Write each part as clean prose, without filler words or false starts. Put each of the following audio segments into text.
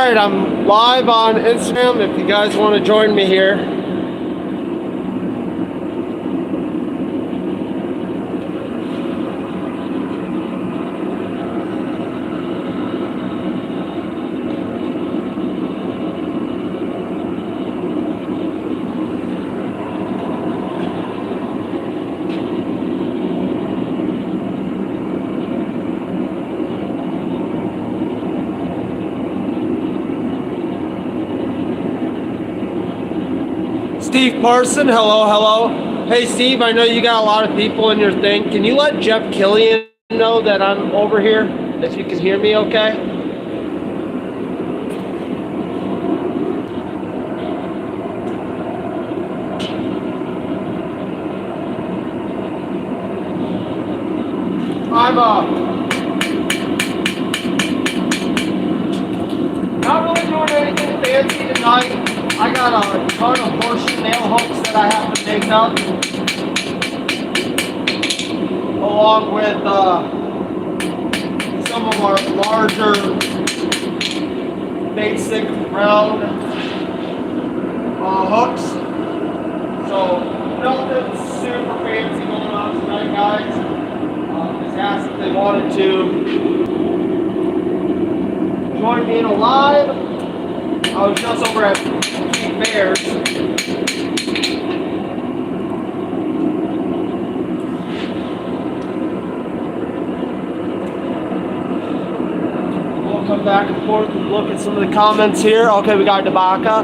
Alright, I'm live on Instagram if you guys want to join me here. Steve Parson, hello. Hey Steve, I know you got a lot of people in your thing. Can you let Jeff Killian know that I'm over here? If you can hear me okay? I'm not really doing anything fancy tonight. I got a ton of horseshoe nail hooks that I have to make up, along with some of our larger basic round hooks. So nothing super fancy going on tonight, guys. Just asked if they wanted to join me in a live. I was just over at Bears. We'll come back and forth and look at some of the comments here. Okay, we got Dabaka.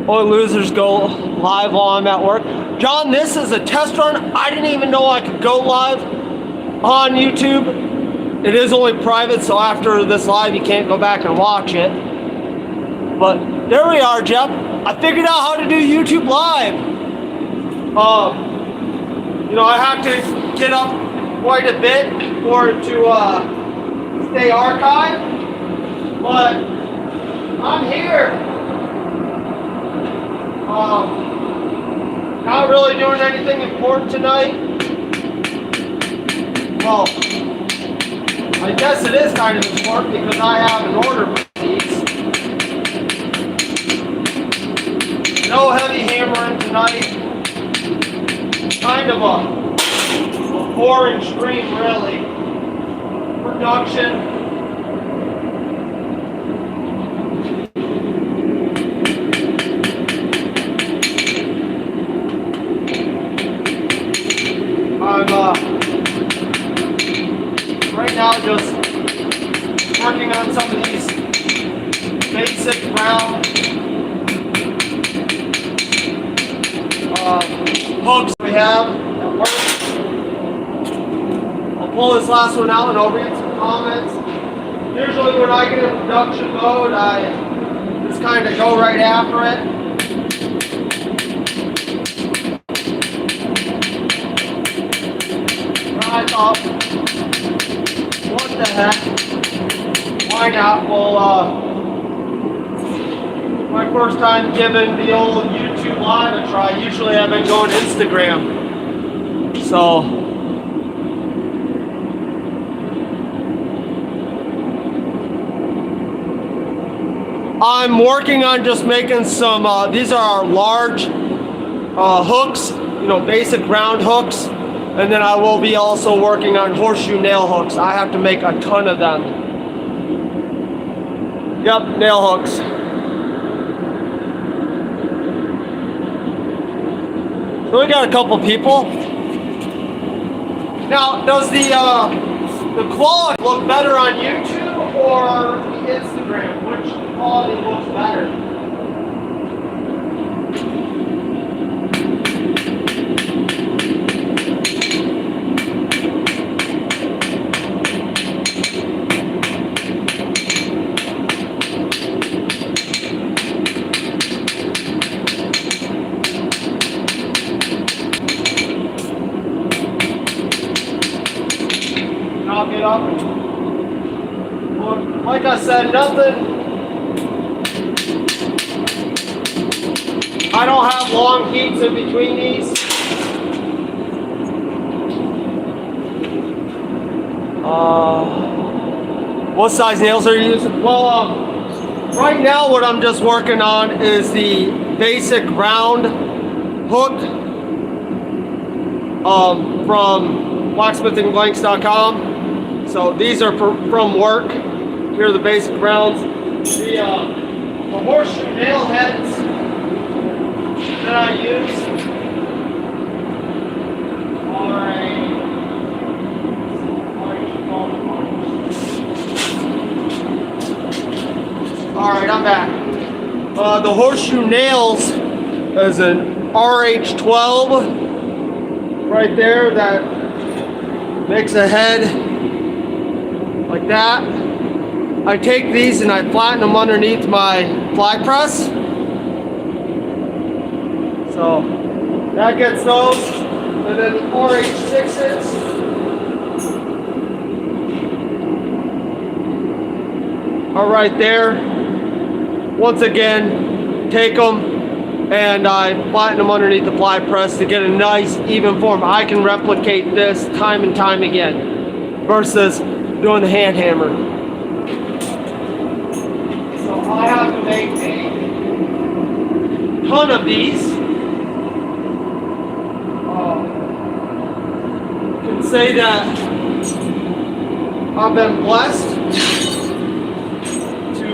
Only losers go live while I'm at work. John, this is a test run. I didn't even know I could go live on YouTube. It is only private, so after this live, you can't go back and watch it. But there we are, Jeff. I figured out how to do YouTube Live. I have to get up quite a bit for it to stay archived, but I'm here. Not really doing anything important tonight. Well, I guess it is kind of important because I have an order for these. No heavy hammering tonight. Kind of a boring stream, really. Production. I'm right now just working on some of these basic round hooks we have at work. I'll pull this last one out and I'll read some comments. Usually when I get in production mode, I just kind of go right after it. But I thought, what the heck? Why not? Well, my first time giving the old YouTube Live a try. Usually I've been going Instagram. So I'm working on just making some, these are our large hooks, basic round hooks. And then I will be also working on horseshoe nail hooks. I have to make a ton of them. Yep, nail hooks. So we got a couple people. Now, does the quality look better on YouTube or Instagram? Which quality looks better? I'll get up. Well, like I said, nothing. I don't have long heats in between these. What size nails are you using? Well, Right now what I'm just working on is the basic round hook from blacksmithingblanks.com. So these are from work. Here are the basic rounds. The horseshoe nail heads that I use are Alright, I'm back. The horseshoe nails is an RH12 right there that makes a head like that. I take these and I flatten them underneath my fly press. So that gets those. And then the RH6s. Are right there. Once again, take them and I flatten them underneath the fly press to get a nice even form. I can replicate this time and time again versus doing the hand hammer. So I have to make a ton of these. I can say that I've been blessed to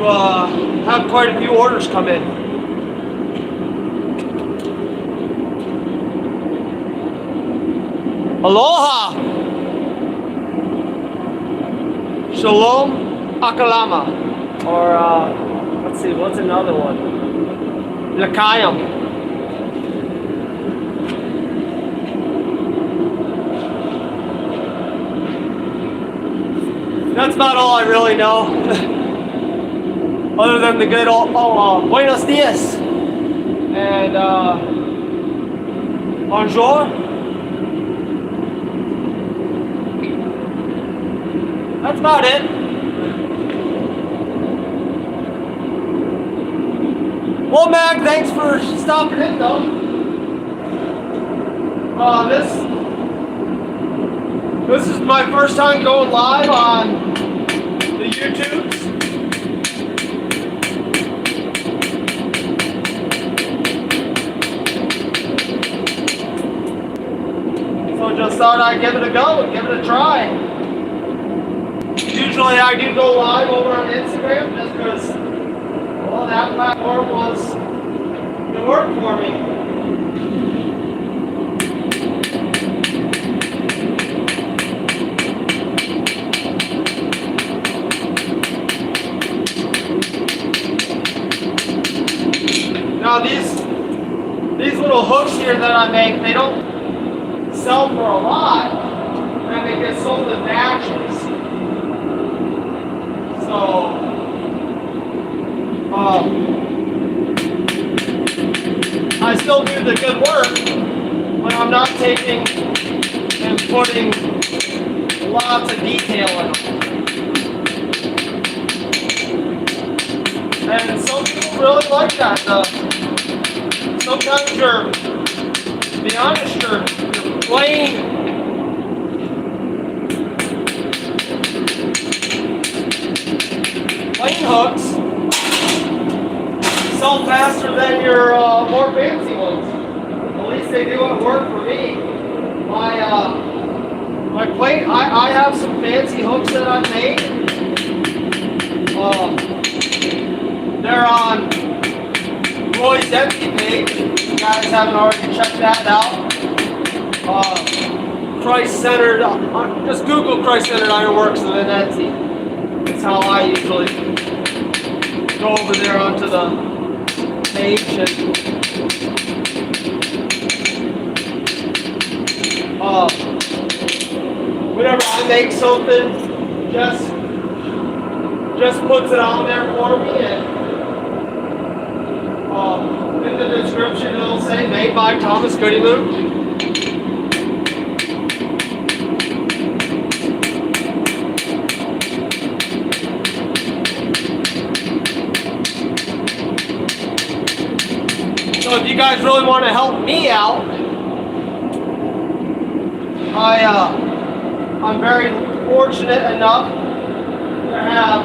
have quite a few orders come in. Aloha! Shalom Akalama. Or, let's see, what's another one? Lakayam. That's about all I really know. Other than the good old, buenos dias. And, bonjour. That's about it. Well, Mag, thanks for stopping in, though. This is my first time going live on the YouTubes. So just thought I'd give it a go, give it a try. Usually I do go live over on Instagram just because, well, that platform it worked for me. Now these little hooks here that I make, they don't sell for a lot, and they get sold in batches. So, I still do the good work when I'm not taking and putting lots of detail in them. And some people really like that. Sometimes to be honest, you're plain hooks sell faster than your more fancy ones. At least they do at work for me. My plate, I have some fancy hooks that I've made. They're on Roy's Empty page. If you guys haven't already checked that out. Christ-centered, just Google Christ-centered ironworks and then Etsy. That's how I usually go over there onto the page and whenever I make something, just puts it on there for me, and in the description it'll say made by Thomas Goodemoot. So if you guys really want to help me out, I'm very fortunate enough to have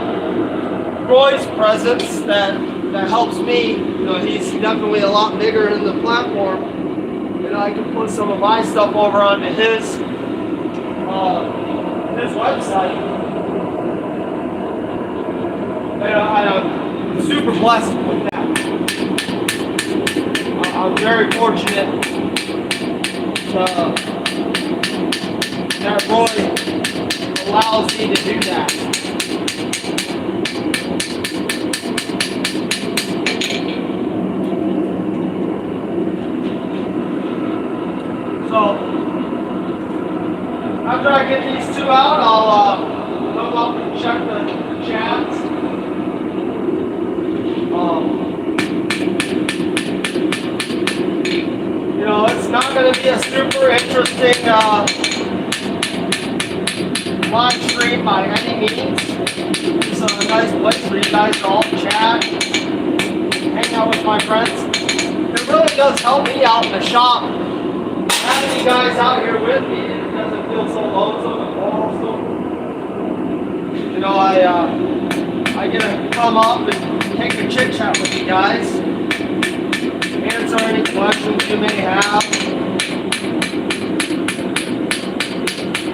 Roy's presence that helps me. You know, he's definitely a lot bigger in the platform, and I can put some of my stuff over onto his website. And I'm super blessed with that. I'm very fortunate that Roy allows me to do that. So, after I get these two out, I'll come up and check the chats. You know, it's not going to be a super interesting live stream by any means. It's a nice place for you guys to all chat, hang out with my friends. It really does help me out in the shop, having you guys out here with me. It doesn't feel so lonesome and also, you know, I get to come up and take a chit chat with you guys, answer any questions you may have.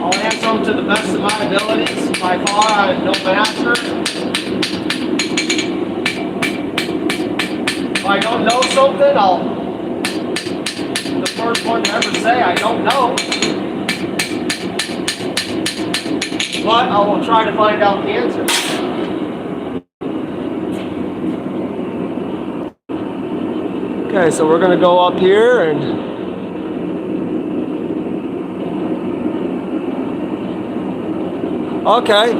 I'll answer them to the best of my abilities. By far, I'm no master. If I don't know something, I'll the first one to ever say I don't know. But I will try to find out the answer. Okay, so we're going to go up here and okay.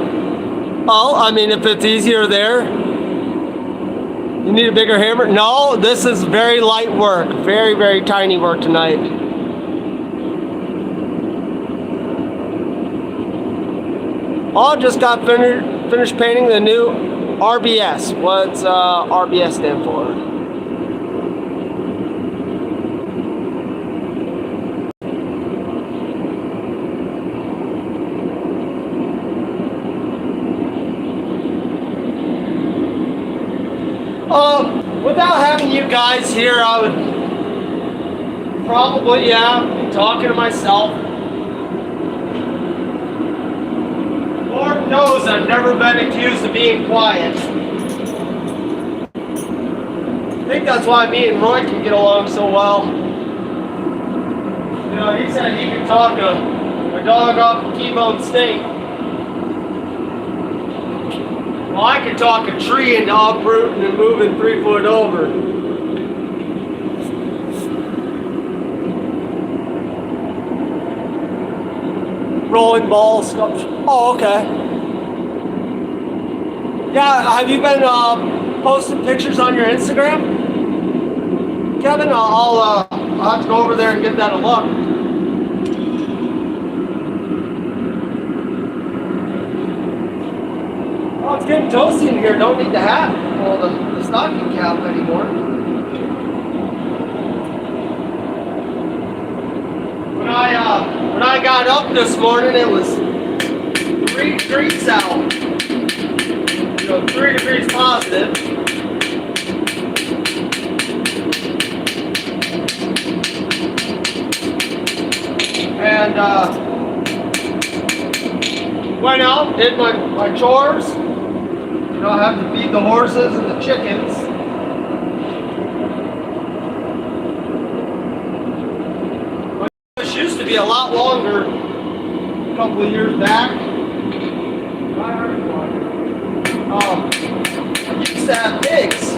Oh, I mean, if it's easier there, you need a bigger hammer? No, this is very light work. Very, very tiny work tonight. Oh, just got finished painting the new RBS. What's RBS stand for? Without having you guys here, I would probably, be talking to myself. Lord knows I've never been accused of being quiet. I think that's why me and Roy can get along so well. You know, he said he could talk a dog off a T-bone steak. Well, I could talk a tree into uprooting and moving 3 foot over. Rolling ball stuff. Oh, okay. Yeah, have you been posting pictures on your Instagram? Kevin, I'll have to go over there and give that a look. Oh, it's getting toasty in here. Don't need the hat. Well, the stocking cap anymore. When I got up this morning, it was 3 degrees out. You know, 3 degrees positive. And went out, did my chores. You know, I have to feed the horses and the chickens. This used to be a lot longer a couple of years back. I used to have pigs.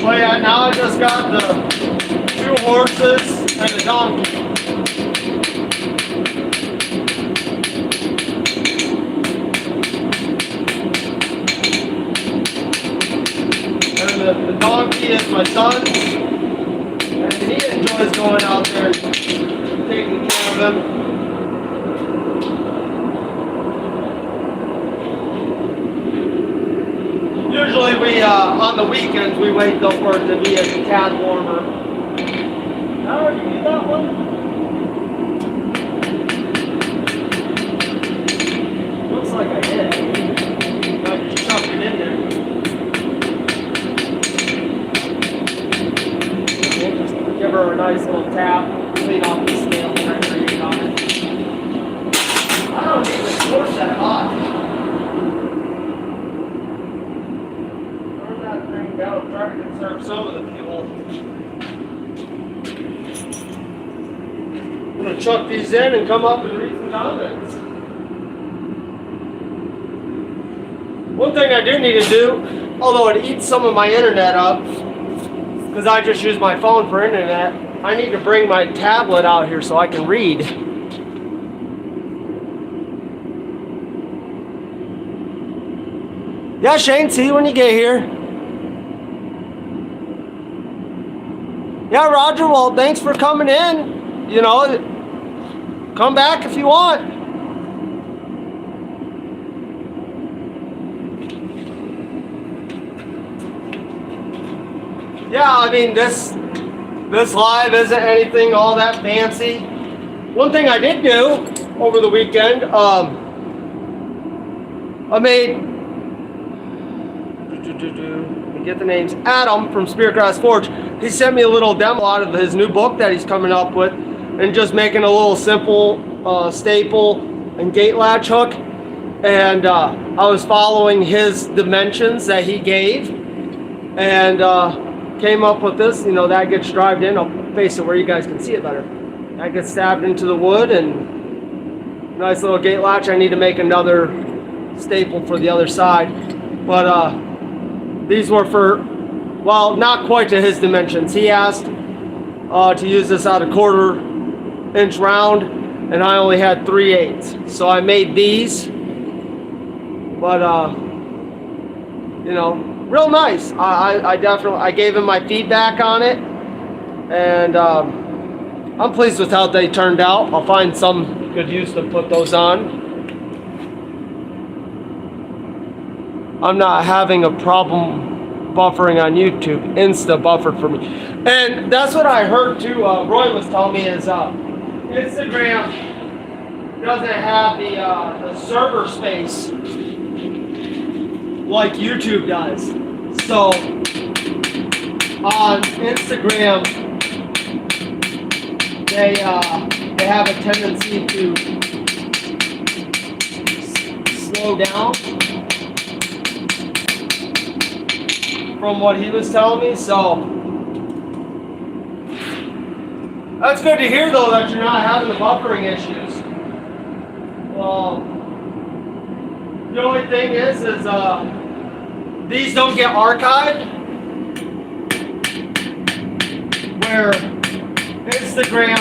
Well, yeah, now I just got the 2 horses and a donkey. And the donkey is my son's, and he enjoys going out there and taking care of him. Usually on the weekends, we wait though for it to be a tad warmer. Now, did you do that one? Looks like I did. I just shoved it in there. We'll just give her a nice little tap, clean off the scale, pressure on it. I don't even push that hot. That'll try to conserve some of the fuel. I'm going to chuck these in and come up and read some comments. One thing I do need to do, although it eats some of my internet up, because I just use my phone for internet, I need to bring my tablet out here so I can read. Yeah, Shane, see you when you get here. Yeah, Roger, well, thanks for coming in. You know, come back if you want. Yeah, I mean, this live isn't anything all that fancy. One thing I did do over the weekend, I made, let me get the names, Adam from Speargrass Forge. He sent me a little demo out of his new book that he's coming up with, and just making a little simple staple and gate latch hook. And I was following his dimensions that he gave, and came up with this. You know, that gets drived in. I'll face it where you guys can see it better. That gets stabbed into the wood, and nice little gate latch. I need to make another staple for the other side, but these were for, well, not quite to his dimensions. He asked to use this out of 1/4 inch round, and I only had 3/8. So I made these, but you know, real nice. I definitely, I gave him my feedback on it, and I'm pleased with how they turned out. I'll find some good use to put those on. I'm not having a problem buffering on YouTube. Insta buffered for me, and that's what I heard too. Roy was telling me is Instagram doesn't have the server space like YouTube does. So on Instagram, they have a tendency to slow down, from what he was telling me. So that's good to hear, though, that you're not having the buffering issues. Well, the only thing is these don't get archived, where Instagram,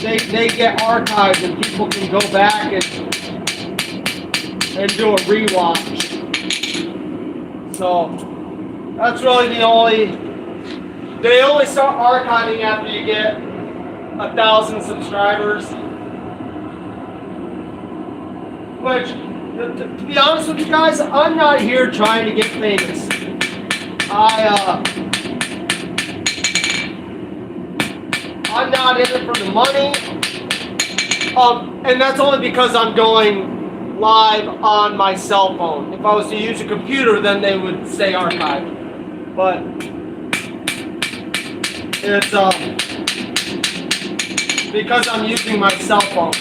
they get archived and people can go back and do a rewatch. So that's really the only, they only start archiving after you get 1,000 subscribers. Which, to be honest with you guys, I'm not here trying to get famous. I'm not in it for the money. And that's only because I'm going live on my cell phone. If I was to use a computer, then they would say archived. But it's because I'm using my cell phone.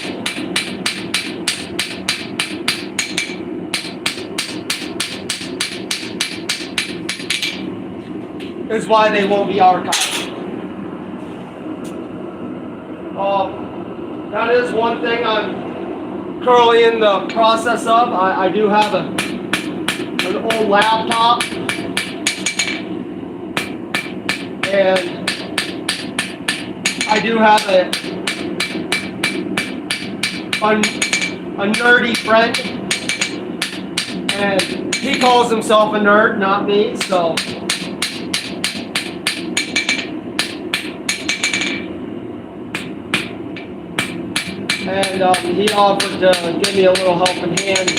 Is why they won't be archived. That is one thing I'm currently in the process of. I do have an old laptop, and I do have a nerdy friend, and He calls himself a nerd, not me, so. And he offered to give me a little helping hand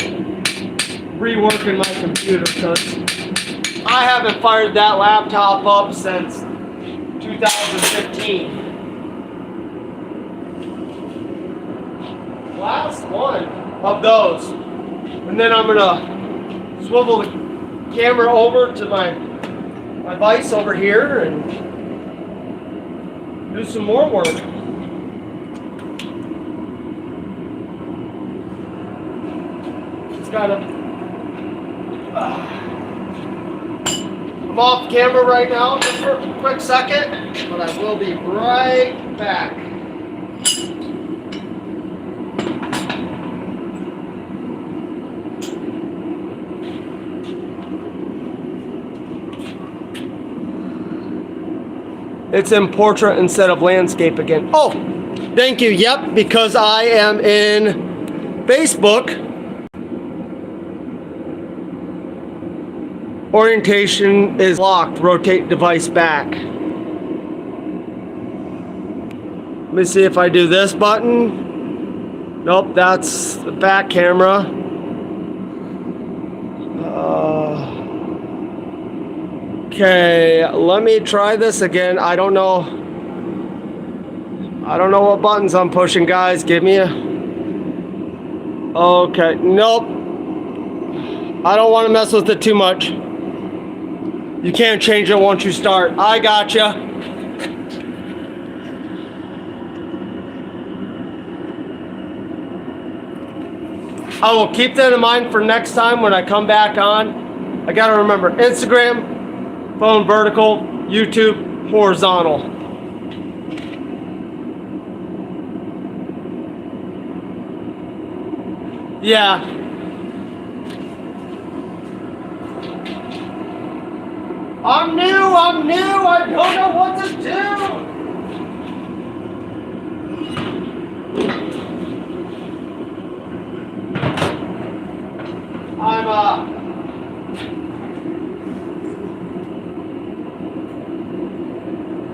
reworking my computer because I haven't fired that laptop up since 2015. Last one of those. And then I'm gonna swivel the camera over to my vise over here and do some more work. It's got a I'm off camera right now just for a quick second, but I will be right back. It's in portrait instead of landscape again. Oh, thank you. Yep, because I am in Facebook. Orientation is locked. Rotate device back. Let me see if I do this button. Nope, that's the back camera. Okay, let me try this again. I don't know what buttons I'm pushing, guys. Give me a... Okay, nope. I don't want to mess with it too much. You can't change it once you start. I gotcha. I will keep that in mind for next time when I come back on. I gotta remember Instagram, phone vertical, YouTube horizontal. Yeah. I'm new, I don't know what to do.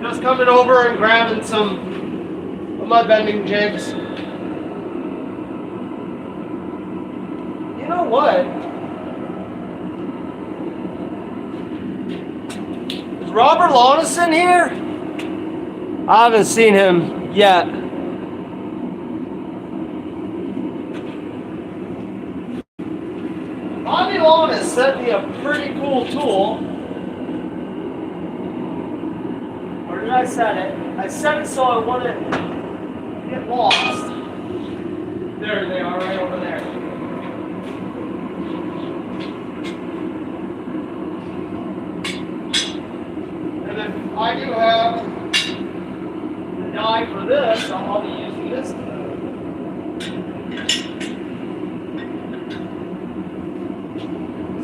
I'm just coming over and grabbing some of my bending jigs. You know what? Is Robert Lawnison here? I haven't seen him yet. Bobby Lawnison sent me a pretty cool tool. Or did I set it? I set it so I wouldn't get lost. There they are, right over there. And then I do have the die for this, so I'll be using this today.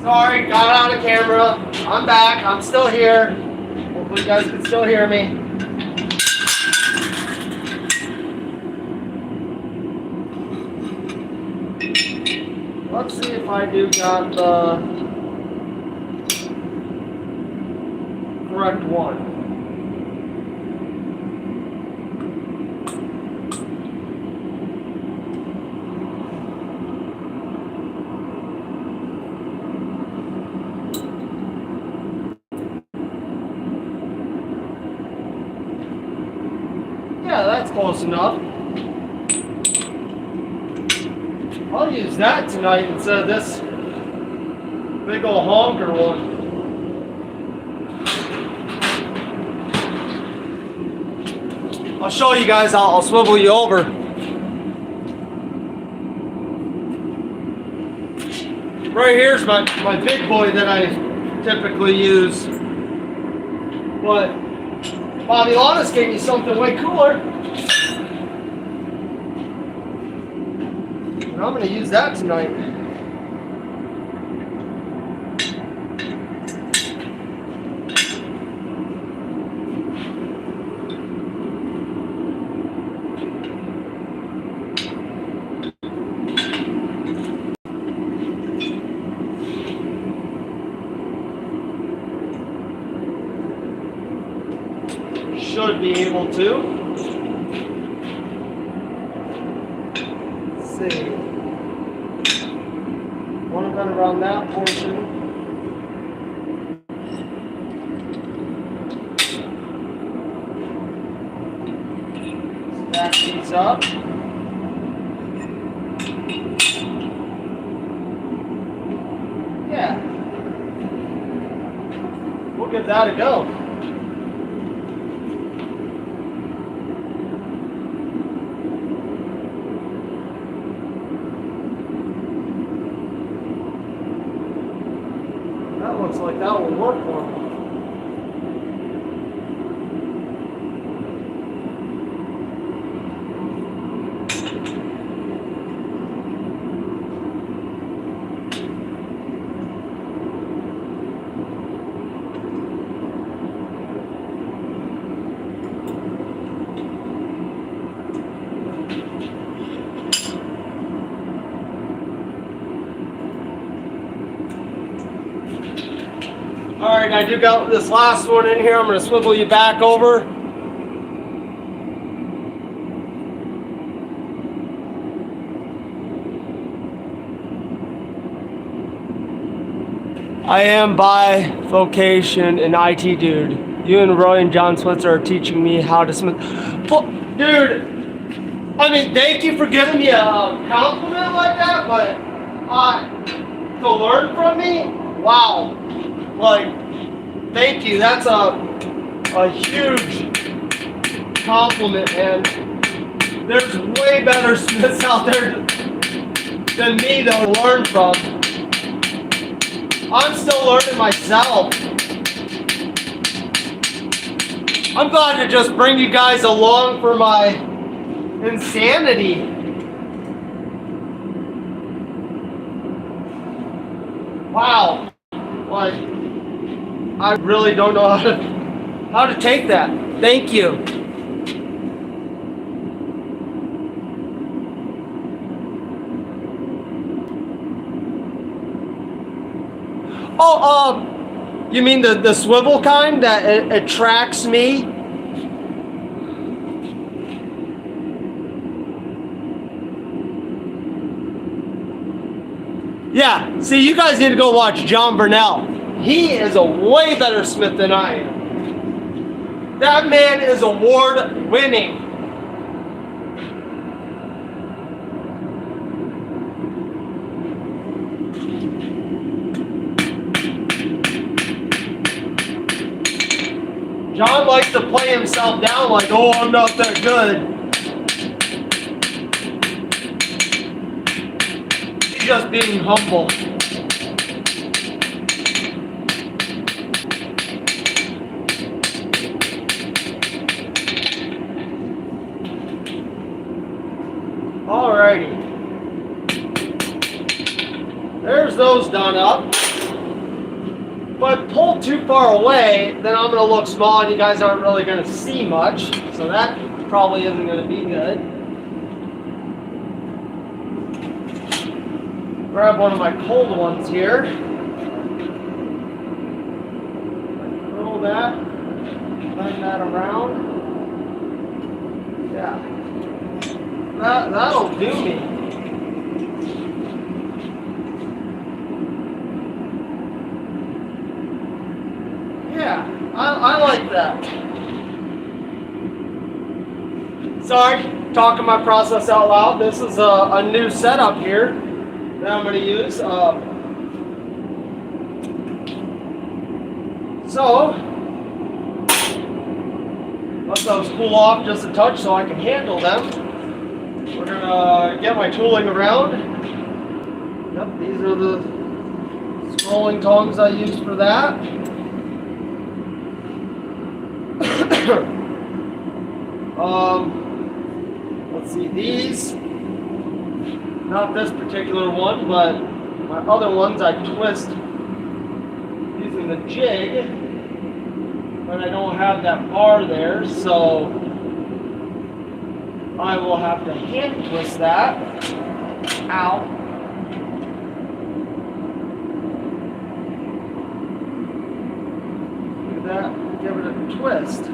Sorry, got out of camera. I'm back. I'm still here. Hopefully you guys can still hear me. Let's see if I do got the correct one. Yeah, that's close enough. I'll use that tonight instead of this big old honker one. I'll show you guys, I'll swivel you over. Right here's my big boy that I typically use. But Bobby Lawnison gave me something way cooler. And I'm going to use that tonight. should be able to. Let's see. Want to run around that portion. Stack these up. Yeah. We'll give that a go. That looks like that will work for me. All right, I do got this last one in here. I'm going to swivel you back over. I am by vocation an IT dude. You and Roy and John Switzer are teaching me how to smith. Dude, I mean, thank you for giving me a compliment like that, but to learn from me, wow. Like, thank you. That's a huge compliment, and there's way better smiths out there than me to learn from. I'm still learning myself. I'm glad to just bring you guys along for my insanity. Wow. Like, I really don't know how to take that. Thank you. Oh, you mean the swivel kind that it tracks me? Yeah, see, you guys need to go watch John Burnell. He is a way better smith than I am. That man is award winning. John likes to play himself down like, oh, I'm not that good. He's just being humble. Alrighty. There's those done up. But pulled too far away, then I'm going to look small and you guys aren't really going to see much. So that probably isn't going to be good. Grab one of my cold ones here. Roll that. Bend that around. Yeah. That'll do me. Yeah, I like that. Sorry, talking my process out loud. This is a new setup here that I'm going to use. So, let those cool off just a touch so I can handle them. We're going to get my tooling around. Yep, these are the scrolling tongs I use for that. Let's see, these, not this particular one, but my other ones I twist using the jig, but I don't have that bar there, so I will have to hand twist that. Ow. Look at that, give it a twist.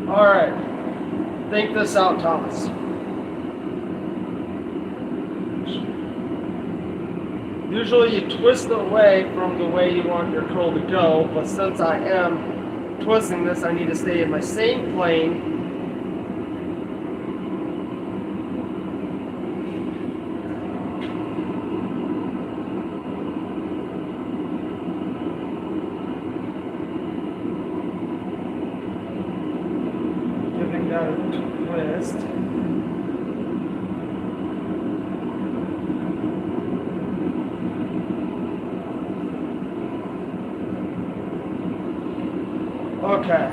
All right, think this out, Thomas. Usually you twist it away from the way you want your curl to go, but since I am twisting this, I need to stay in my same plane. Giving that a twist. Okay,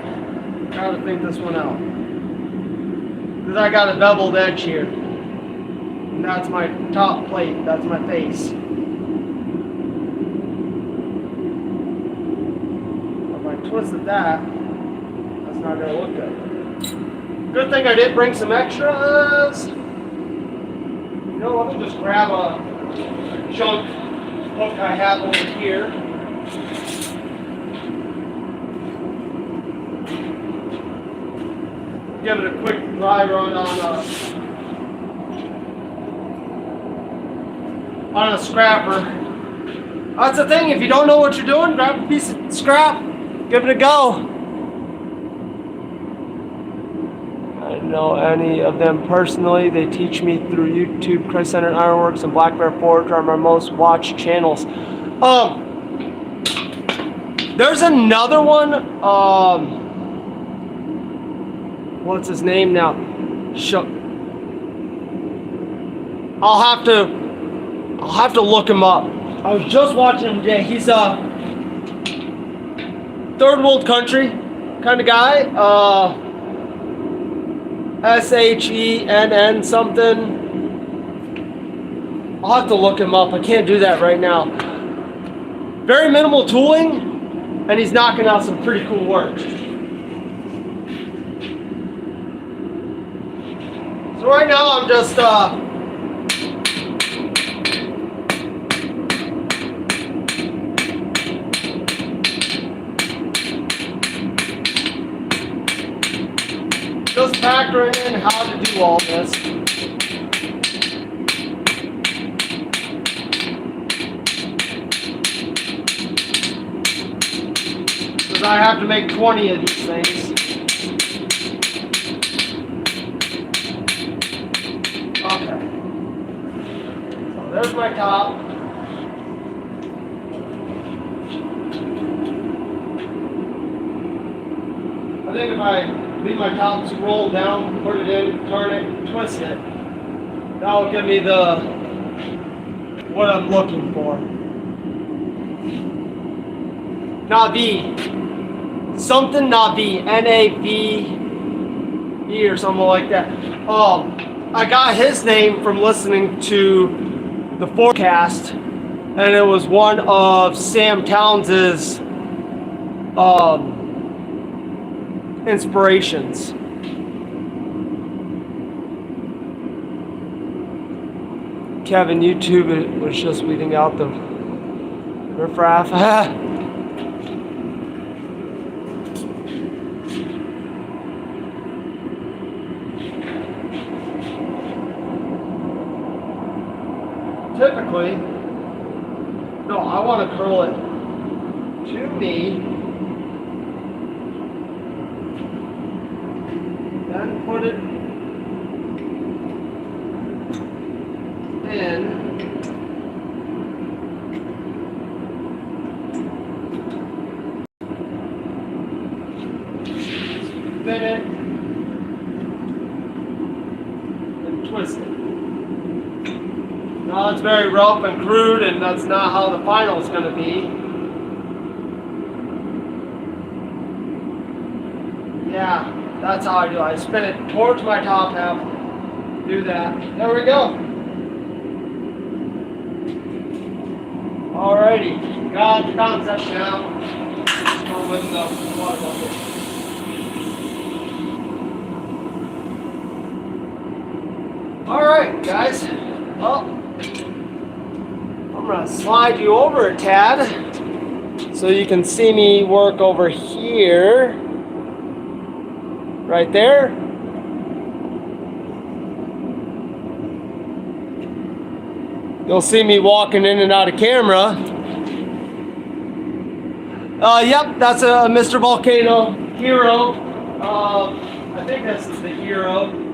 gotta think this one out. Because I got a beveled edge here. And that's my top plate, that's my face. If I twisted that, that's not gonna look good. Good thing I did bring some extras. You know, let me just grab a junk hook I have over here. Give it a quick dry run on a scrapper. That's the thing, if you don't know what you're doing, grab a piece of scrap, give it a go. I don't know any of them personally. They teach me through YouTube. Christ-Centered Ironworks and Black Bear Forge are my most watched channels. There's another one. What's his name now? I'll have to look him up. I was just watching him today. He's a third world country kind of guy. SHENN something. I'll have to look him up. I can't do that right now. Very minimal tooling, and he's knocking out some pretty cool work. So right now I'm just factoring in how to do all this. Because I have to make 20 of these things. Okay. So there's my top. I think if I leave my top scroll down, put it in, turn it, twist it, that will give me what I'm looking for. Navi. Something Navi. N-A-V-E or something like that. I got his name from listening to the forecast, and it was one of Sam Towns's inspirations. Kevin, YouTube was just weeding out the riffraff. Typically, no, I want to curl it to me, then put it in, spin it, and twist it. Now it's very rough and crude, and that's not how the final is going to be. Yeah, that's how I do it. I spin it towards my top half, do that. There we go. Alrighty, got the concept now. Go with the water bucket. Alright, guys. Well, I'm gonna slide you over a tad so you can see me work over here. Right there. You'll see me walking in and out of camera. Yep, that's a Mr. Volcano Hero. I think this is the Hero.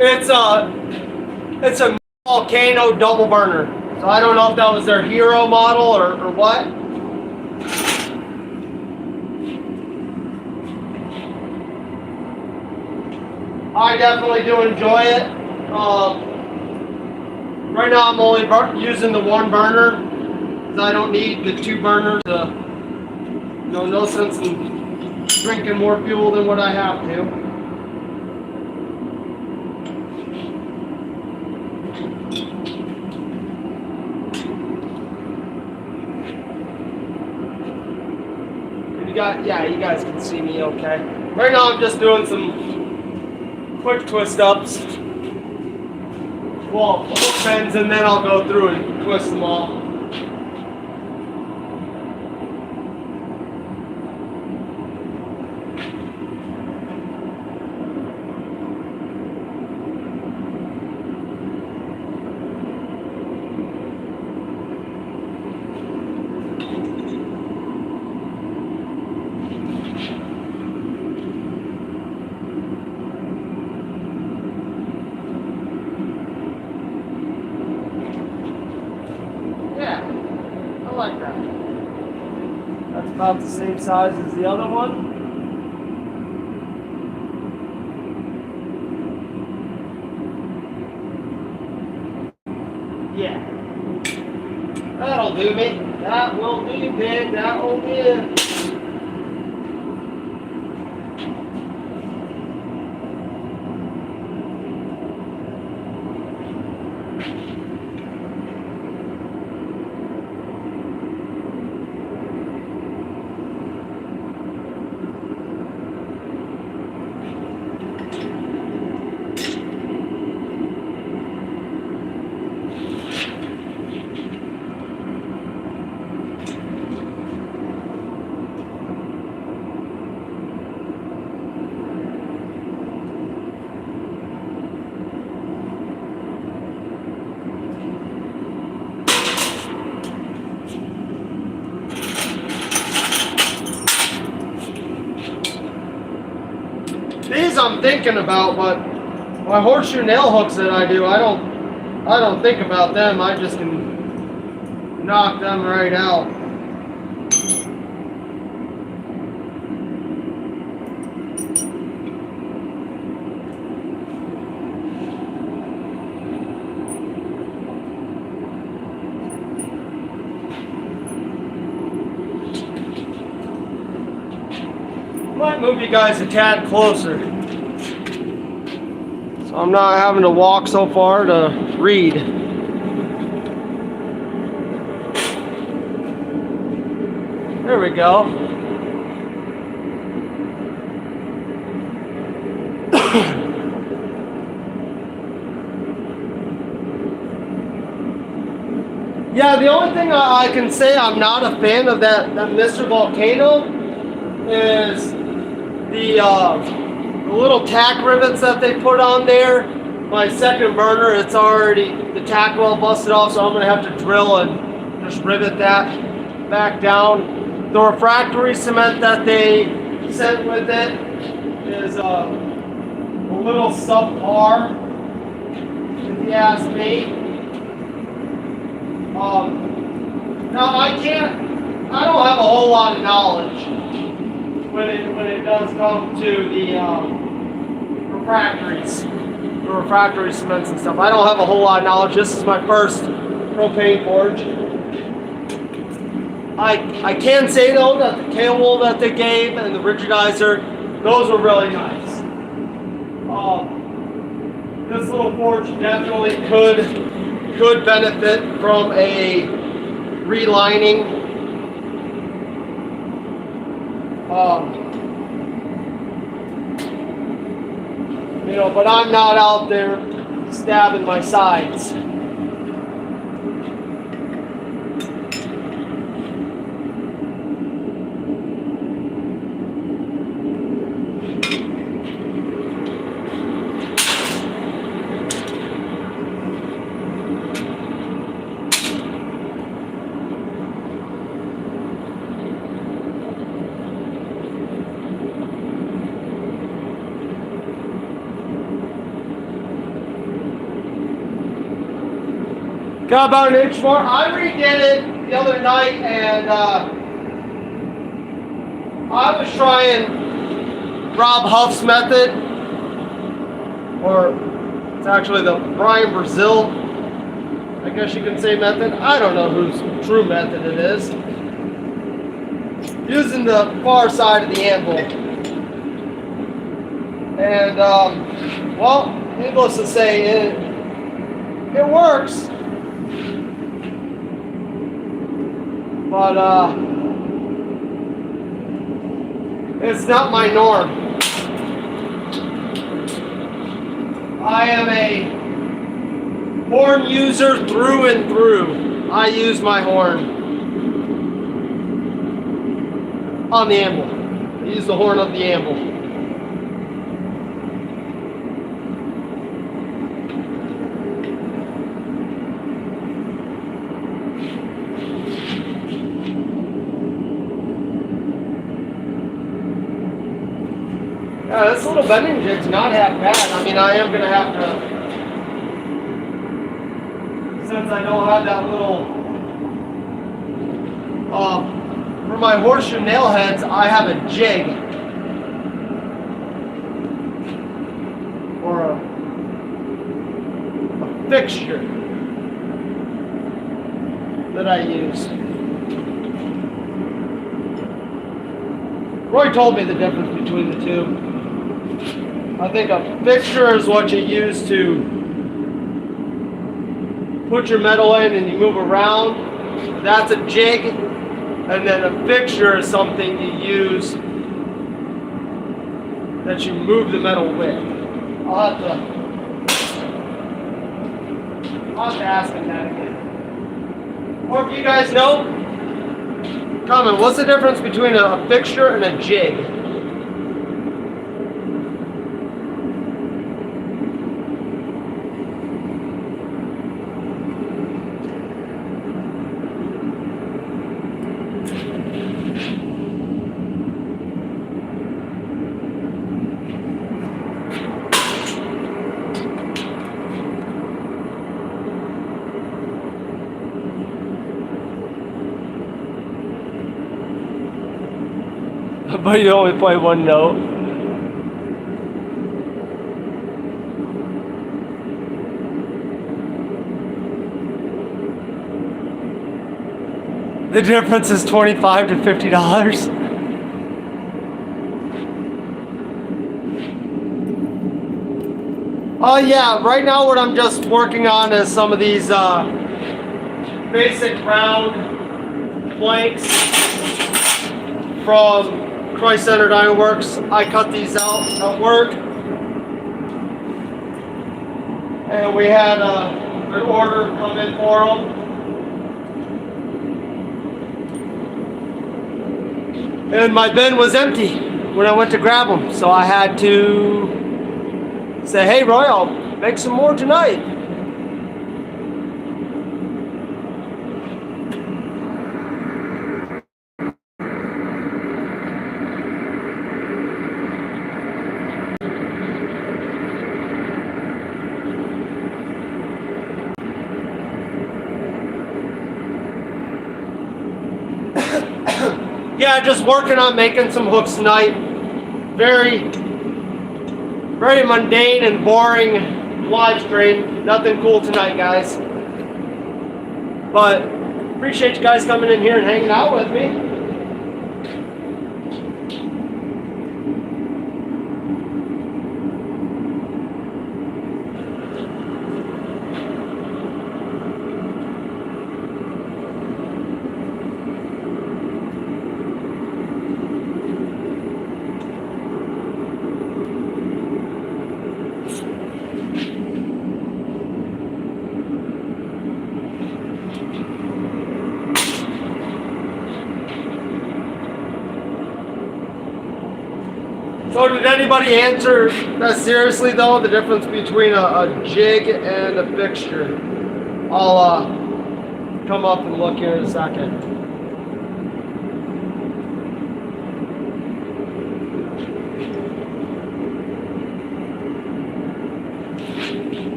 It's a Volcano double burner. So I don't know if that was their Hero model or what. I definitely do enjoy it. Right now I'm only using the one burner because I don't need the two burners. No sense in drinking more fuel than what I have to. You guys can see me okay. Right now I'm just doing some quick twist ups. Well, hook bends, and then I'll go through and twist them all. Like that. That's about the same size as the other one. Yeah. That'll do me. That will do, big. That will do. These I'm thinking about, but my horseshoe nail hooks that I do, I don't think about them. I just can knock them right out. Might move you guys a tad closer, so I'm not having to walk so far to read. There we go. Yeah, the only thing I can say I'm not a fan of that Mr. Volcano is the little tack rivets that they put on there. My second burner, it's already, the tack well busted off, so I'm going to have to drill and just rivet that back down. The refractory cement that they sent with it is a little subpar, if you ask me. Now I don't have a whole lot of knowledge when it does come to the refractory cements and stuff. I don't have a whole lot of knowledge. This is my first propane forge. I can say though that the tail wool that they gave and the rigidizer, those were really nice. This little forge definitely could benefit from a relining. You know, but I'm not out there stabbing my sides. Got about an inch more. I redid it the other night, and I was trying Rob Huff's method, or it's actually the Brian Brazil, I guess you can say, method. I don't know whose true method it is. Using the far side of the anvil. And, well, needless to say, it works. But it's not my norm. I am a horn user through and through. I use my horn on the anvil. I use the horn of the anvil. Yeah, this little bending jig's not half bad. I mean, I am going to have to, since I don't have that little, for my horseshoe nail heads, I have a jig. Or a fixture that I use. Roy told me the difference between the two. I think a fixture is what you use to put your metal in and you move around. That's a jig. And then a fixture is something you use that you move the metal with. I'll have to ask him that again. Or if you guys know, comment, what's the difference between a fixture and a jig? But you only play one note. The difference is $25 to $50. Yeah, right now what I'm just working on is some of these basic round planks from Christ-Centered Ironworks. I cut these out at work, and we had an order come in for them. And my bin was empty when I went to grab them, so I had to say, "Hey, Roy, I'll make some more tonight." Yeah, just working on making some hooks tonight. Very mundane and boring live stream. Nothing cool tonight, guys. But appreciate you guys coming in here and hanging out with me. So did anybody answer that seriously though, the difference between a jig and a fixture? I'll come up and look here in a second.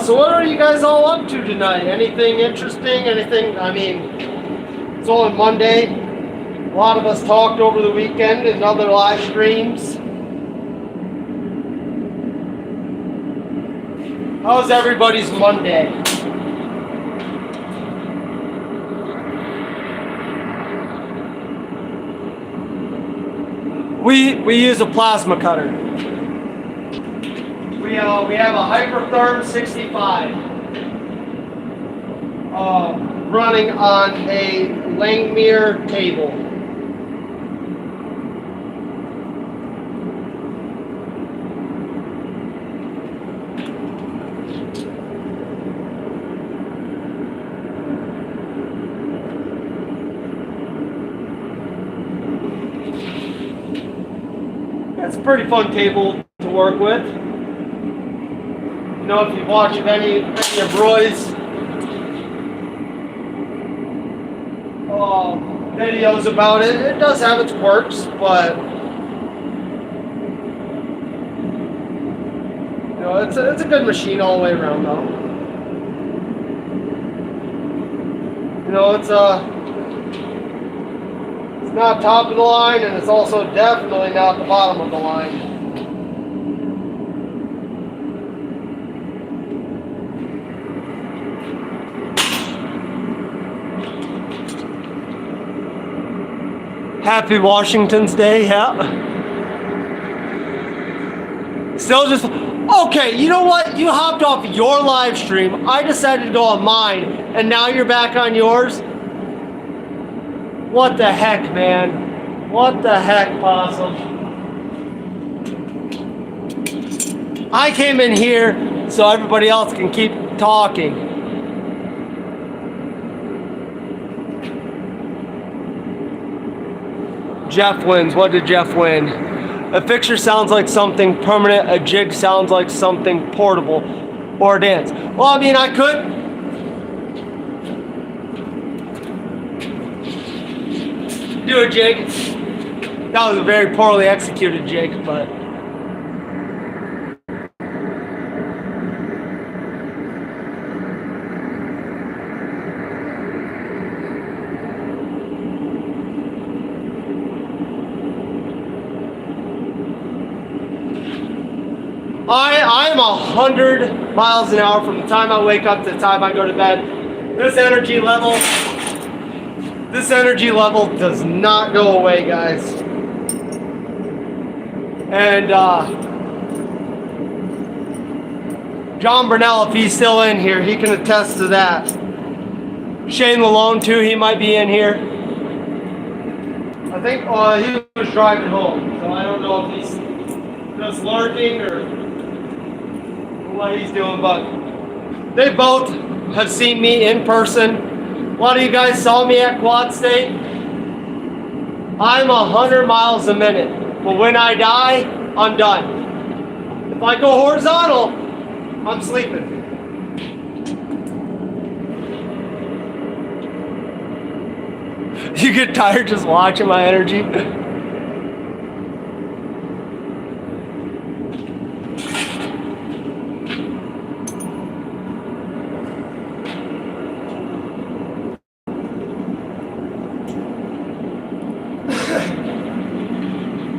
So what are you guys all up to tonight? Anything interesting? Anything, I mean, it's only Monday. A lot of us talked over the weekend in other live streams. How's everybody's Monday? We use a plasma cutter. We have a Hypertherm 65 running on a Langmuir table. That's a pretty fun table to work with. You know, if you've watched any of Roy's videos about it, it does have its quirks, but you know, it's a good machine all the way around though. You know, it's not top of the line, and it's also definitely not the bottom of the line. Happy Washington's Day, yeah. Still just, okay, you know what? You hopped off your live stream. I decided to go on mine, and now you're back on yours? What the heck, man? What the heck, Possum? I came in here so everybody else can keep talking. Jeff wins. What did Jeff win? A fixture sounds like something permanent. A jig sounds like something portable or a dance. Well, I mean, I could. Do a jig. That was a very poorly executed jig, but. I'm 100 miles an hour from the time I wake up to the time I go to bed. This energy level does not go away, guys. And John Burnell, if he's still in here, he can attest to that. Shane Lalone too, he might be in here. I think he was driving home, so I don't know if he's just lurking or what he's doing, but they both have seen me in person. A lot of you guys saw me at Quad State. I'm 100 miles a minute, but when I die, I'm done. If I go horizontal, I'm sleeping. You get tired just watching my energy?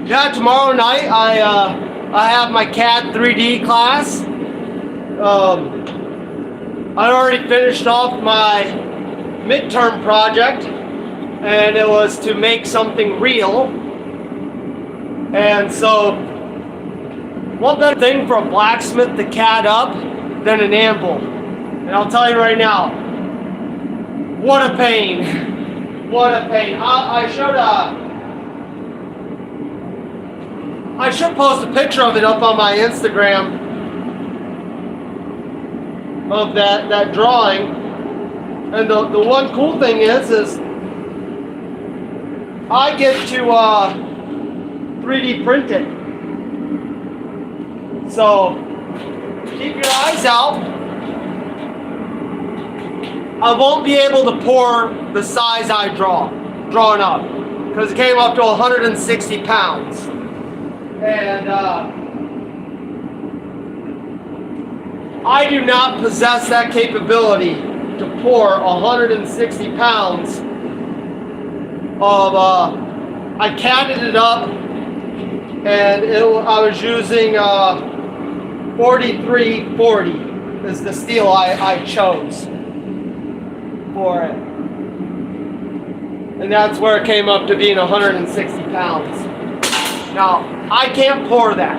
Yeah, tomorrow night I have my CAD 3D class. I already finished off my midterm project, and it was to make something real. And so, what better thing for a blacksmith to CAD up than an anvil? And I'll tell you right now, what a pain. What a pain. I should post a picture of it up on my Instagram of that drawing. And the one cool thing is I get to 3D print it. So keep your eyes out. I won't be able to pour the size I drawn up, because it came up to 160 pounds. And I do not possess that capability to pour 160 pounds of, I catted it up, and I was using 4340 is the steel I chose for it. And that's where it came up to being 160 pounds. Now, I can't pour that.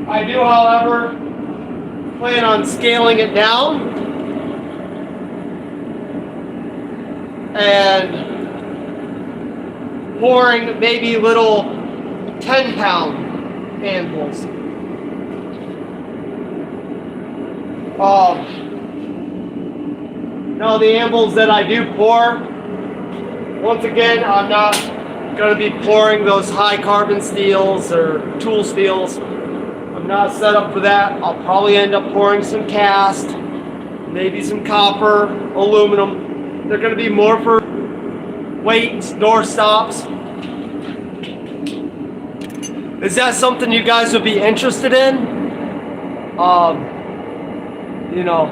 I do, however, plan on scaling it down and pouring maybe little 10-pound handfuls. Now the anvils that I do pour, once again, I'm not going to be pouring those high carbon steels or tool steels. I'm not set up for that. I'll probably end up pouring some cast, maybe some copper, aluminum. They're going to be more for weights, door stops. Is that something you guys would be interested in? You know,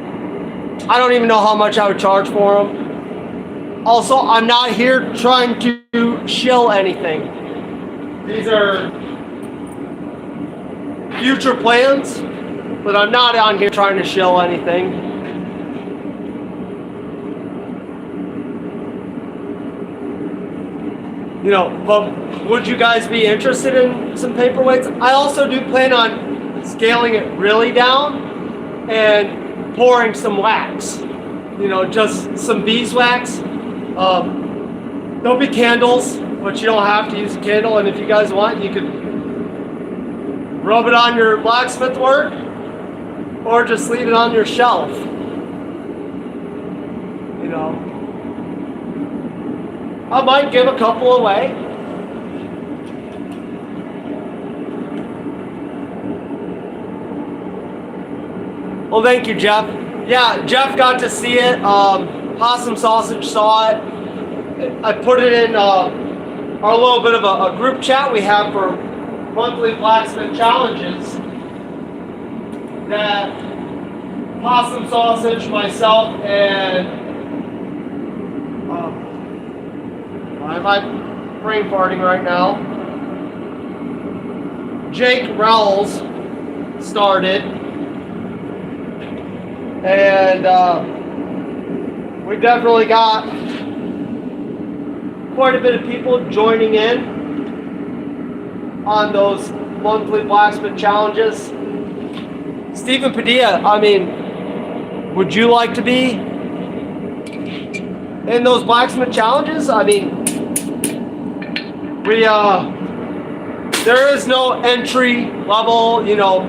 I don't even know how much I would charge for them. Also, I'm not here trying to shill anything. These are future plans, but I'm not on here trying to shill anything. You know, but would you guys be interested in some paperweights? I also do plan on scaling it really down and pouring some wax. You know, just some beeswax. There'll be candles, but you don't have to use a candle. And if you guys want, you could rub it on your blacksmith work, or just leave it on your shelf. You know, I might give a couple away. Well, thank you, Jeff. Yeah, Jeff got to see it. Possum Sausage saw it. I put it in our little bit of a group chat we have for monthly blacksmith challenges. That Possum Sausage, myself, and why am I brain farting right now? Jake Rowles started, and we definitely got quite a bit of people joining in on those monthly blacksmith challenges. Stephen Padilla, I mean, would you like to be in those blacksmith challenges? I mean, there is no entry level, you know,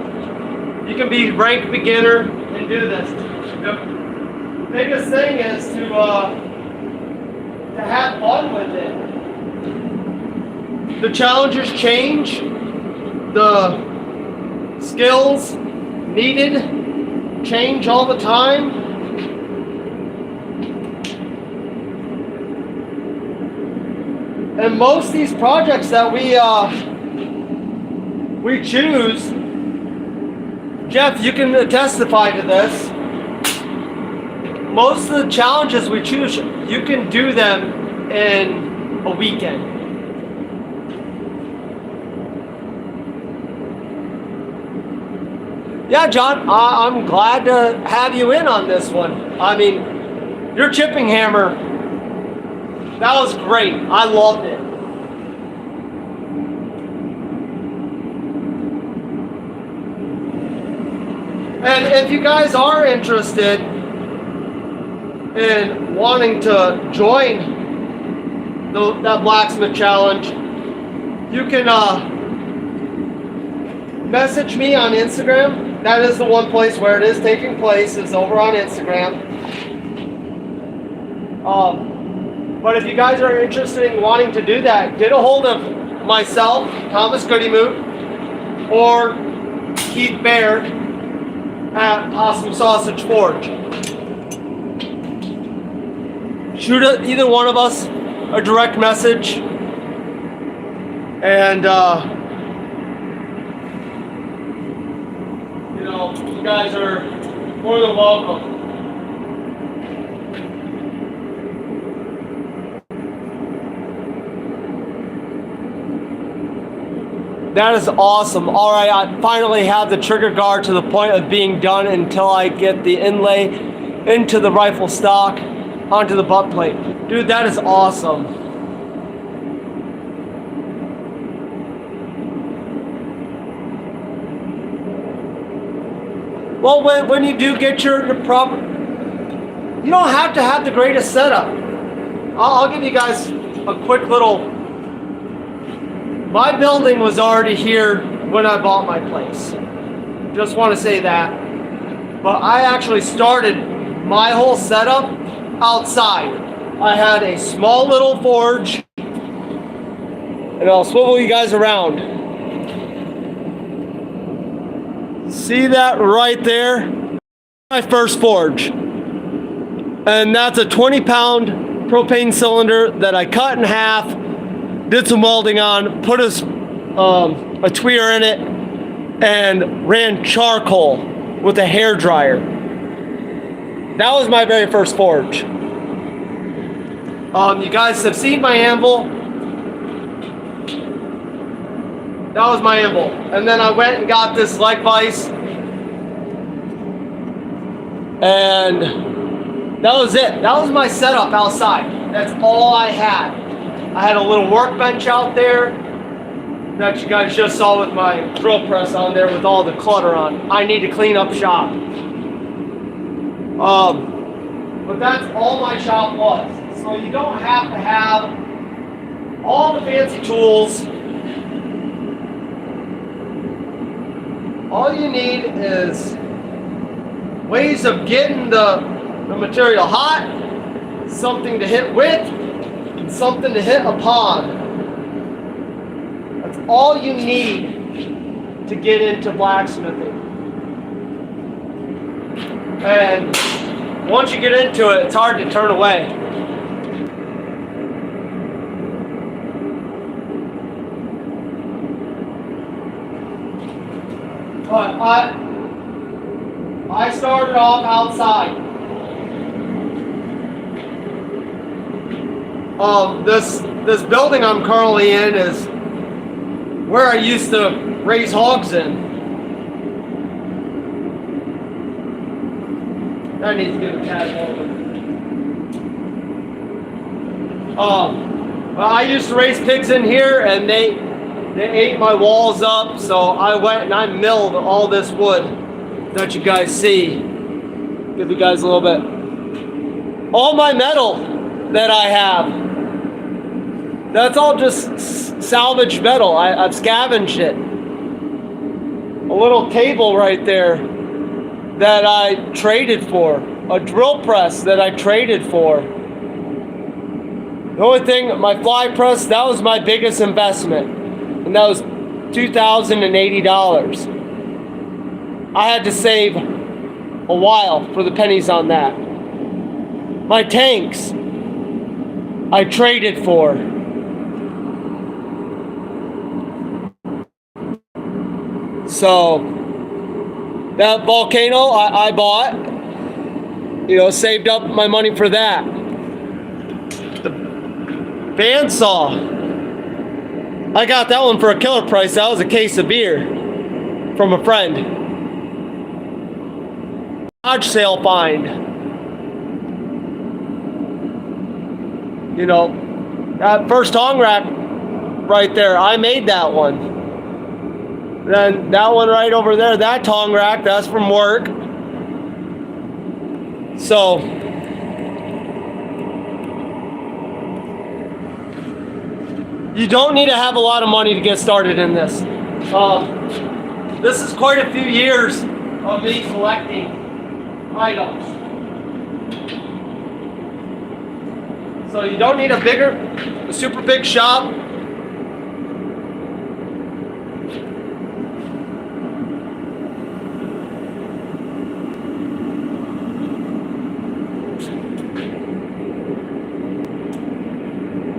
you can be ranked beginner and do this. The biggest thing is to have fun with it. The challenges change, the skills needed change all the time. And most of these projects that we choose, Jeff, you can testify to this. Most of the challenges we choose, you can do them in a weekend. Yeah, John, I'm glad to have you in on this one. I mean, your chipping hammer, that was great. I loved it. And if you guys are interested in wanting to join that blacksmith challenge, you can message me on Instagram. That is the one place where it is taking place, is over on Instagram. But if you guys are interested in wanting to do that, get a hold of myself, Thomas Goodemoot, or Keith Bear at Awesome Sausage Forge. Shoot either one of us a direct message, and you guys are more than welcome. That is awesome. All right, I finally have the trigger guard to the point of being done until I get the inlay into the rifle stock onto the butt plate. Dude, that is awesome. Well, when you do get your proper, you don't have to have the greatest setup. I'll give you guys a quick little. My building was already here when I bought my place. Just want to say that. But I actually started my whole setup outside. I had a small little forge, and I'll swivel you guys around. See that right there? My first forge. And that's a 20-pound propane cylinder that I cut in half, did some welding on, put a tweeter in it, and ran charcoal with a hair dryer. That was my very first forge. You guys have seen my anvil. That was my anvil. And then I went and got this leg vise. And that was it. That was my setup outside. That's all I had. I had a little workbench out there that you guys just saw with my drill press on there with all the clutter on. I need to clean up shop. But that's all my shop was. So you don't have to have all the fancy tools. All you need is ways of getting the material hot, something to hit with, and something to hit upon. That's all you need to get into blacksmithing. And once you get into it, it's hard to turn away. But I started off outside. This building I'm currently in is where I used to raise hogs in. That needs to be the cat well, I used to raise pigs in here, and they ate my walls up, so I went and I milled all this wood that you guys see. Give you guys a little bit. All my metal that I have, that's all just salvaged metal. I've scavenged it. A little table right there that I traded for. A drill press that I traded for. The only thing, my fly press, that was my biggest investment. And that was $2,080. I had to save a while for the pennies on that. My tanks, I traded for. So, that volcano I bought, saved up my money for that. The bandsaw, I got that one for a killer price. That was a case of beer from a friend. Garage sale find. That first tongue rack right there, I made that one. Then that one right over there, that tongue rack, that's from work. So, You don't need to have a lot of money to get started in this. This is quite a few years of me collecting items. So you don't need a super big shop.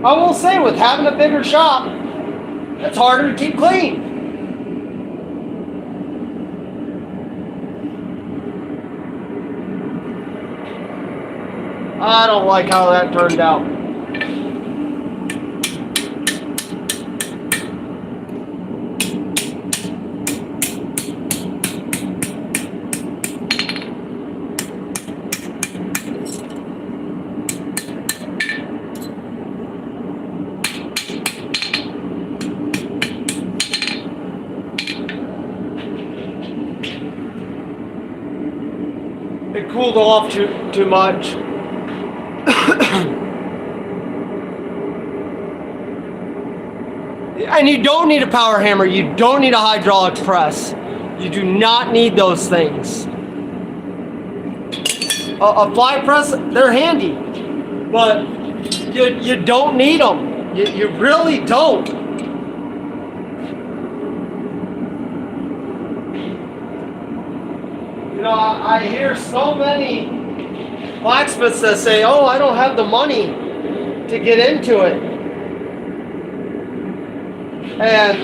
I will say, with having a bigger shop, it's harder to keep clean. I don't like how that turned out. It cooled off too much. And you don't need a power hammer. You don't need a hydraulic press. You do not need those things. A fly press, they're handy, but you don't need them. You really don't. You know, I hear so many blacksmiths that say, oh, I don't have the money to get into it. And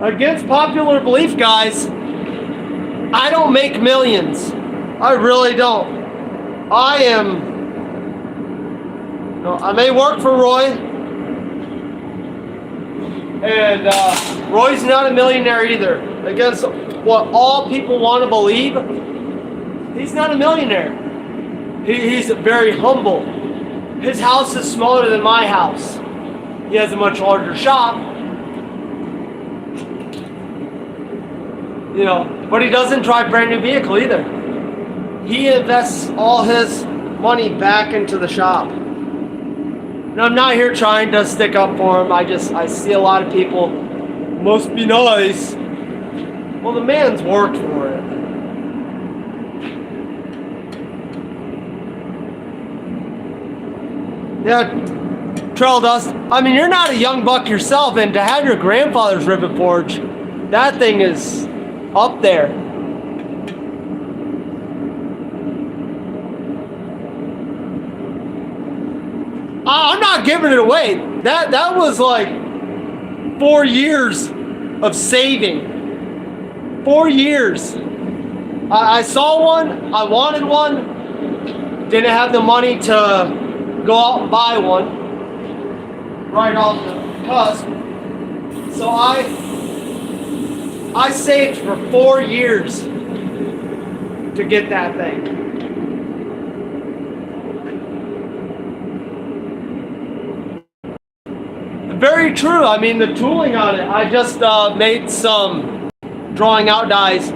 against popular belief, guys, I don't make millions. I really don't. I may work for Roy, and Roy's not a millionaire either. Against what all people want to believe, he's not a millionaire. He's very humble. His house is smaller than my house. He has a much larger shop. You know, but he doesn't drive a brand new vehicle either. He invests all his money back into the shop. And I'm not here trying to stick up for him. I see a lot of people, must be nice. Well, the man's worked for it. Yeah, Trail Dust. I mean, you're not a young buck yourself, and to have your grandfather's rivet forge, that thing is up there. I'm not giving it away. That was like 4 years of saving. 4 years. I saw one. I wanted one. Didn't have the money to go out and buy one right off the cusp. So I saved for 4 years to get that thing. Very true. I mean, the tooling on it. I just made some drawing out dies.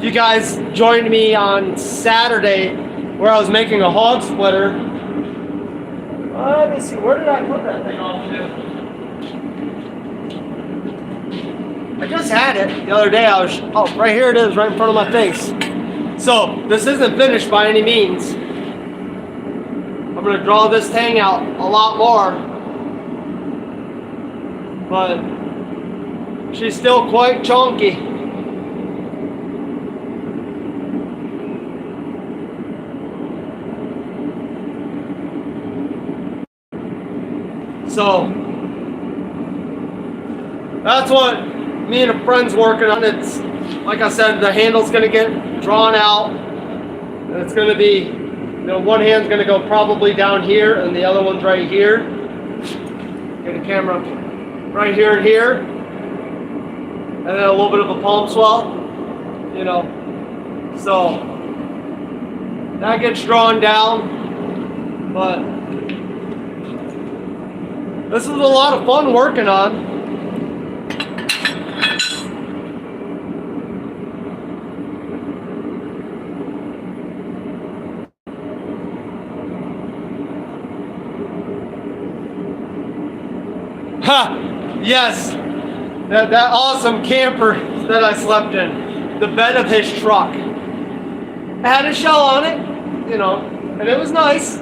You guys joined me on Saturday where I was making a hog splitter. Let me see. Where did I put that thing off to? I just had it the other day. Right here it is, right in front of my face. So this isn't finished by any means. I'm going to draw this thing out a lot more. But she's still quite chunky. So that's what me and a friend's working on. It's like I said, the handle's gonna get drawn out, and it's gonna be, one hand's gonna go probably down here, and the other one's right here. Get the camera right here and here, and then a little bit of a palm swell, so that gets drawn down. But this is a lot of fun working on. Ha! Yes! That awesome camper that I slept in. The bed of his truck. It had a shell on it, you know, and it was nice.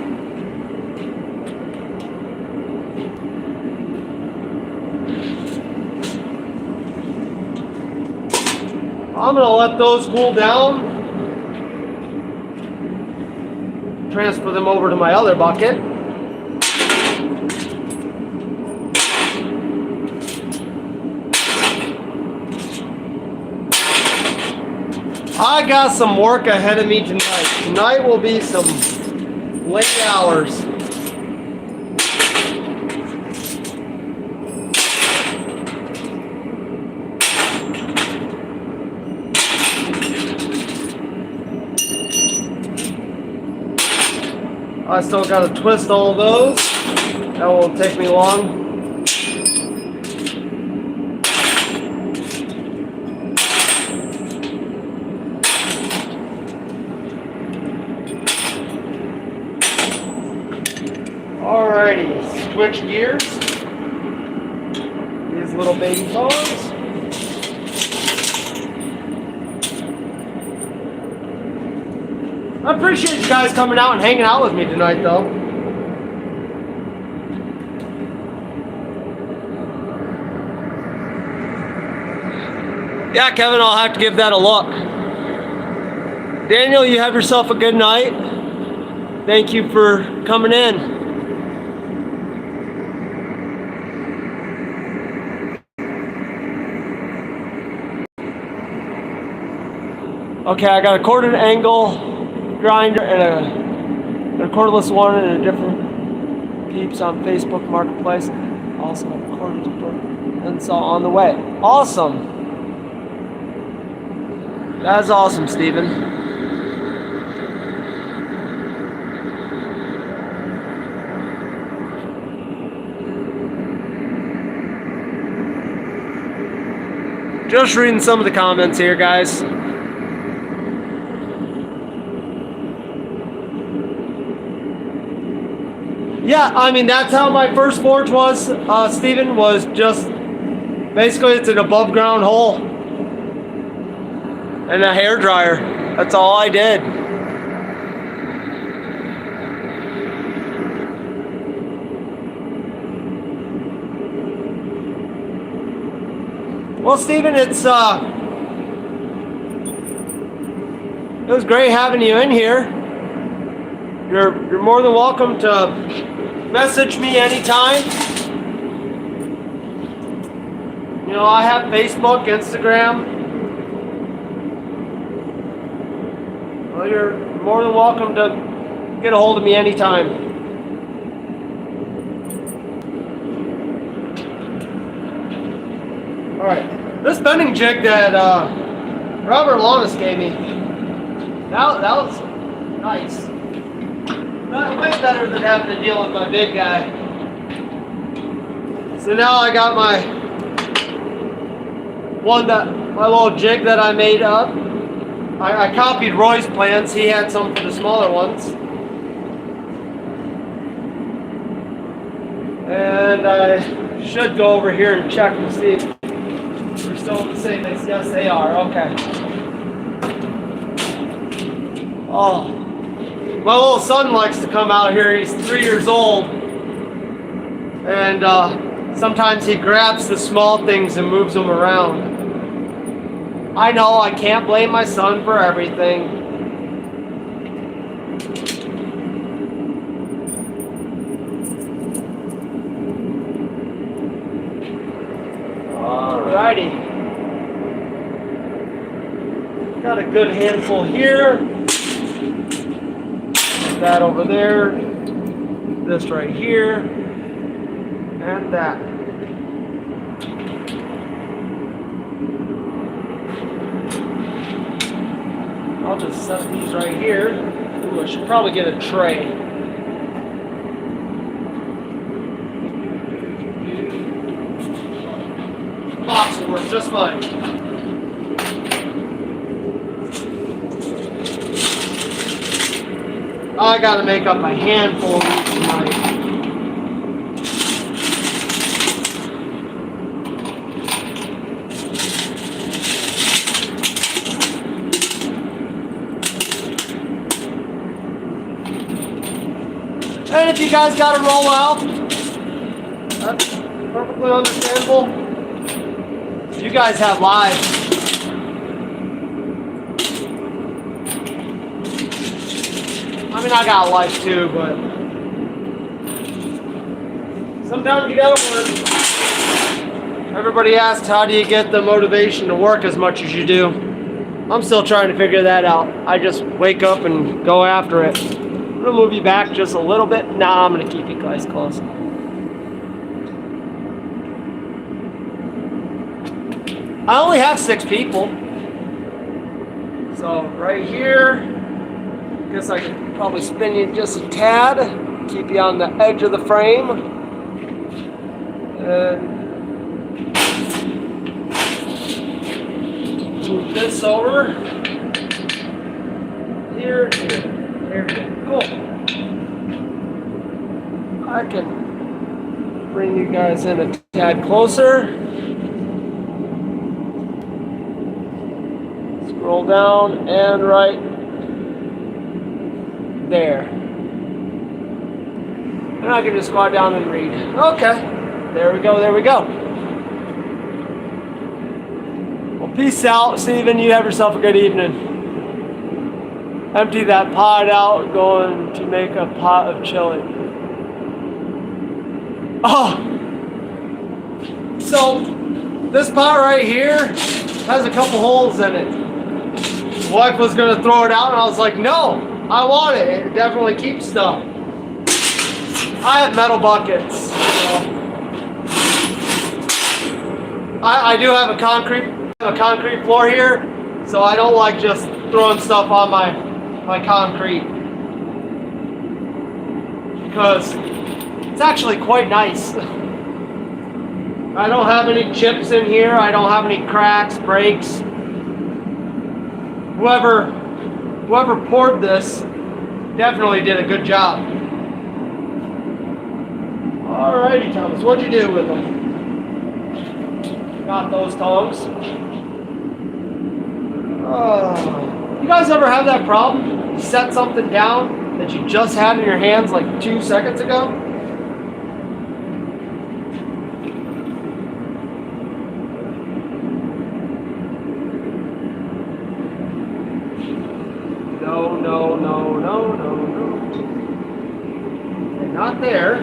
I'm gonna let those cool down. Transfer them over to my other bucket. I got some work ahead of me tonight. Tonight will be some late hours. I still got to twist all of those. That won't take me long. Alrighty, switch gears. These little baby tongs. I appreciate you guys coming out and hanging out with me tonight, though. Yeah, Kevin, I'll have to give that a look. Daniel, you have yourself a good night. Thank you for coming in. Okay, I got a corded angle grinder and a cordless one and a different peeps on Facebook Marketplace. Also have a corded and so on the way. Awesome. That's awesome, Steven. Just reading some of the comments here, guys. Yeah, I mean, that's how my first forge was, Steven, was just, basically it's an above ground hole and a hair dryer. That's all I did. Well, Steven, it was great having you in here. You're more than welcome to message me anytime. You know, I have Facebook, Instagram. Well, you're more than welcome to get a hold of me anytime. Alright, this bending jig that Robert Lonis gave me, that was nice. Way better than having to deal with my big guy. So now I got my little jig that I made up. I copied Roy's plans. He had some for the smaller ones. And I should go over here and check to see if they're still the same. Yes, they are. Okay. Oh. My little son likes to come out here. He's 3 years old. And sometimes he grabs the small things and moves them around. I know I can't blame my son for everything. Alrighty. Got a good handful here. That over there, this right here, and that. I'll just set these right here. Ooh, I should probably get a tray. Box will work just fine. I gotta make up a handful of these tonight. And if you guys got to roll out, that's perfectly understandable. You guys have lives. I mean, I got a life too, but sometimes you gotta work. Everybody asks, how do you get the motivation to work as much as you do? I'm still trying to figure that out. I just wake up and go after it. I'm gonna move you back just a little bit. Nah, I'm gonna keep you guys close. I only have 6 people. So right here, guess I could probably spin you just a tad, keep you on the edge of the frame. And move this over. Here, here. There we go. Cool. I can bring you guys in a tad closer. Scroll down and right there. And I can just squat down and read. Okay. There we go, there we go. Well, peace out, Stephen. You have yourself a good evening. Empty that pot out, going to make a pot of chili. Oh! So, this pot right here has a couple holes in it. My wife was going to throw it out, and I was like, no, I want it. It definitely keeps stuff. I have metal buckets. So I do have a concrete floor here, so I don't like just throwing stuff on my concrete, because it's actually quite nice. I don't have any chips in here. I don't have any cracks, breaks. Whoever poured this definitely did a good job. Alrighty, Thomas, what'd you do with them? Got those tongs. You guys ever have that problem? You set something down that you just had in your hands like 2 seconds ago? No. Okay, not there.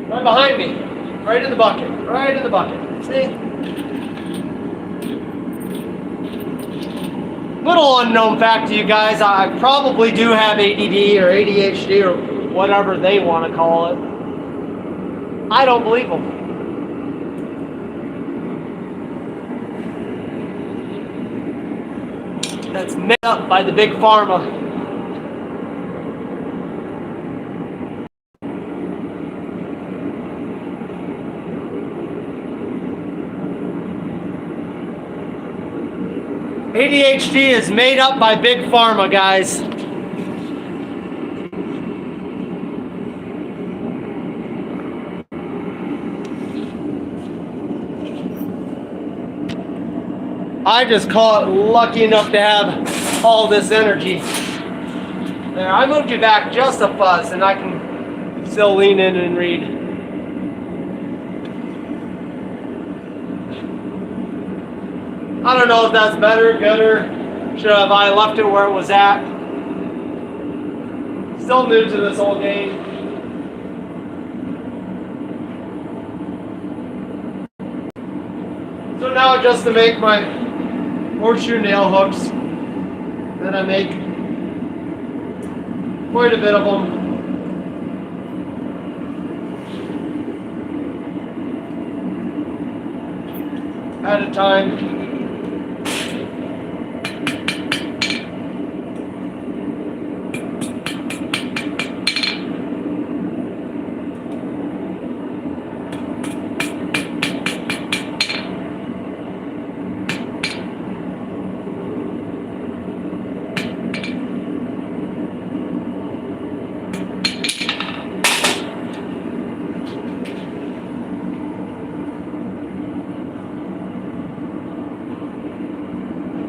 Right behind me. Right in the bucket. Right in the bucket. See? Little unknown fact to you guys, I probably do have ADD or ADHD or whatever they want to call it. I don't believe them. That's made up by the big pharma. ADHD is made up by big pharma, guys. I just call it lucky enough to have all this energy. There, I moved you back just a fuzz, and I can still lean in and read. I don't know if that's better, gooder. Should have I left it where it was at? Still new to this whole game. So now just to make my horseshoe nail hooks, then I make quite a bit of them. At a time.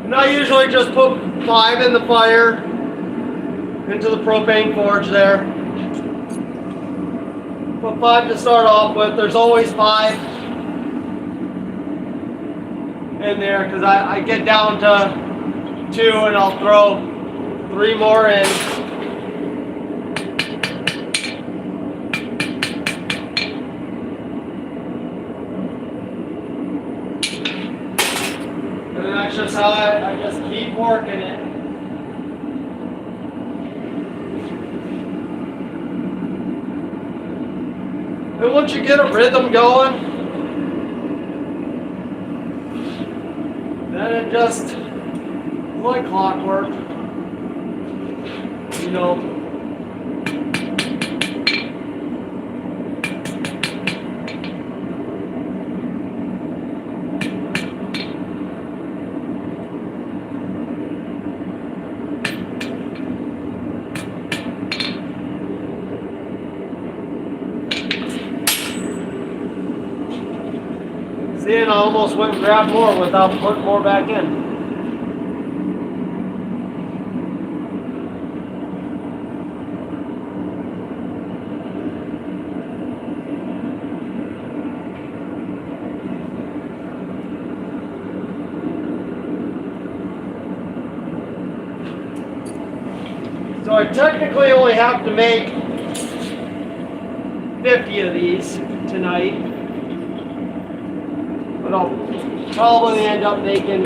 And I usually just put 5 in the fire, into the propane forge there. Put 5 to start off with. There's always 5 in there because I get down to 2 and I'll throw 3 more in. And that's just how I just keep working it. And once you get a rhythm going, then it just, like clockwork, you know. See, and I almost went and grabbed more without putting more back in. So I technically only have to make 50 of these tonight, but I'll probably end up making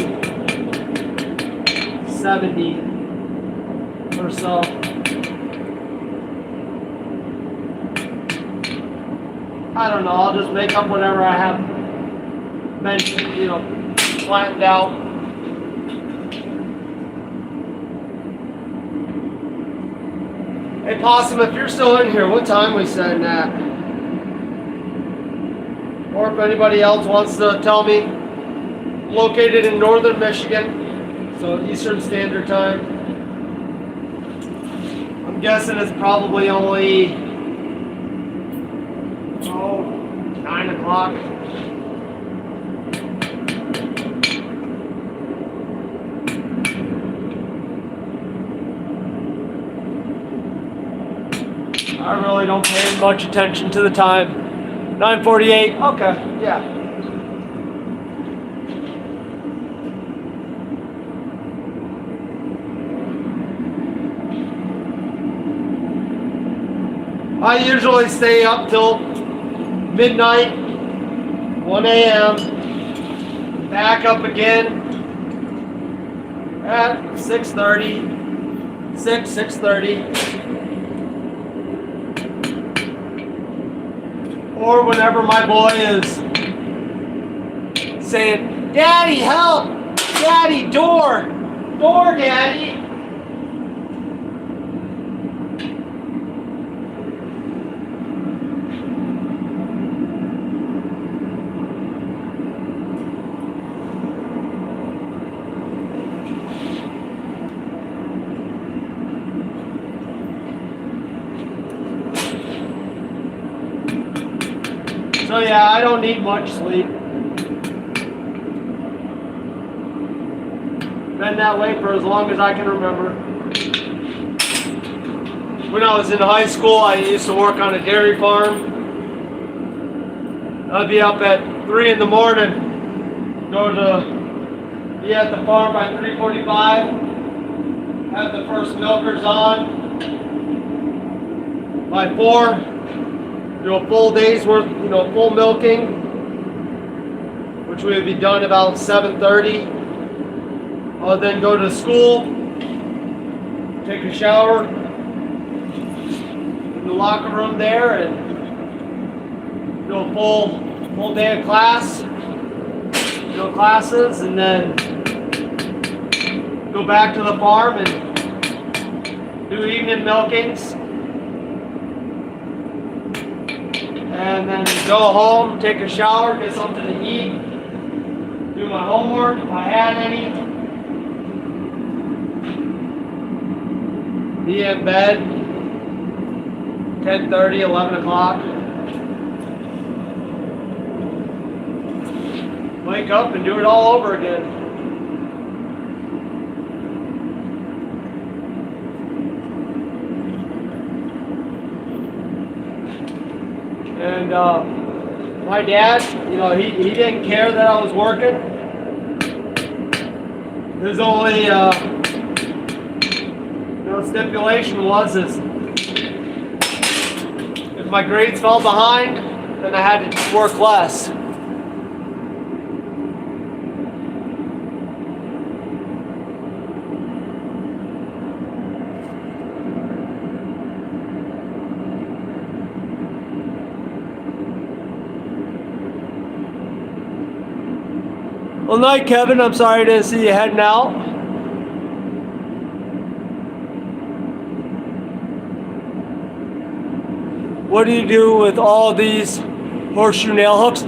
70 or so. I don't know, I'll just make up whatever I have mentioned, you know, flattened out. Hey Possum, if you're still in here, what time we setting at? Or if anybody else wants to tell me, located in northern Michigan, so Eastern Standard Time. I'm guessing it's probably only 9 o'clock. I really don't pay much attention to the time. 9:48, okay, yeah. I usually stay up till midnight, 1 a.m., back up again at 6:30, 6:30. Or whenever my boy is saying, "Daddy, help! Daddy, door! Door, Daddy!" So yeah, I don't need much sleep. Been that way for as long as I can remember. When I was in high school, I used to work on a dairy farm. I'd be up at 3 in the morning, be at the farm by 3:45, have the first milkers on. By 4, do a full day's worth, full milking, which would be done about 7:30. I'll then go to school, take a shower in the locker room there, and do a full day of class, classes, and then go back to the farm and do evening milkings. And then go home, take a shower, get something to eat, do my homework if I had any, be in bed, 10:30, 11 o'clock. Wake up and do it all over again. And my dad, you know, he didn't care that I was working. His only stipulation was is if my grades fell behind, then I had to work less. Well, night, Kevin. I'm sorry I didn't see you heading out. What do you do with all these horseshoe nail hooks?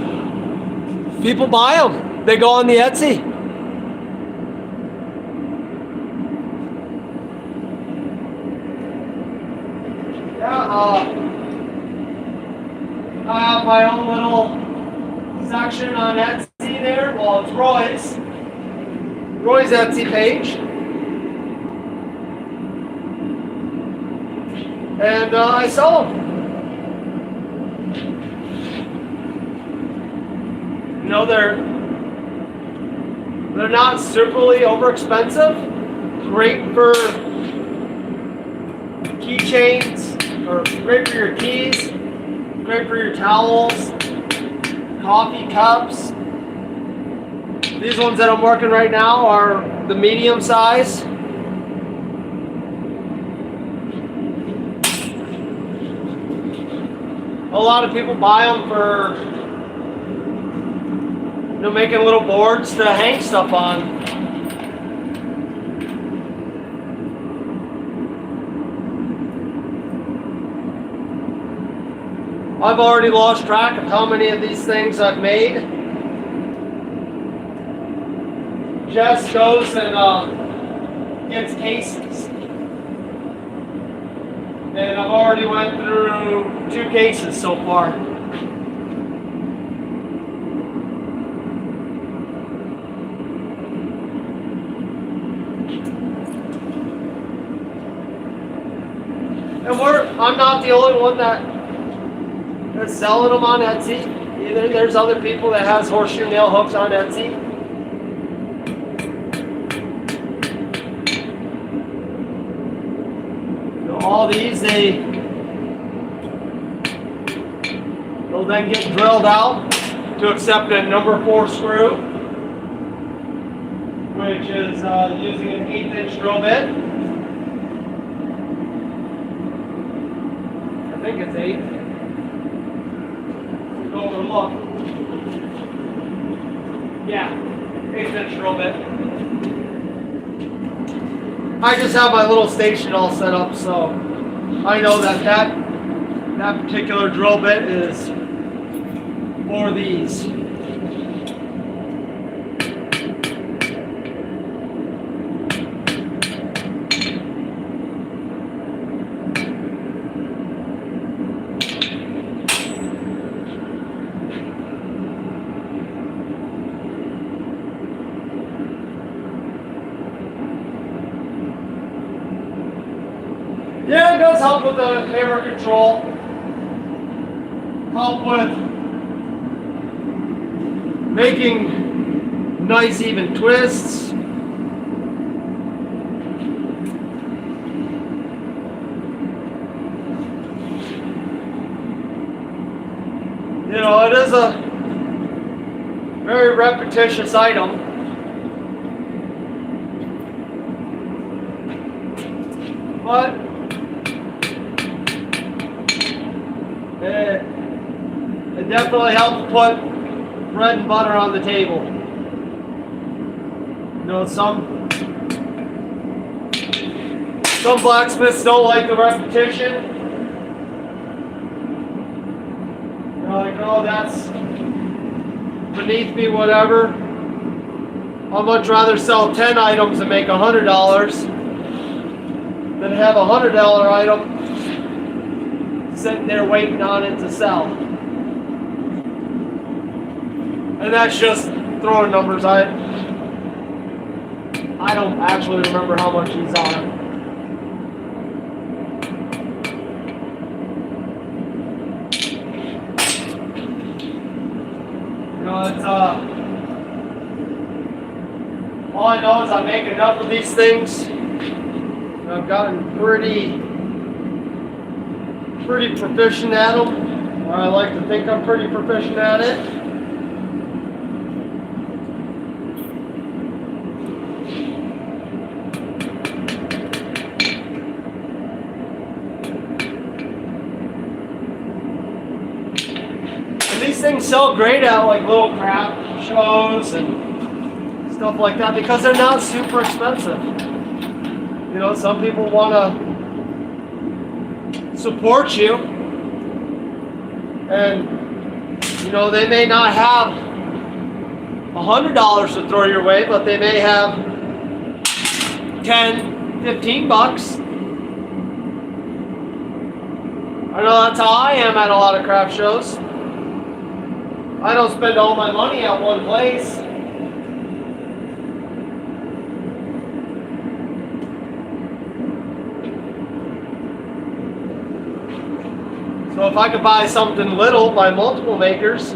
People buy them. They go on the Etsy. Yeah, I have my own little section on Etsy there. Well, it's Roy's Etsy page. And I sell them. You know, they're not superly over expensive. Great for keychains, or great for your keys, great for your towels, coffee cups. These ones that I'm working right now are the medium size. A lot of people buy them for, you know, making little boards to hang stuff on. I've already lost track of how many of these things I've made. Jess goes and gets cases. And I've already went through 2 cases so far. And I'm not the only one that's selling them on Etsy. Either there's other people that has horseshoe nail hooks on Etsy. All these, they'll then get drilled out to accept a number 4 screw, which is using an 1/8" drill bit. I think it's 8. Go over and look. Yeah, 1/8" drill bit. I just have my little station all set up, so I know that particular drill bit is for these. Yeah, it does help with the hammer control. Help with making nice even twists. You know, it is a very repetitious item. But it definitely helps put bread and butter on the table. You know, some blacksmiths don't like the repetition. They're like, oh, that's beneath me, whatever. I'd much rather sell 10 items and make $100 than have a $100 item sitting there waiting on it to sell. And that's just throwing numbers. I don't actually remember how much he's on. But all I know is I make enough of these things. I've gotten pretty proficient at them. Or I like to think I'm pretty proficient at it. These things sell great at like little craft shows and stuff like that because they're not super expensive. You know, some people want to support you, and you know they may not have $100 to throw your way, but they may have 10, 15 bucks. I know that's how I am at a lot of craft shows. I don't spend all my money at one place. So if I could buy something little by multiple makers,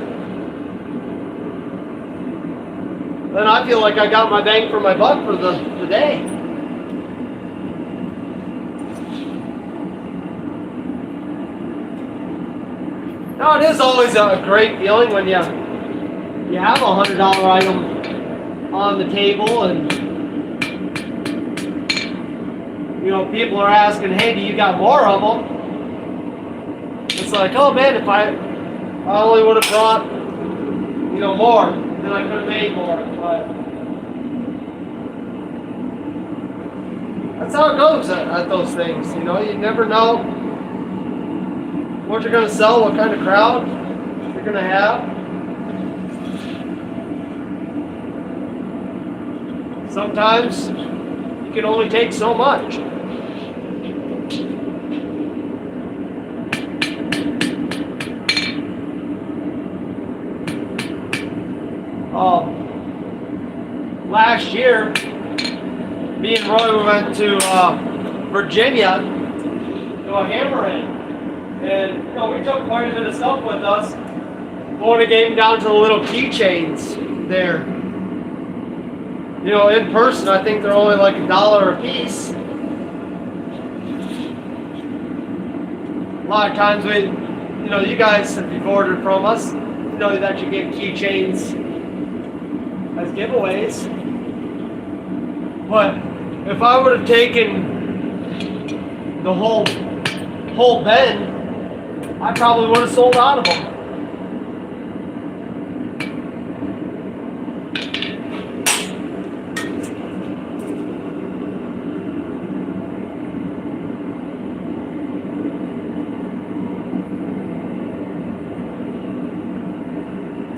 then I feel like I got my bang for my buck for the day. Now it is always a great feeling when you have a $100 item on the table and you know people are asking, hey, do you got more of them? It's like, oh man, if I only would have brought more, then I could have made more. But that's how it goes at those things. You know, you never know what you're going to sell, what kind of crowd you're going to have. Sometimes you can only take so much. Last year, me and Roy went to Virginia to a hammerhead. And we took quite a bit of stuff with us. Going a game down to the little keychains there. You know, in person, I think they're only like $1 a piece. A lot of times you guys, if you've ordered from us, you know that you get keychains as giveaways. But if I would have taken the whole bin, I probably would have sold out of them.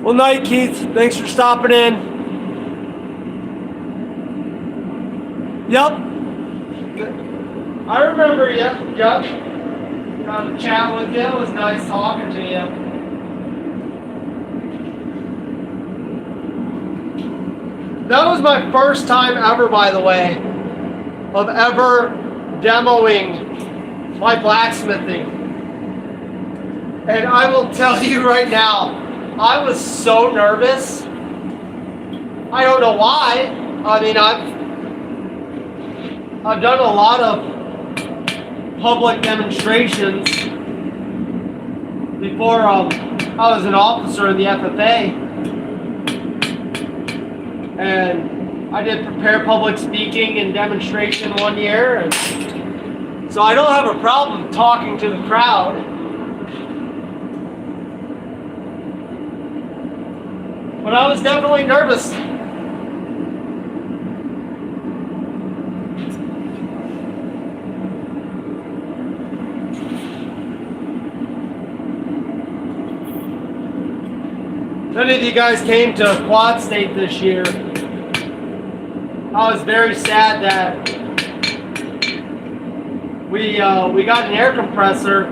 Well, night, Keith. Thanks for stopping in. Yep. I remember you. Yep. Got to chat with you. It was nice talking to you. That was my first time ever, by the way, of ever demoing my blacksmithing. And I will tell you right now, I was so nervous. I don't know why. I mean, I've done a lot of public demonstrations before I was an officer in the FFA, and I did prepare public speaking and demonstration one year, and so I don't have a problem talking to the crowd. But I was definitely nervous. If any of you guys came to Quad State this year, I was very sad that we got an air compressor,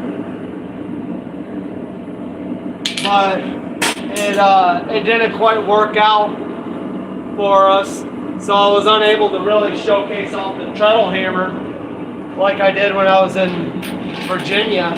but it didn't quite work out for us, so I was unable to really showcase off the treadle hammer like I did when I was in Virginia.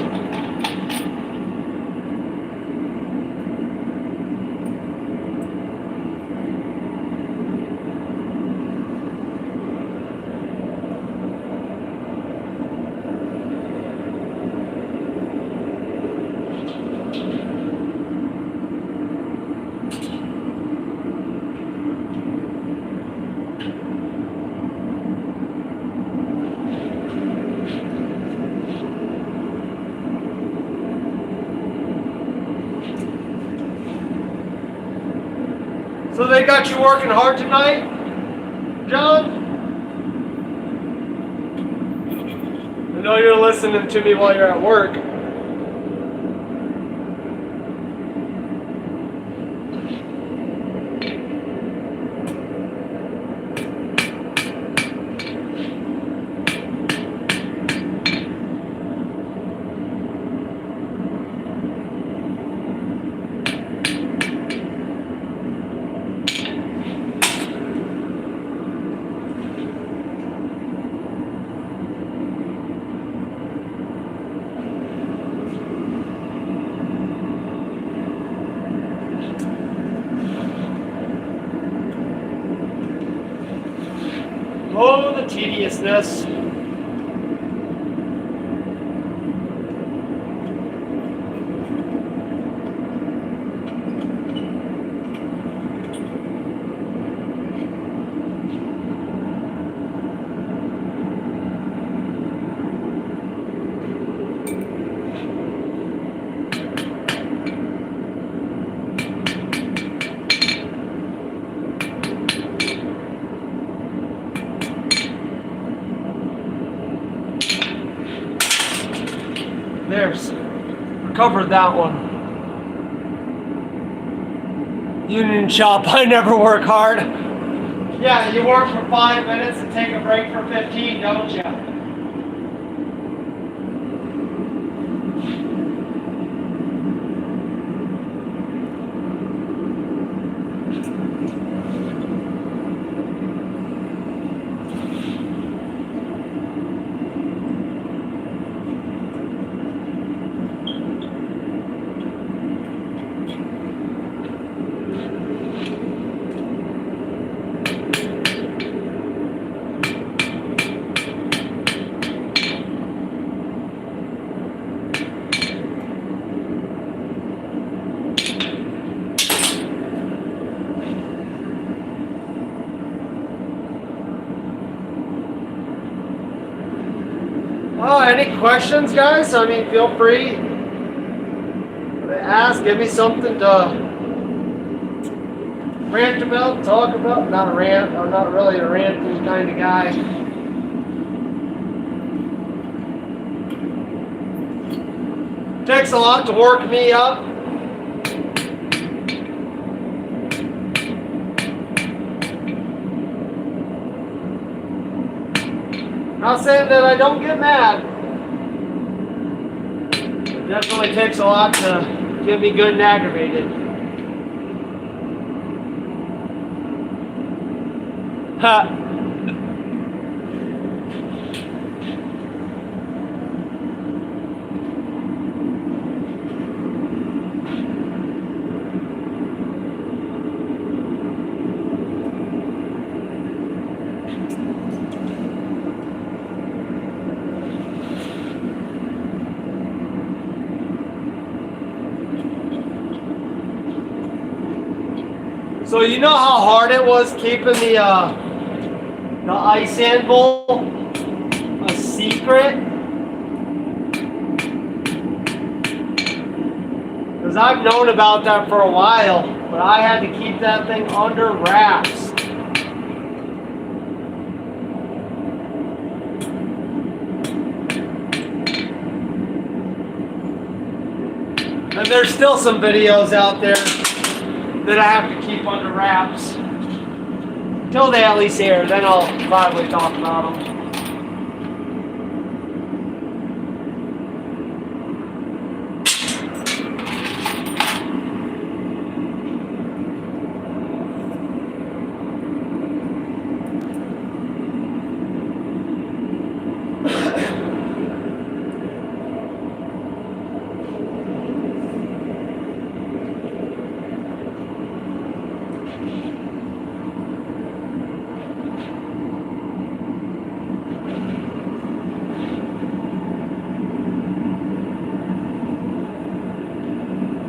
you working hard tonight, John? I know you're listening to me while you're at work. Oh, the tediousness. There's, covered that one. Union shop, I never work hard. Yeah, you work for 5 minutes and take a break for 15, don't you? Oh, any questions, guys? I mean, feel free to ask. Give me something to rant about, talk about. Not a rant. I'm not really a ranting kind of guy. Takes a lot to work me up. Not saying that I don't get mad. It definitely takes a lot to get me good and aggravated. Ha! So you know how hard it was keeping the ice anvil a secret? Because I've known about that for a while, but I had to keep that thing under wraps. And there's still some videos out there that I have to keep under wraps until they at least air. Then I'll probably talk about them.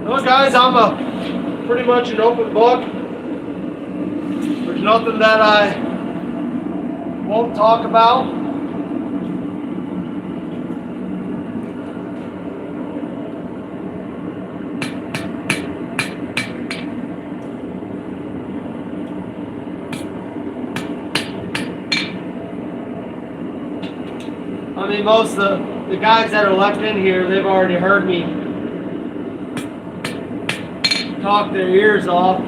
Well, guys, I'm pretty much an open book. There's nothing that I won't talk about. I mean, most of the guys that are left in here, they've already heard me talk their ears off.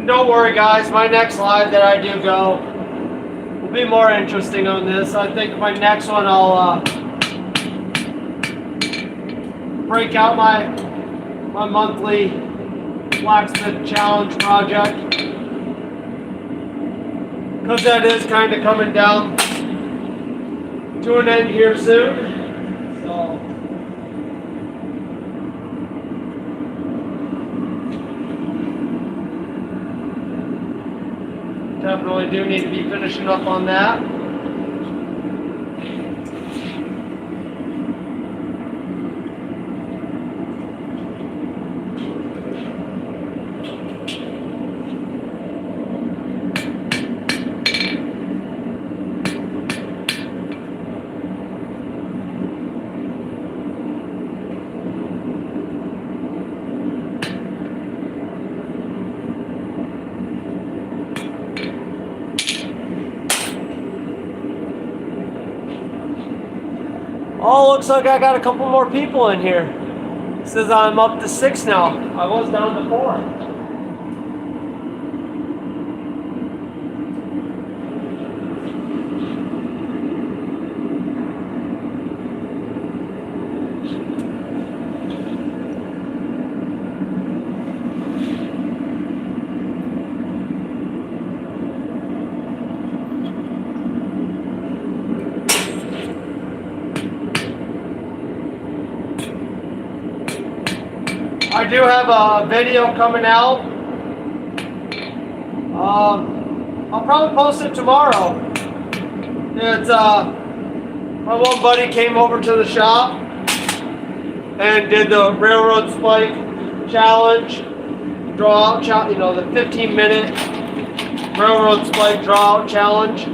Don't worry guys, my next live that I do go will be more interesting on this. I think my next one I'll break out my monthly blacksmith challenge project, because that is kind of coming down to an end here soon. So definitely do need to be finishing up on that. Oh, looks like I got a couple more people in here. It says I'm up to 6 now. I was down to 4. I do have a video coming out. I'll probably post it tomorrow. It's my one buddy came over to the shop and did the railroad spike challenge, draw out, you know, the 15-minute railroad spike draw out challenge.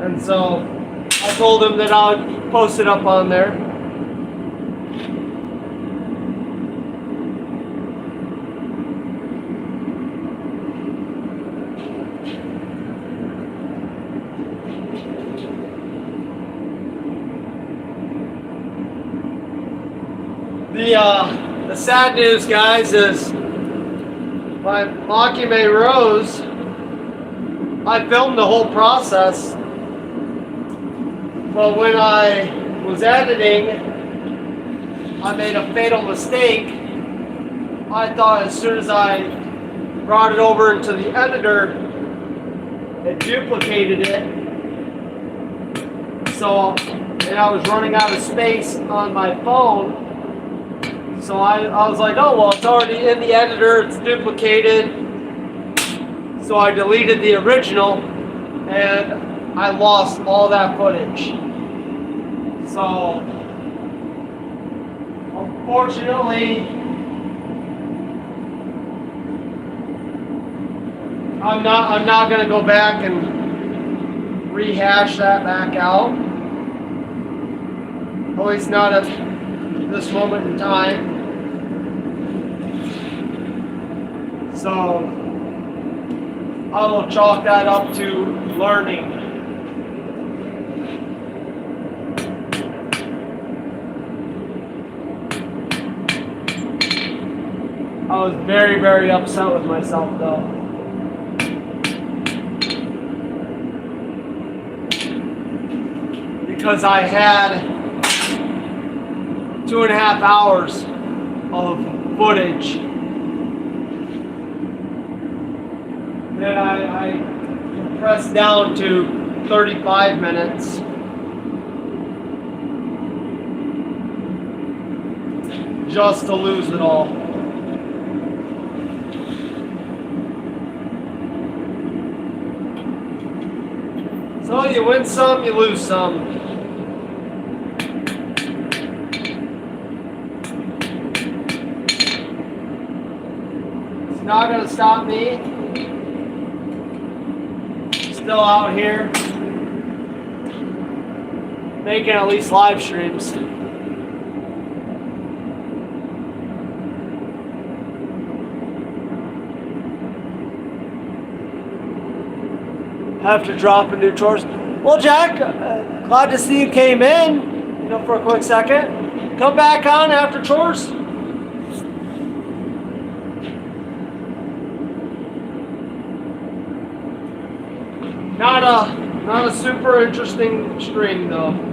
And so I told him that I would post it up on there. The sad news, guys, is my Mockume Rose, I filmed the whole process, but when I was editing, I made a fatal mistake. I thought as soon as I brought it over into the editor, it duplicated it. So, and I was running out of space on my phone. So I was like, oh, well, it's already in the editor, it's duplicated. So I deleted the original, and I lost all that footage. So, unfortunately, I'm not going to go back and rehash that back out. At least not at this moment in time. So I will chalk that up to learning. I was very, very upset with myself though. Because I had 2.5 hours of footage that I compressed down to 35 minutes. Just to lose it all. So you win some, you lose some. It's not gonna stop me. Still out here making at least live streams. Have to drop a new chores. Well, Jack, glad to see you came in, for a quick second. Come back on after chores. Not a super interesting stream though.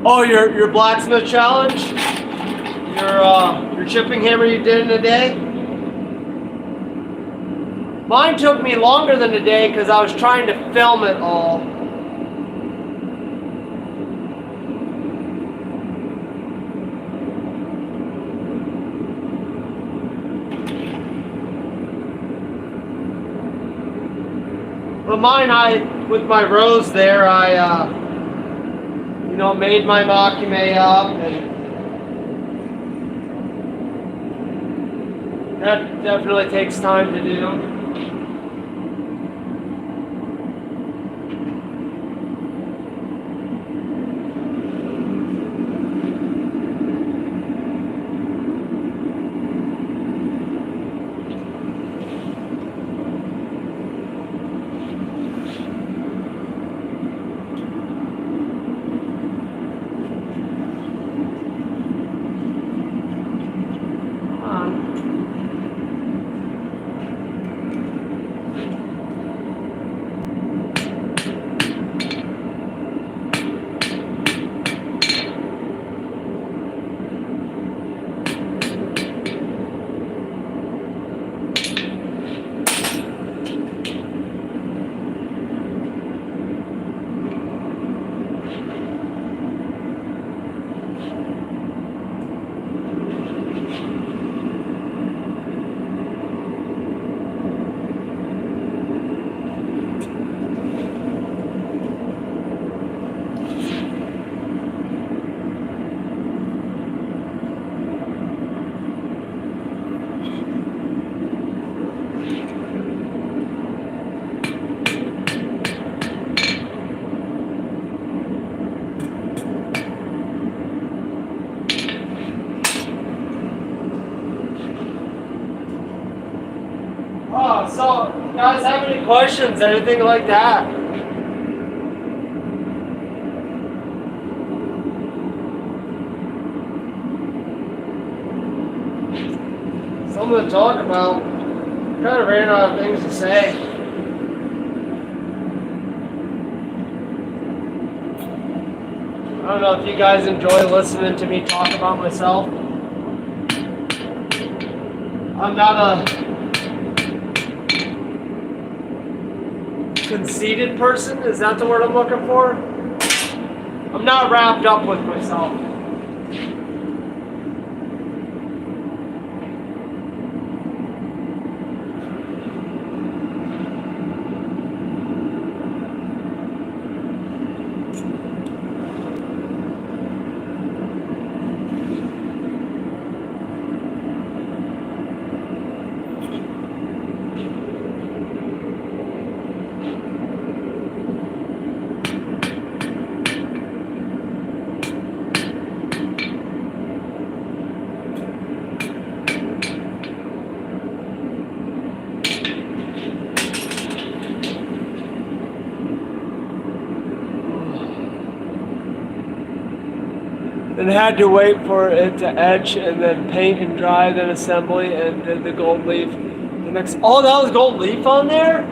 Oh, your blacksmith challenge? Your chipping hammer you did in a day? Mine took me longer than a day because I was trying to film it all. But mine, with my rows there, I made my macrame up, and that definitely takes time to do. So, you guys have any questions, anything like that? Something to talk about. Kind of ran out of things to say. I don't know if you guys enjoy listening to me talk about myself. I'm not a conceited person, is that the word I'm looking for? I'm not wrapped up with myself. Then had to wait for it to etch and then paint and dry, then assembly, and did the gold leaf. The next, oh, that was gold leaf on there?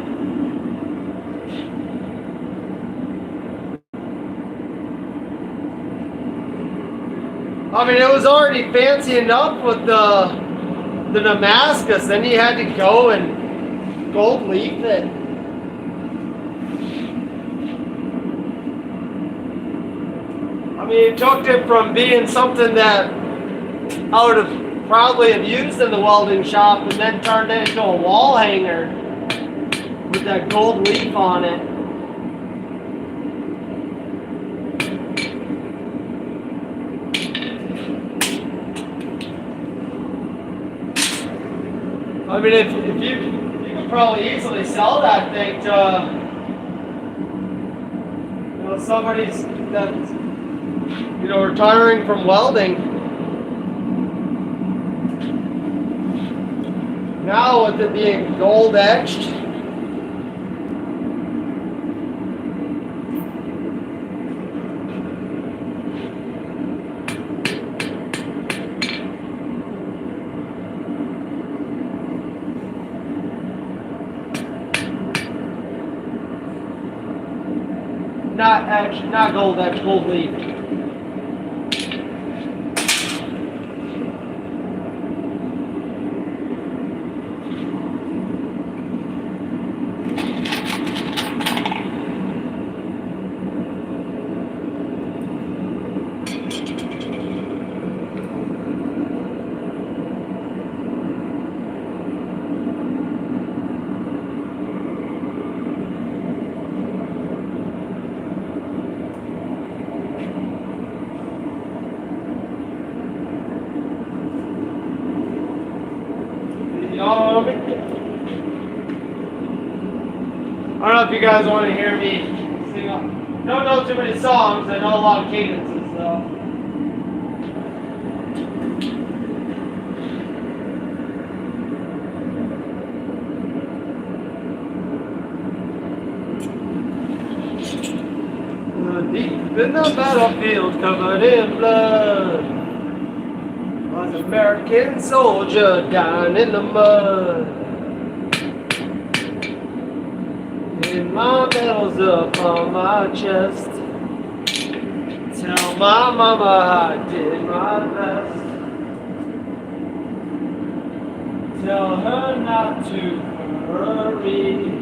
I mean, it was already fancy enough with the Damascus. Then you had to go and gold leaf it. I mean, it took it from being something that I would have probably have used in the welding shop and then turned it into a wall hanger with that gold leaf on it. I mean, if you could probably easily sell that thing to somebody that's retiring from welding. Now with it being gold etched, not etched, not gold etched, gold leaf. I don't know if you guys want to hear me sing. I don't know too many songs. I know a lot of cadences though. Deep in the battlefield, covered in blood, was an American soldier dying in the mud. And my medal's up on my chest. Tell my mama I did my best. Tell her not to worry.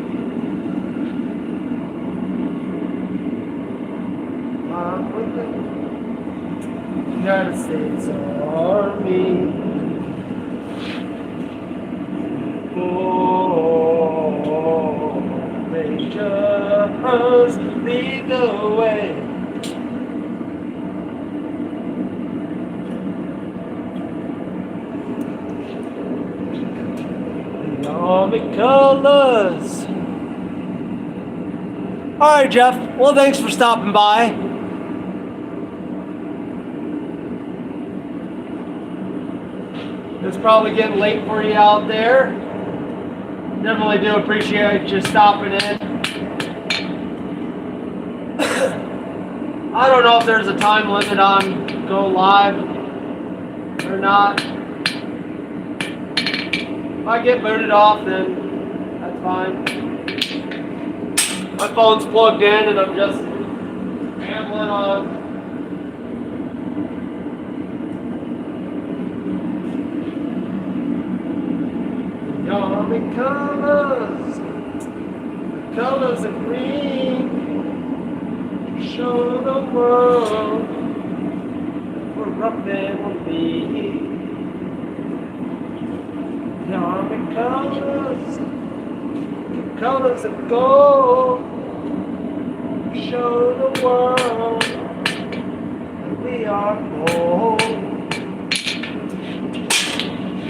I'm with the United States Army. Oh, Rangers, lead the way. The army colors. All right, Jeff. Well, thanks for stopping by. It's probably getting late for you out there. Definitely do appreciate you stopping in. I don't know if there's a time limit on go live or not. If I get booted off, then that's fine. My phone's plugged in and I'm just rambling on. Army colors, the colors of green, show the world we're rough and we'll be. The army colors, the colors of gold, show the world that we are bold.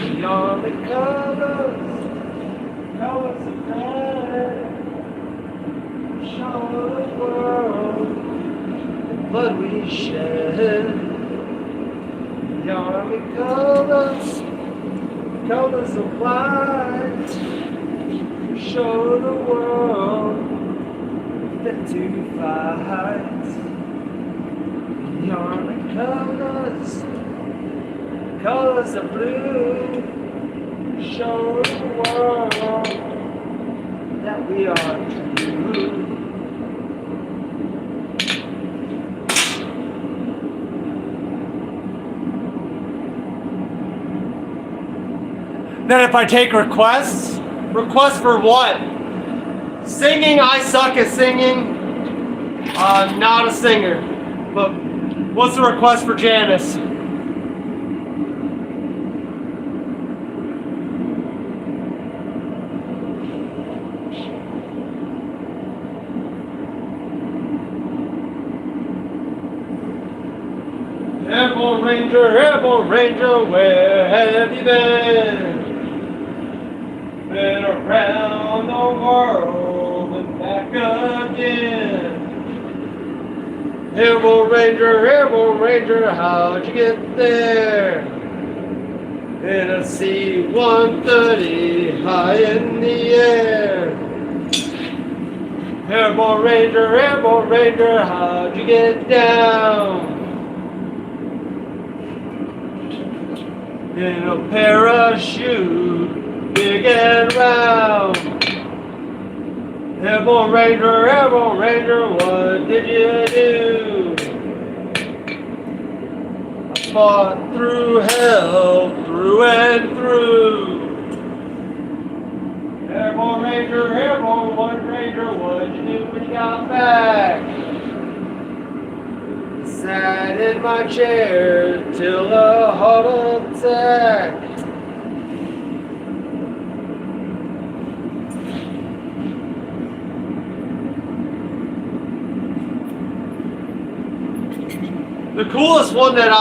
The army colors of red, show the world the blood we shed. The army colors of white, show the world fit to fight. The army colors colors of blue. Show the world that we are true. Then if I take requests for what? Singing, I suck at singing. I'm not a singer. But what's the request for Janice? Airborne Ranger, where have you been? Been around the world and back again. Airborne Ranger, how'd you get there? In a C-130 high in the air. Airborne Ranger, how'd you get down? In a parachute, big and round. Airborne Ranger, what did you do? I fought through hell, through and through. Airborne Ranger, what'd you do when you got back? Sat in my chair till a heart attack. The coolest one that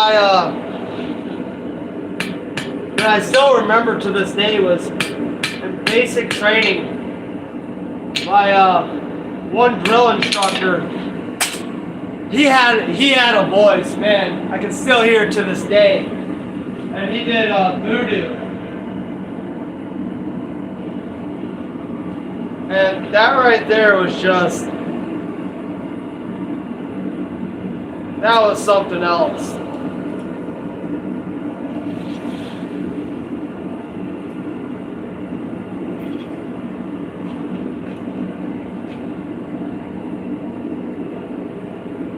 I still remember to this day was in basic training. My one drill instructor. He had a voice, man. I can still hear it to this day. And he did voodoo. And that right there was just, that was something else.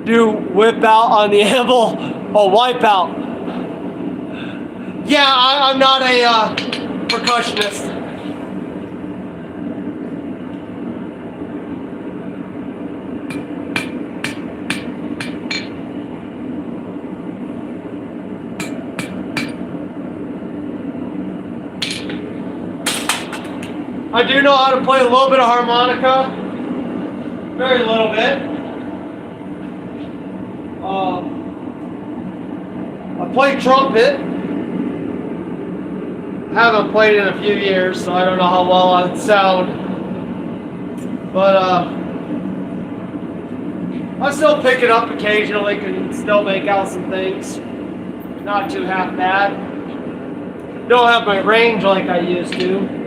Do whip out on the anvil or wipe out. Yeah, I'm not a percussionist. I do know how to play a little bit of harmonica. Very little bit. I play trumpet. Haven't played in a few years, so I don't know how well I'd sound. But I still pick it up occasionally, can still make out some things. Not too half bad. Don't have my range like I used to.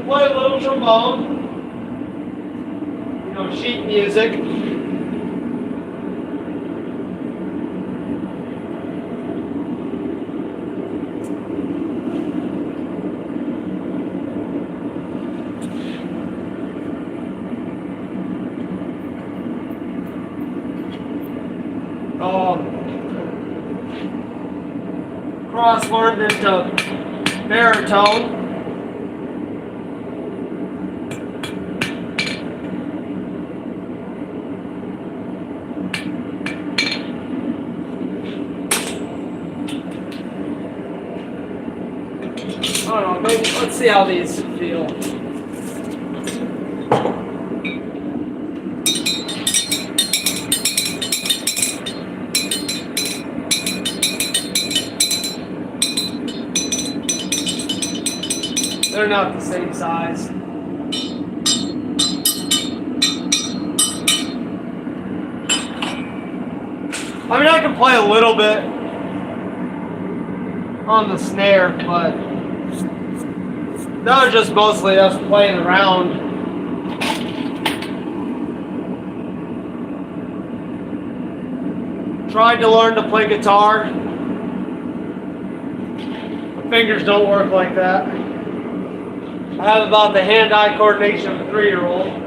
Play a little trombone, you know, sheet music. Cross-learned into baritone. I don't know, maybe, let's see how these feel. They're not the same size. I mean, I can play a little bit. on the snare, but that was just mostly us playing around. Tried to learn to play guitar. My fingers don't work like that. I have about the hand-eye coordination of a 3-year-old.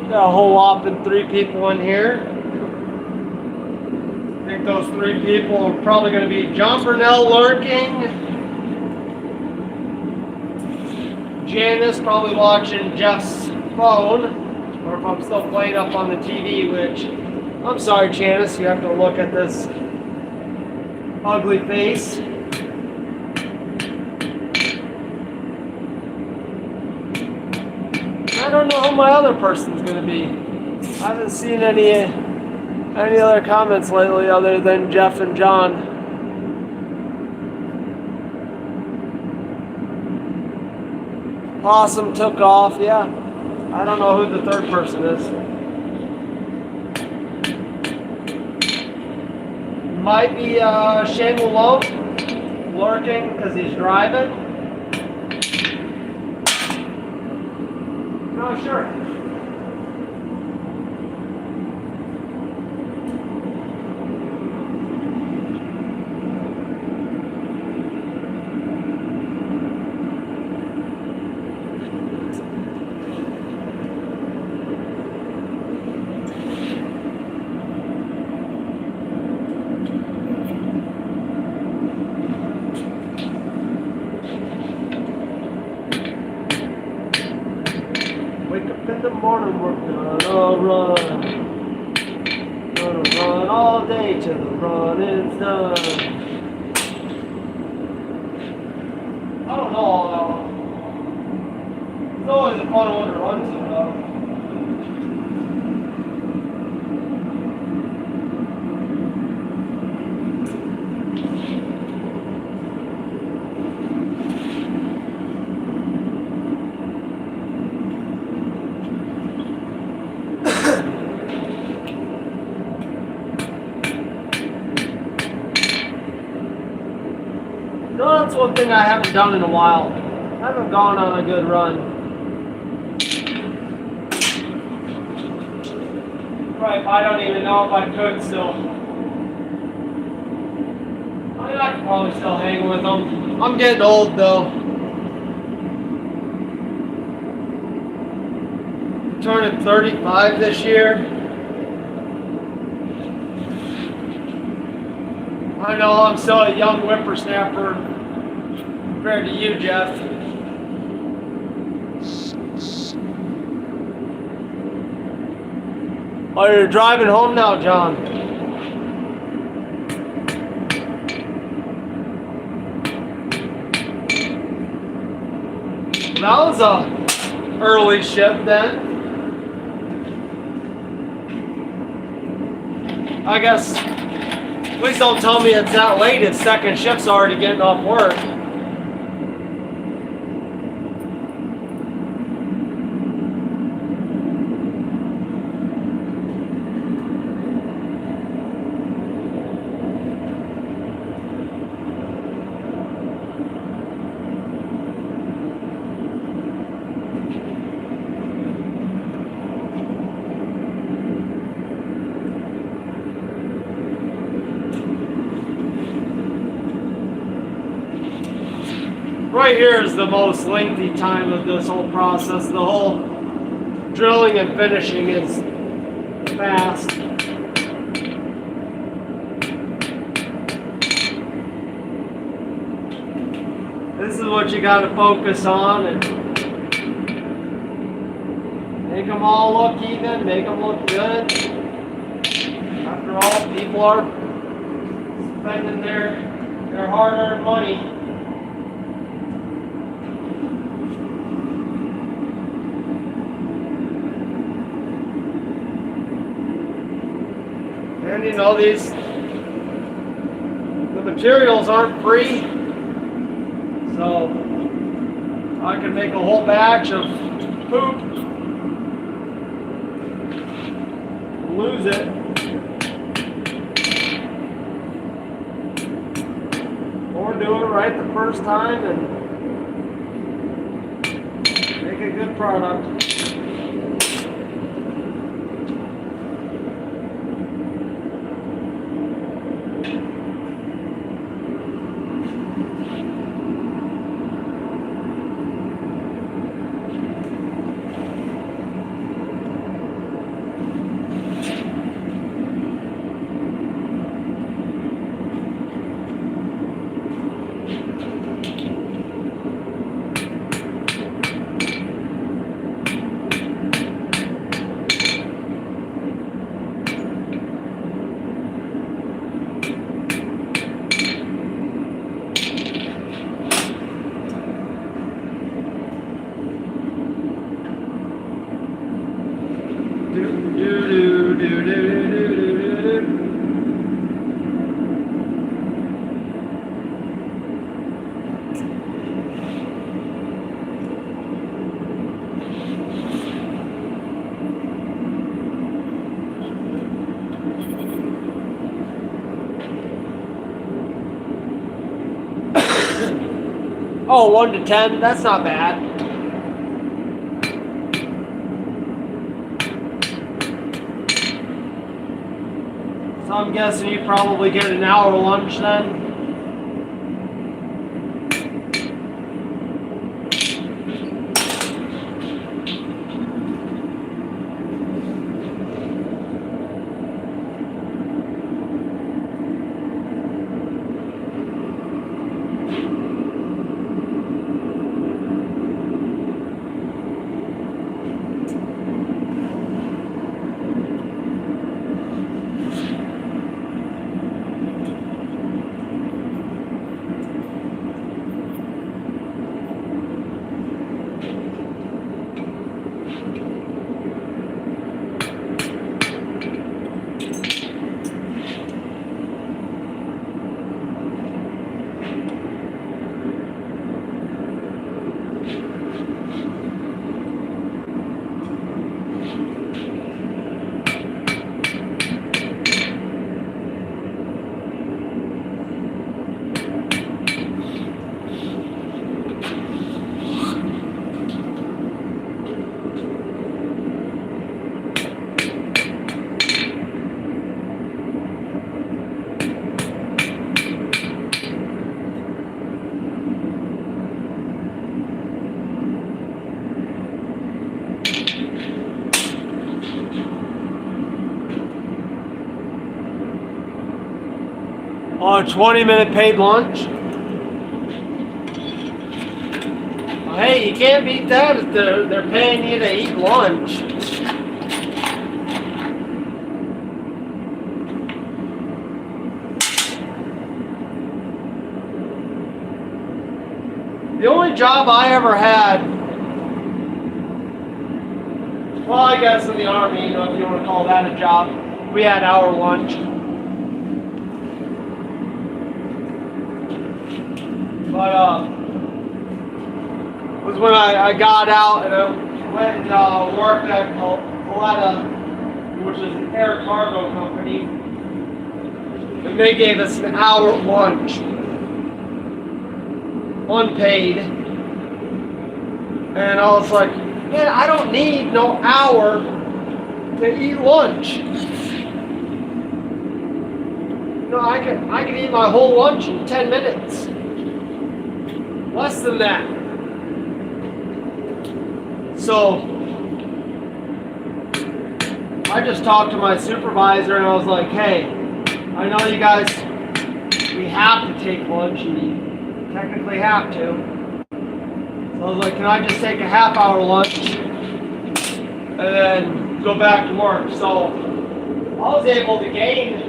Got a whole whopping 3 people in here. I think those 3 people are probably going to be John Burnell lurking, Janice probably watching Jeff's phone, or if I'm still playing up on the TV, which, I'm sorry Janice, you have to look at this ugly face. I don't know who my other person's going to be. I haven't seen any other comments lately other than Jeff and John. Possum took off, yeah. I don't know who the 3rd person is. Might be Shane Malone lurking because he's driving. No, sure. In the morning we're gonna run. Gonna run all day till the running's done. I don't know all that one. It's always a fun one to run to though. No, that's one thing I haven't done in a while. I haven't gone on a good run. Right, I don't even know if I could still. I mean, I could probably still hang with them. I'm getting old though. Turning 35 this year. I know I'm still a young whippersnapper compared to you, Jeff. Oh, you're driving home now, John. That was a early shift then. I guess, please don't tell me it's that late if second shift's already getting off work. Right here is the most lengthy time of this whole process. The whole drilling and finishing is fast. This is what you got to focus on, and make them all look even, make them look good. After all, people are spending their hard-earned money. And you know, the materials aren't free, so I can make a whole batch of poop, lose it, or do it right the first time and make a good product. Oh, 1 to 10, that's not bad. So I'm guessing you probably get an hour lunch then? On a 20-minute paid lunch. Well, hey, you can't beat that if they're paying you to eat lunch. The only job I ever had, well, I guess in the Army, you know, if you want to call that a job, we had our lunch. But was when I got out and I went and worked at Coletta, which is an air cargo company, and they gave us an hour lunch, unpaid, and I was like, man, I don't need no hour to eat lunch. No, I can eat my whole lunch in 10 minutes. Less than that. So I I just talked to my supervisor and I was like, hey, I know you guys, we have to take lunch, and you technically have to. So I was like, can I just take a half-hour lunch and then go back to work? So I was able to gain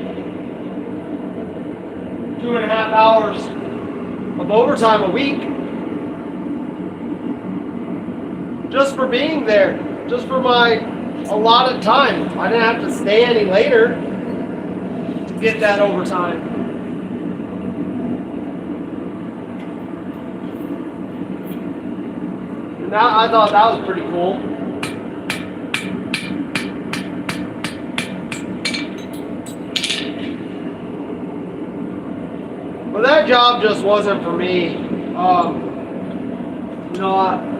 2.5 hours of overtime a week just for being there, just for my allotted time. I didn't have to stay any later to get that overtime. And that, I thought that was pretty cool. But that job just wasn't for me. You know,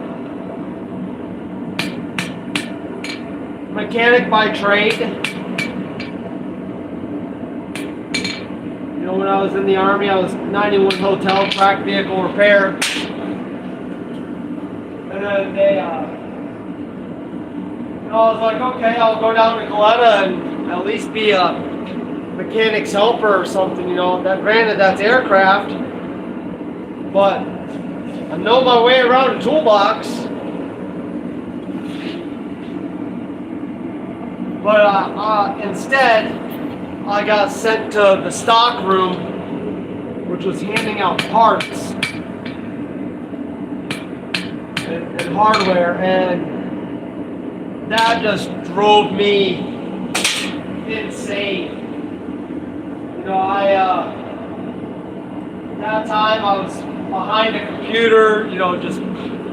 mechanic by trade. You know, when I was in the Army, I was 91 hotel track vehicle repair. And then they, you know, I was like, okay, I'll go down to Goleta and at least be a mechanic's helper or something, you know. That, granted, that's aircraft, but I know my way around a toolbox. But instead, I got sent to the stock room, which was handing out parts and hardware, and that just drove me insane. You know, that time I was behind a computer, you know, just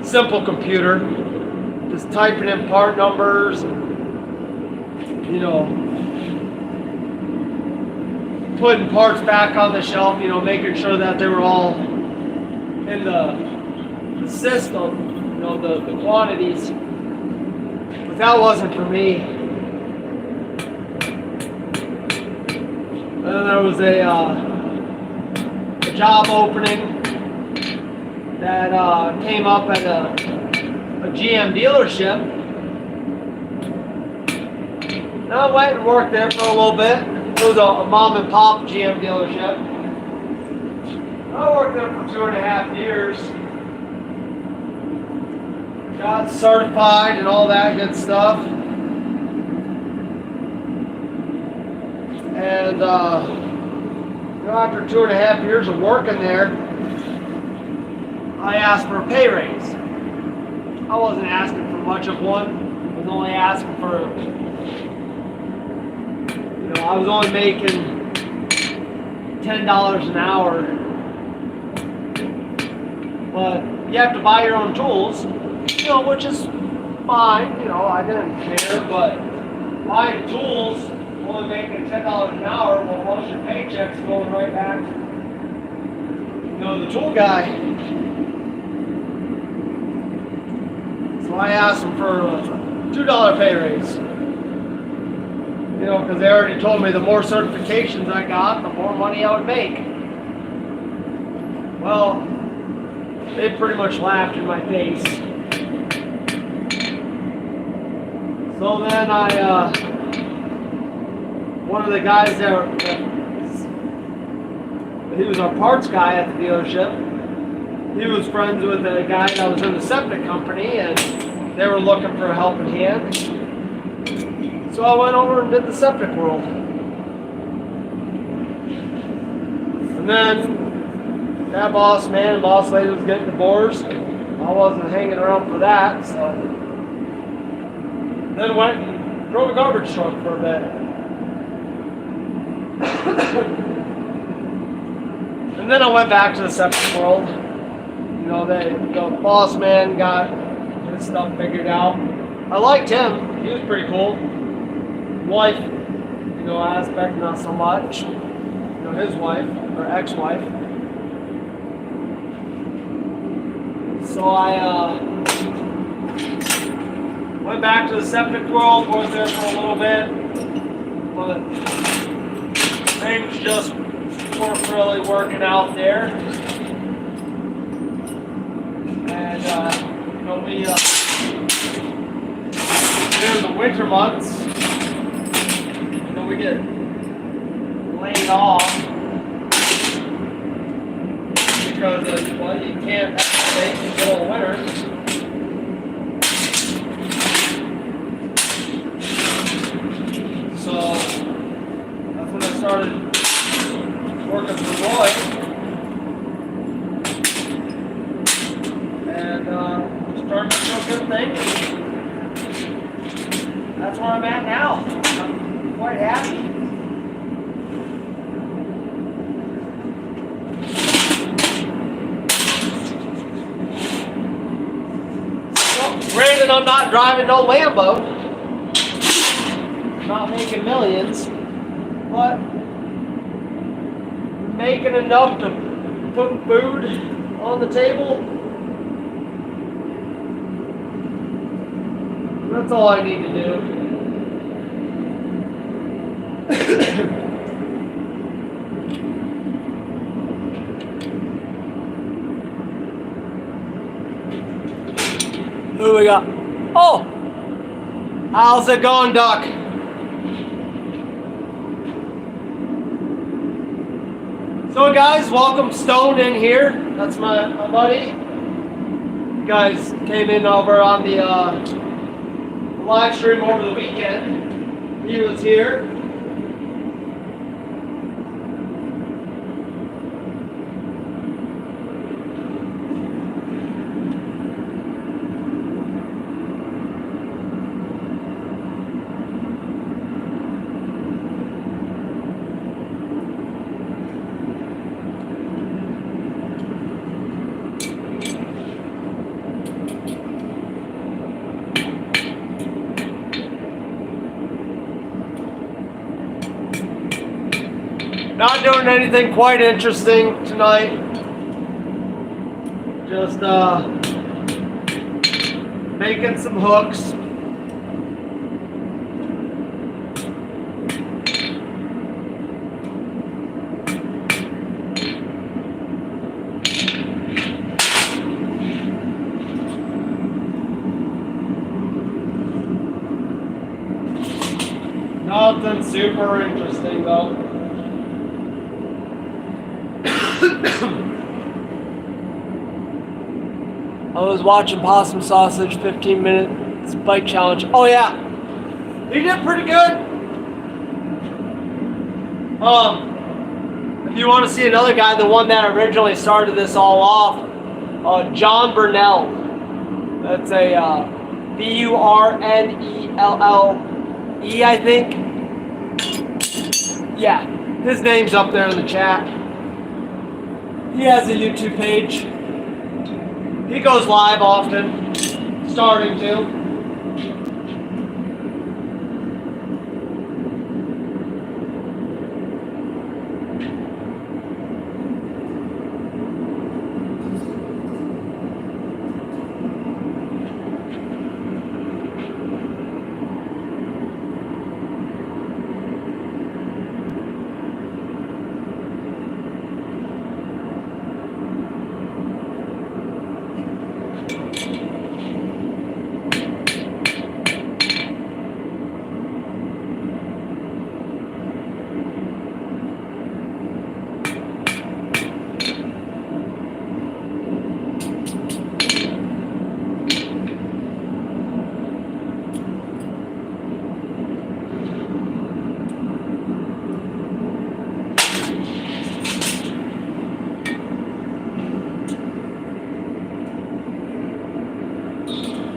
simple computer, just typing in part numbers, you know, putting parts back on the shelf, you know, making sure that they were all in the system, you know, the quantities. But that wasn't for me. And then there was a job opening that came up at a GM dealership. And I went and worked there for a little bit. It was a mom and pop GM dealership. I worked there for 2.5 years. Got certified and all that good stuff. And you know, after 2.5 years of working there, I asked for a pay raise. I wasn't asking for much of one. I was only asking for, you know, I was only making $10 an hour. But you have to buy your own tools, you know, which is fine. You know, I didn't care, but buying tools, only making $10 an hour, well, most of your paycheck's going right back, you know, the tool guy. So I asked him for a $2 pay raise. You know, because they already told me the more certifications I got, the more money I would make. Well, they pretty much laughed in my face. So then one of the guys there, he was a parts guy at the dealership. He was friends with a guy that was in the septic company, and they were looking for a helping hand. So I went over and did the septic world. And then that boss man and boss lady was getting divorced. I wasn't hanging around for that, so then went and drove a garbage truck for a bit. And then I went back to the septic world. You know, the boss man got his stuff figured out. I liked him. He was pretty cool. Wife, you know, aspect, not so much. You know, his wife, or ex-wife. So I went back to the septic world, was there for a little bit, but things just weren't really working out there. And you know, during the winter months, know, we get laid off because of, well, you can't have space in the middle of winter. So that's when I started working for Roy. And starting to feel good things. That's where I'm at now. I'm quite happy. Well, granted, I'm not driving no Lambo. Not making millions, but making enough to put food on the table. That's all I need to do. Who we got? Oh! How's it going, Duck? So guys, welcome Stone in here. That's my buddy. You guys came in over on the live stream over the weekend. He was here. Not doing anything quite interesting tonight. Just making some hooks. Nothing super interesting though. I was watching Possum Sausage 15-minute spike challenge. Oh yeah, he did pretty good. If you want to see another guy, the one that originally started this all off, John Burnell. That's a Burnelle, I think. Yeah, his name's up there in the chat. He has a YouTube page. He goes live often, starting to.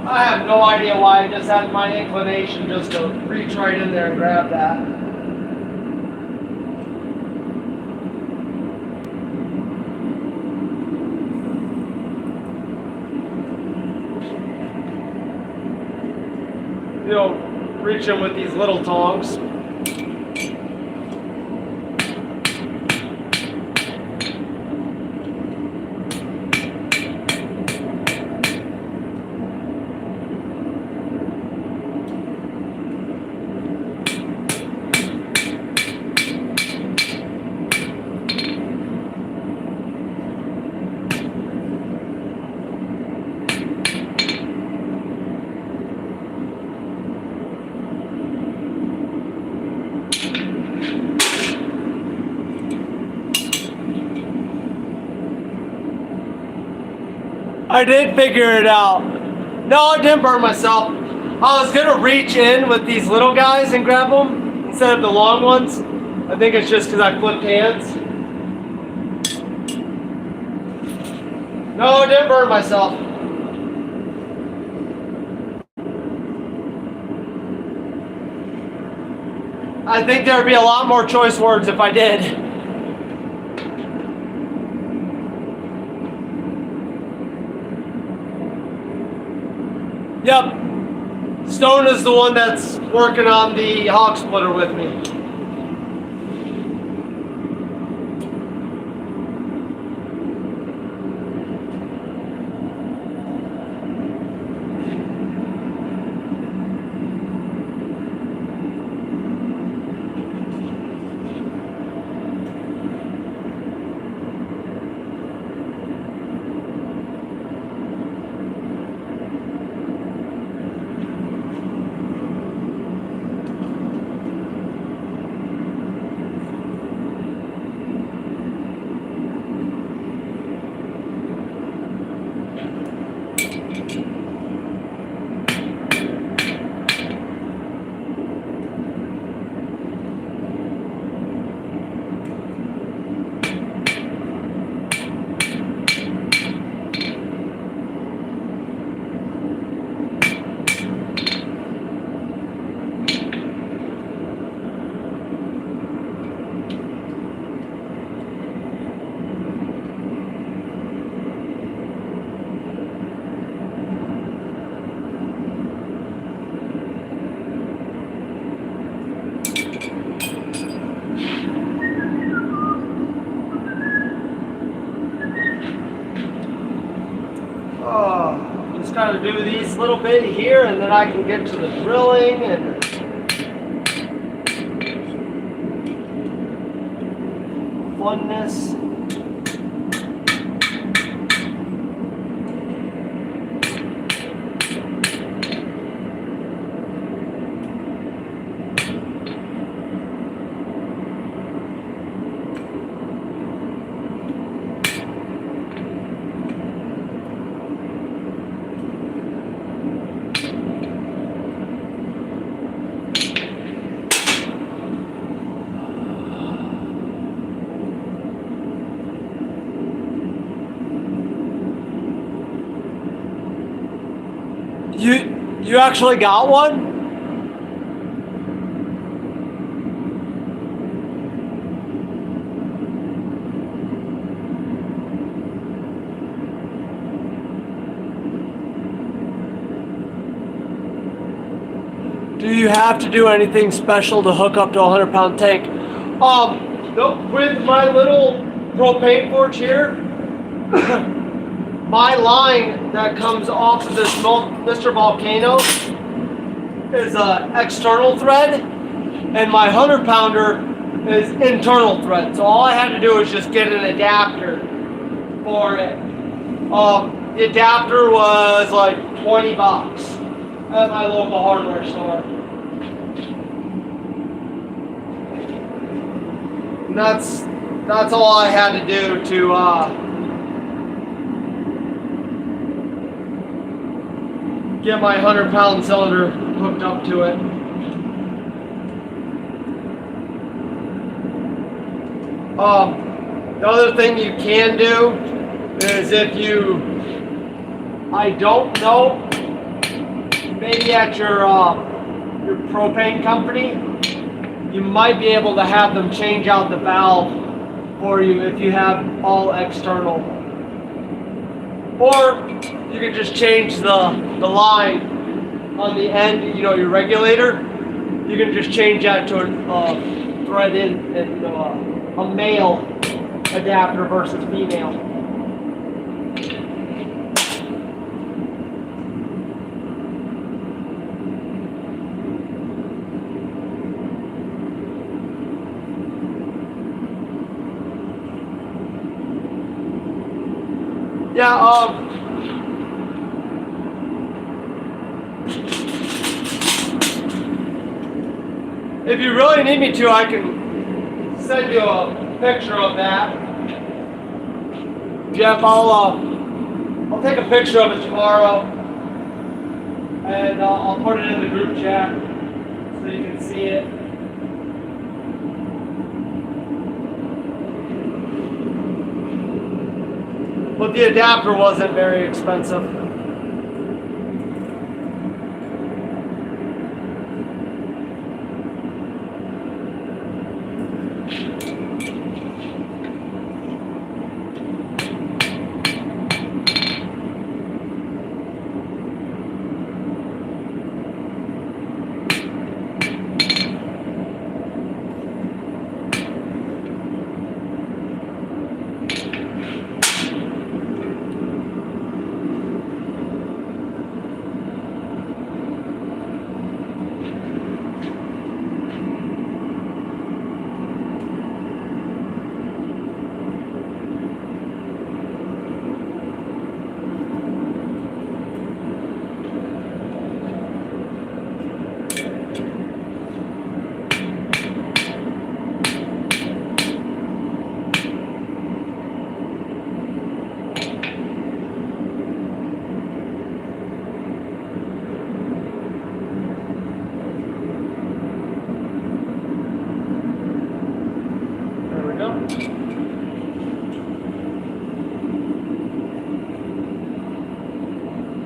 I have no idea why. I just had my inclination just to reach right in there and grab that. You know, reaching with these little tongs. I did figure it out. No, I didn't burn myself. I was gonna reach in with these little guys and grab them instead of the long ones. I think it's just because I flipped hands. No, I didn't burn myself. I think there would be a lot more choice words if I did. Yep. Stone is the one that's working on the hog splitter with me. Just kind of do these little bit here, and then I can get to the drilling and funness. You actually got one? Do you have to do anything special to hook up to a 100-pound tank? With my little propane forge here, my line that comes off of this Mr. Volcano is an external thread, and my 100-pounder is internal thread. So all I had to do was just get an adapter for it. The adapter was like 20 bucks at my local hardware store. And that's all I had to do to get my 100-pound cylinder hooked up to it. The other thing you can do is if you, I don't know, maybe at your propane company, you might be able to have them change out the valve for you if you have all external. Or you can just change the line on the end, you know, your regulator. You can just change that to a thread in and a male adapter versus female. Yeah, if you really need me to, I can send you a picture of that. Jeff, I'll I'll take a picture of it tomorrow, and I'll put it in the group chat so you can see it. But the adapter wasn't very expensive.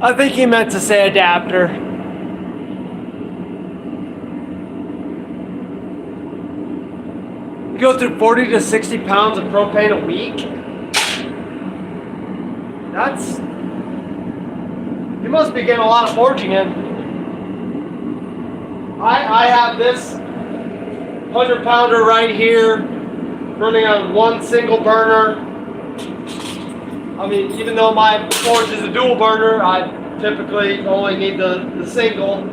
I think he meant to say adapter. You go through 40 to 60 pounds of propane a week? That's... You must be getting a lot of forging in. I have this 100-pounder right here, running on one single burner. I mean, even though my forge is a dual burner, I typically only need the single,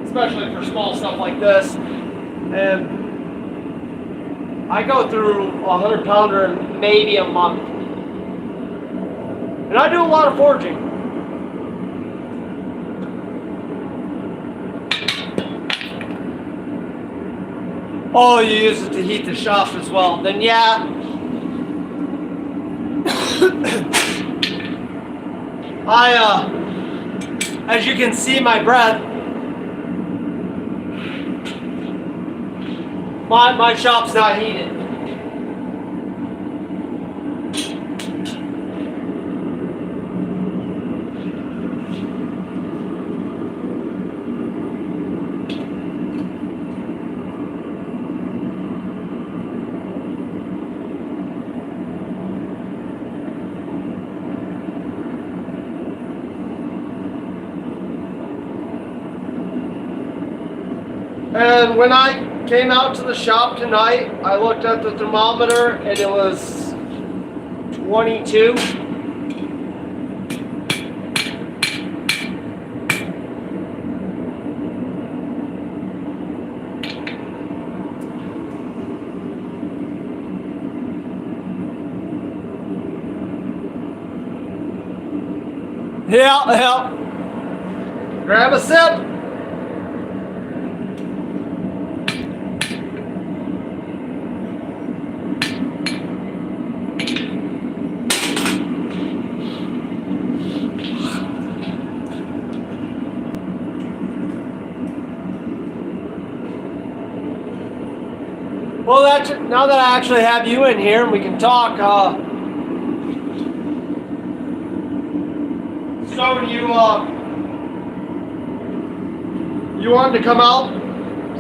especially for small stuff like this. And I go through a 100-pounder in maybe a month. And I do a lot of forging. Oh, you use it to heat the shop as well. Then yeah. As you can see my breath, my shop's not heated. And when I came out to the shop tonight, I looked at the thermometer and it was 22. Yeah. Grab a sip. Well, now that I actually have you in here and we can talk, so you wanted to come out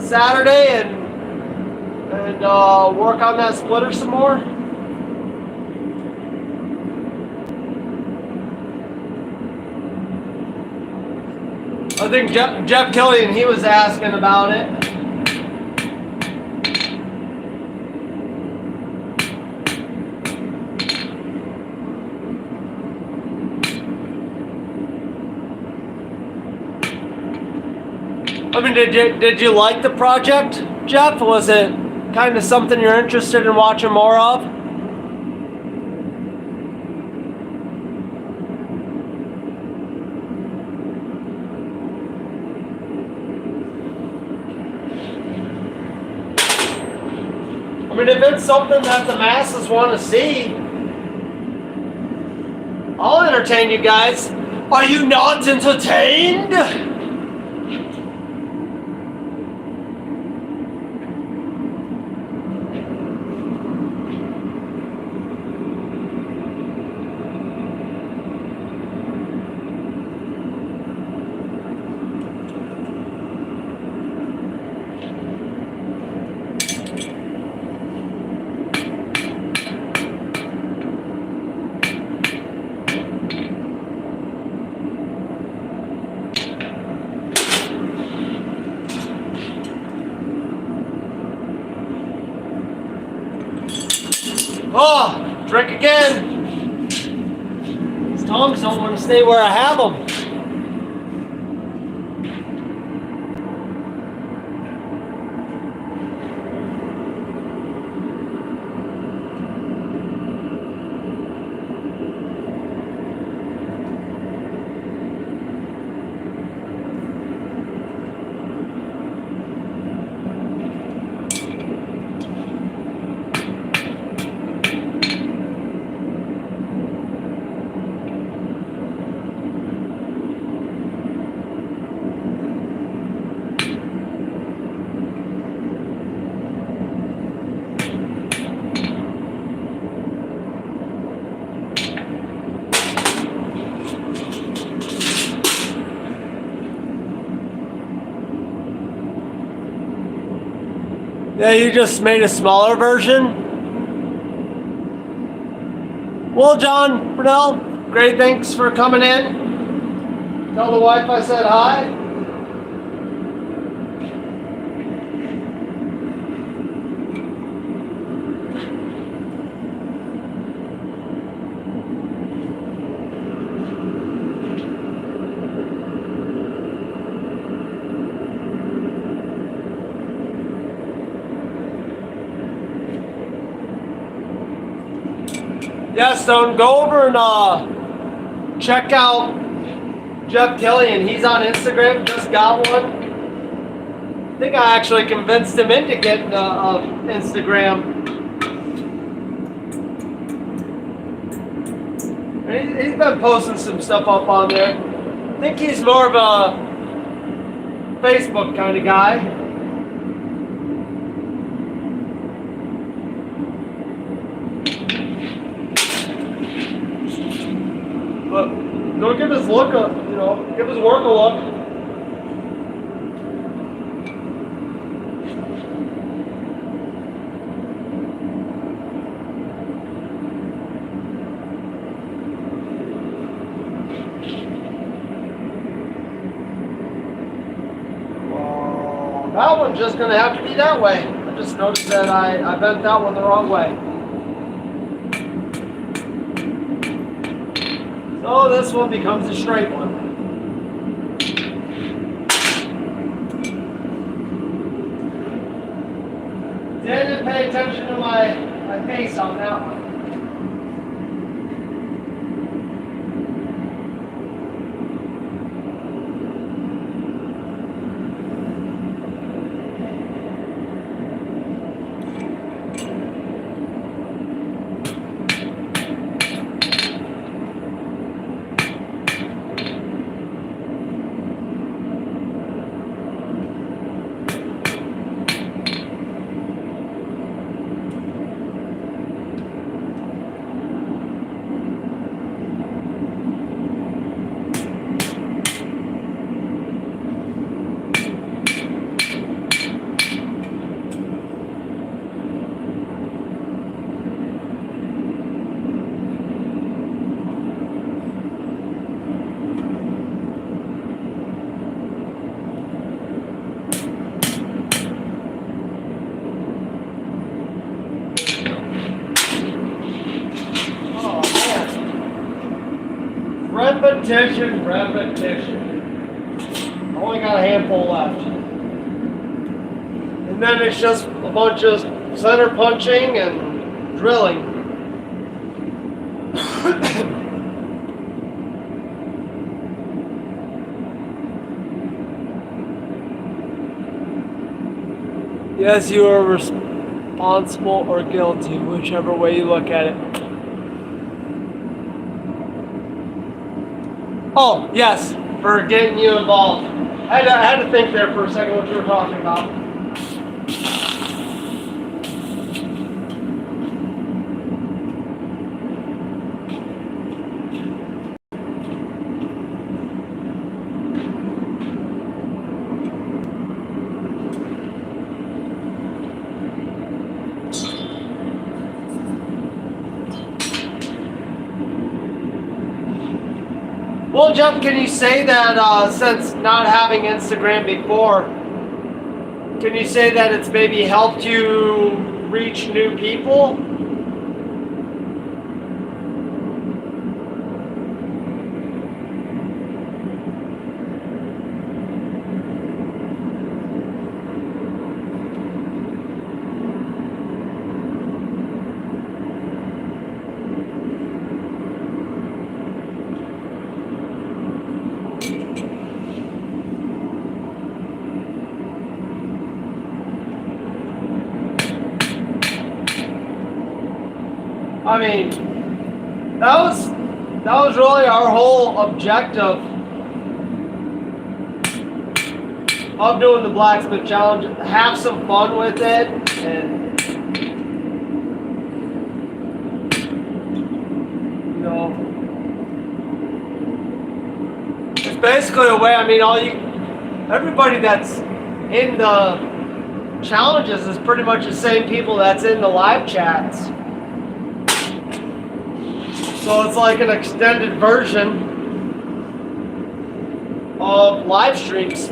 Saturday and work on that splitter some more? I think Jeff Killian, he was asking about it. I mean, did you like the project, Jeff? Was it kind of something you're interested in watching more of? I mean, if it's something that the masses want to see, I'll entertain you guys. Are you not entertained? Oh, drink again. These tongs don't want to stay where I have them. Yeah, you just made a smaller version? Well, John, Brunel, great, thanks for coming in. Tell the wife I said hi. Yeah, Stone, go over and check out Jeff Killian. He's on Instagram, just got one. I think I actually convinced him into getting Instagram. And he's been posting some stuff up on there. I think he's more of a Facebook kind of guy. But go give his look a, give his work a look. Well, that one's just gonna have to be that way. I just noticed that I bent that one the wrong way. So this one becomes a straight one. Didn't pay attention to my face on that one. Repetition. I only got a handful left. And then it's just a bunch of center punching and drilling. Yes, you are responsible or guilty, whichever way you look at it. Oh, yes, for getting you involved. I had to think there for a second what you were talking about. Well, Jeff, can you say that since not having Instagram before, can you say that it's maybe helped you reach new people? I mean, that was really our whole objective of doing the blacksmith challenge. Have some fun with it, and you know, it's basically a way. I mean, everybody that's in the challenges is pretty much the same people that's in the live chats. So it's like an extended version of live streams.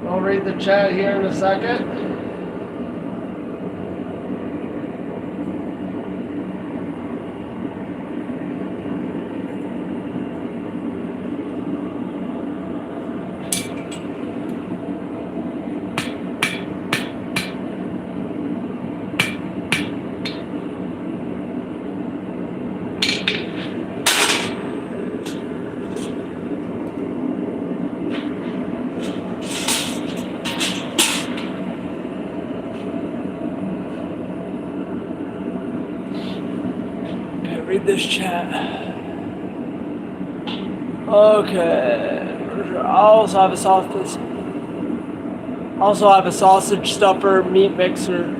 I'll read the chat here in a second. Read this chat. Okay. I also have a sausage stuffer, meat mixer.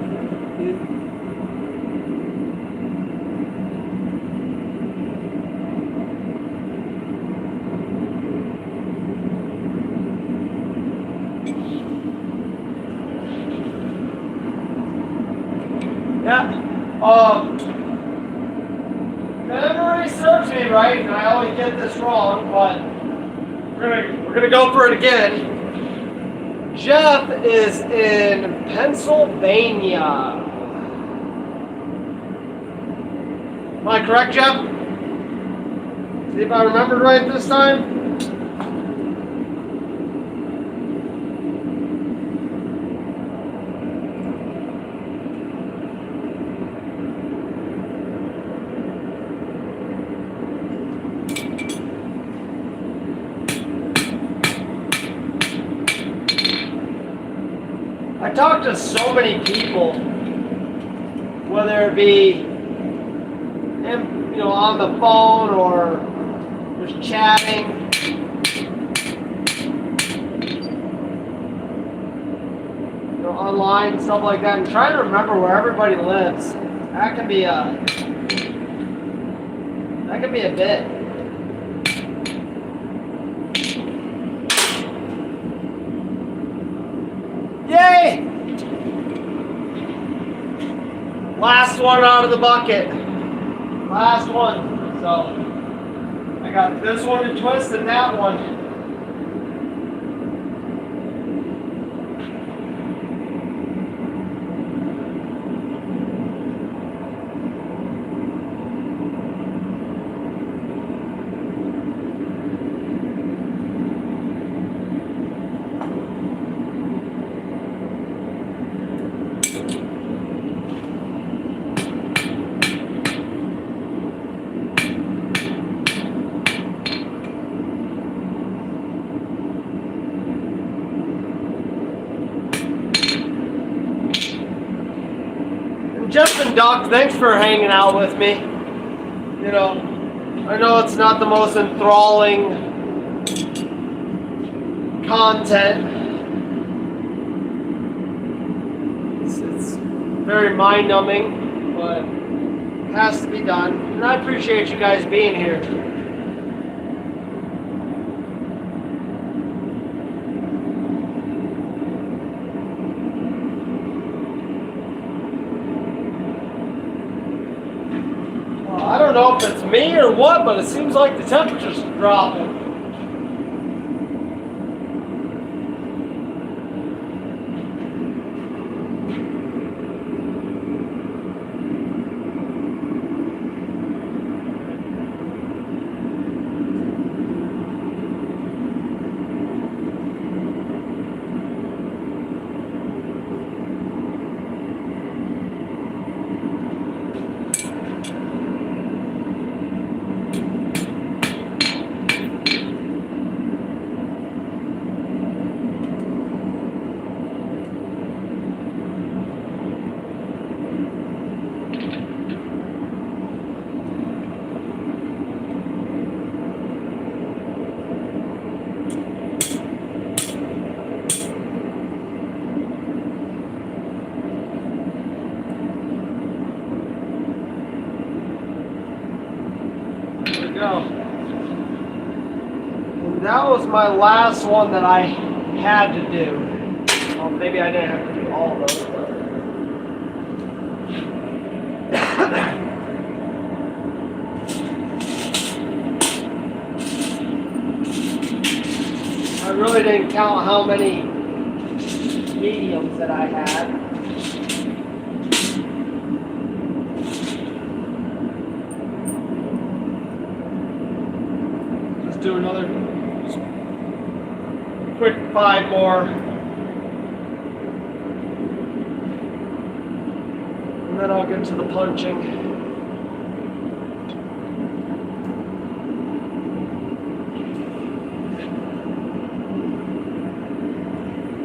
Yeah. Memory serves me right, and I always get this wrong, but we're gonna go for it again. Jeff is in Pennsylvania. Am I correct, Jeff? See if I remembered right this time. I talk to so many people, whether it be on the phone or just chatting. Online, stuff like that, and trying to remember where everybody lives. That can be a bit. Yay! Last one out of the bucket. Last one. So I got this one to twist and that one. Justin Duck, thanks for hanging out with me. You know, I know it's not the most enthralling content. It's very mind-numbing, but it has to be done. And I appreciate you guys being here. I don't know if it's me or what, but it seems like the temperature's dropping. Go. And that was my last one that I had to do. Well, maybe I didn't have to do all of those, but I really didn't count how many mediums that I had. Do another quick 5 more, and then I'll get to the punching.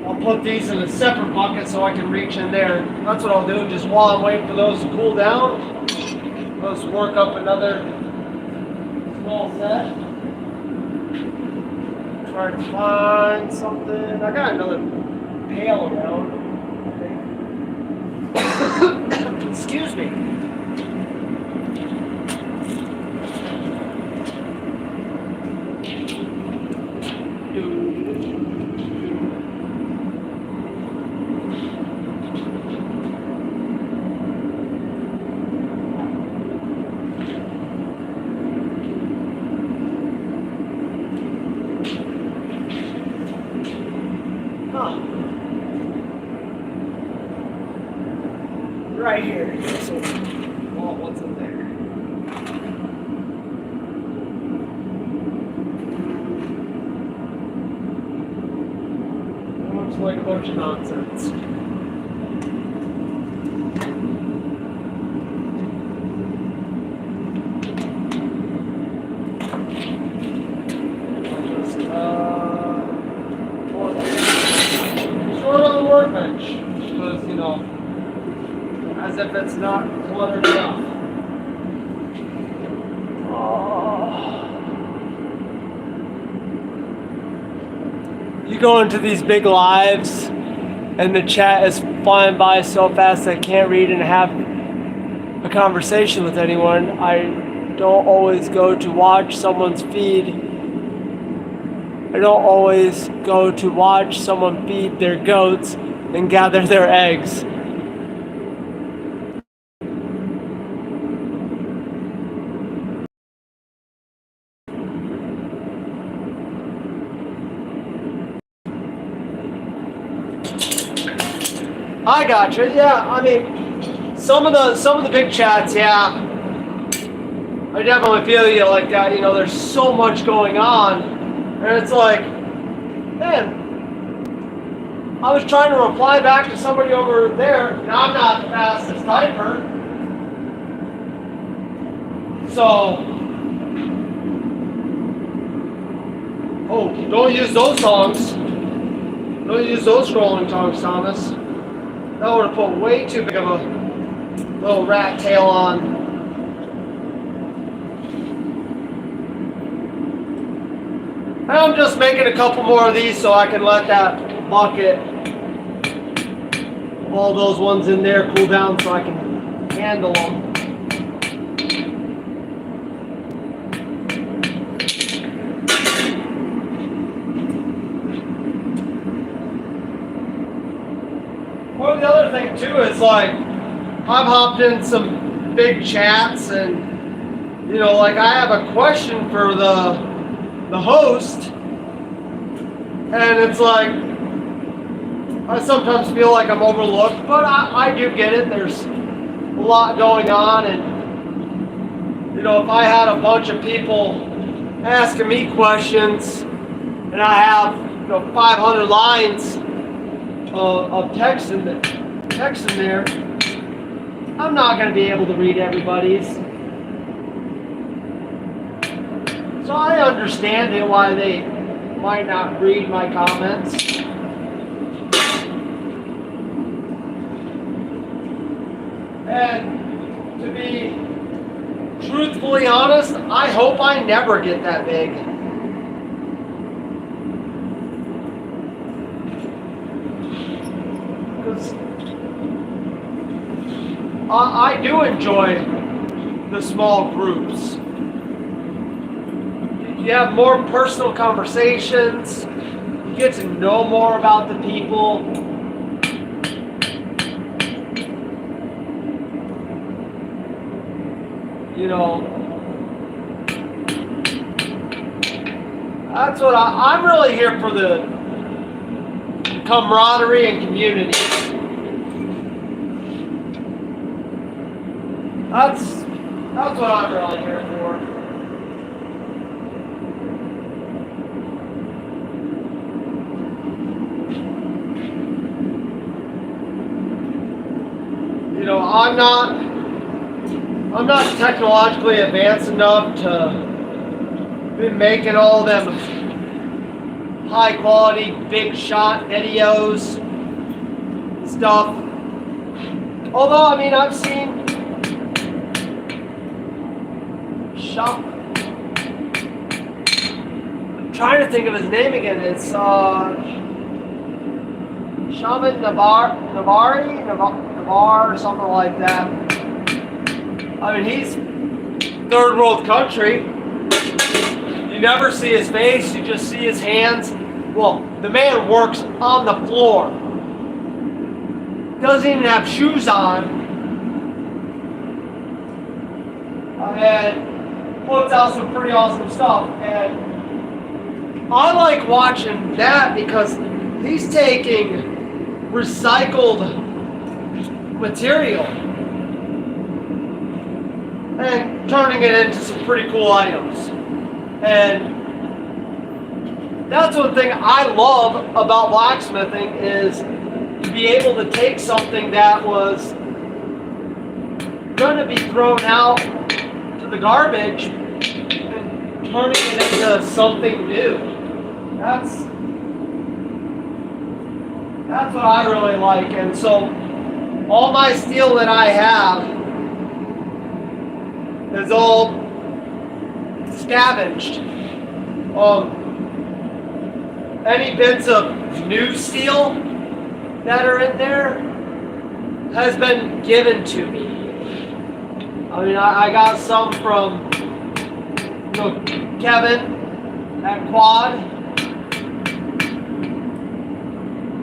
I'll put these in a separate bucket so I can reach in there. That's what I'll do, just while I'm waiting for those to cool down. Let's work up another small set. Try to find something. I got another pail around. Excuse me. Right here. So, well, what's in there? It looks like a bunch of nonsense. Sort of the workbench, because, you know, as if it's not cluttered enough. Oh. You go into these big lives and the chat is flying by so fast I can't read and have a conversation with anyone. I don't always go to watch someone's feed. I don't always go to watch someone feed their goats and gather their eggs. I gotcha. Yeah, I mean, some of the big chats, yeah, I definitely feel you like that. You know, there's so much going on, and it's like, man, I was trying to reply back to somebody over there, and I'm not the fastest typer, so. Oh, don't use those tongs. Don't use those scrolling tongs, Thomas. That would have put way too big of a little rat tail on. And I'm just making a couple more of these so I can let that bucket, all those ones in there, cool down so I can handle them. Well, the other thing too is like, I've hopped in some big chats and, you know, like I have a question for the host, and it's like, I sometimes feel like I'm overlooked, but I do get it. There's a lot going on, and, you know, if I had a bunch of people asking me questions, and I have, you know, 500 lines of text in there, I'm not going to be able to read everybody's. So I understand it why they might not read my comments. And to be truthfully honest, I hope I never get that big. Because I do enjoy the small groups. You have more personal conversations. You get to know more about the people. You know, that's what I'm really here for, the camaraderie and community. That's what I'm really here for. You know, I'm not technologically advanced enough to be making all them high quality, big shot videos and stuff. Although, I mean, I've seen I'm trying to think of his name again. It's Shaman Navar or something like that. I mean, he's third world country. You never see his face, you just see his hands. Well, the man works on the floor. Doesn't even have shoes on. And puts out some pretty awesome stuff. And I like watching that because he's taking recycled material and turning it into some pretty cool items. And that's one thing I love about blacksmithing, is to be able to take something that was going to be thrown out to the garbage and turning it into something new. That's what I really like. And so all my steel that I have is all scavenged. Any bits of new steel that are in there has been given to me. I mean, I got some from, you know, Kevin at Quad,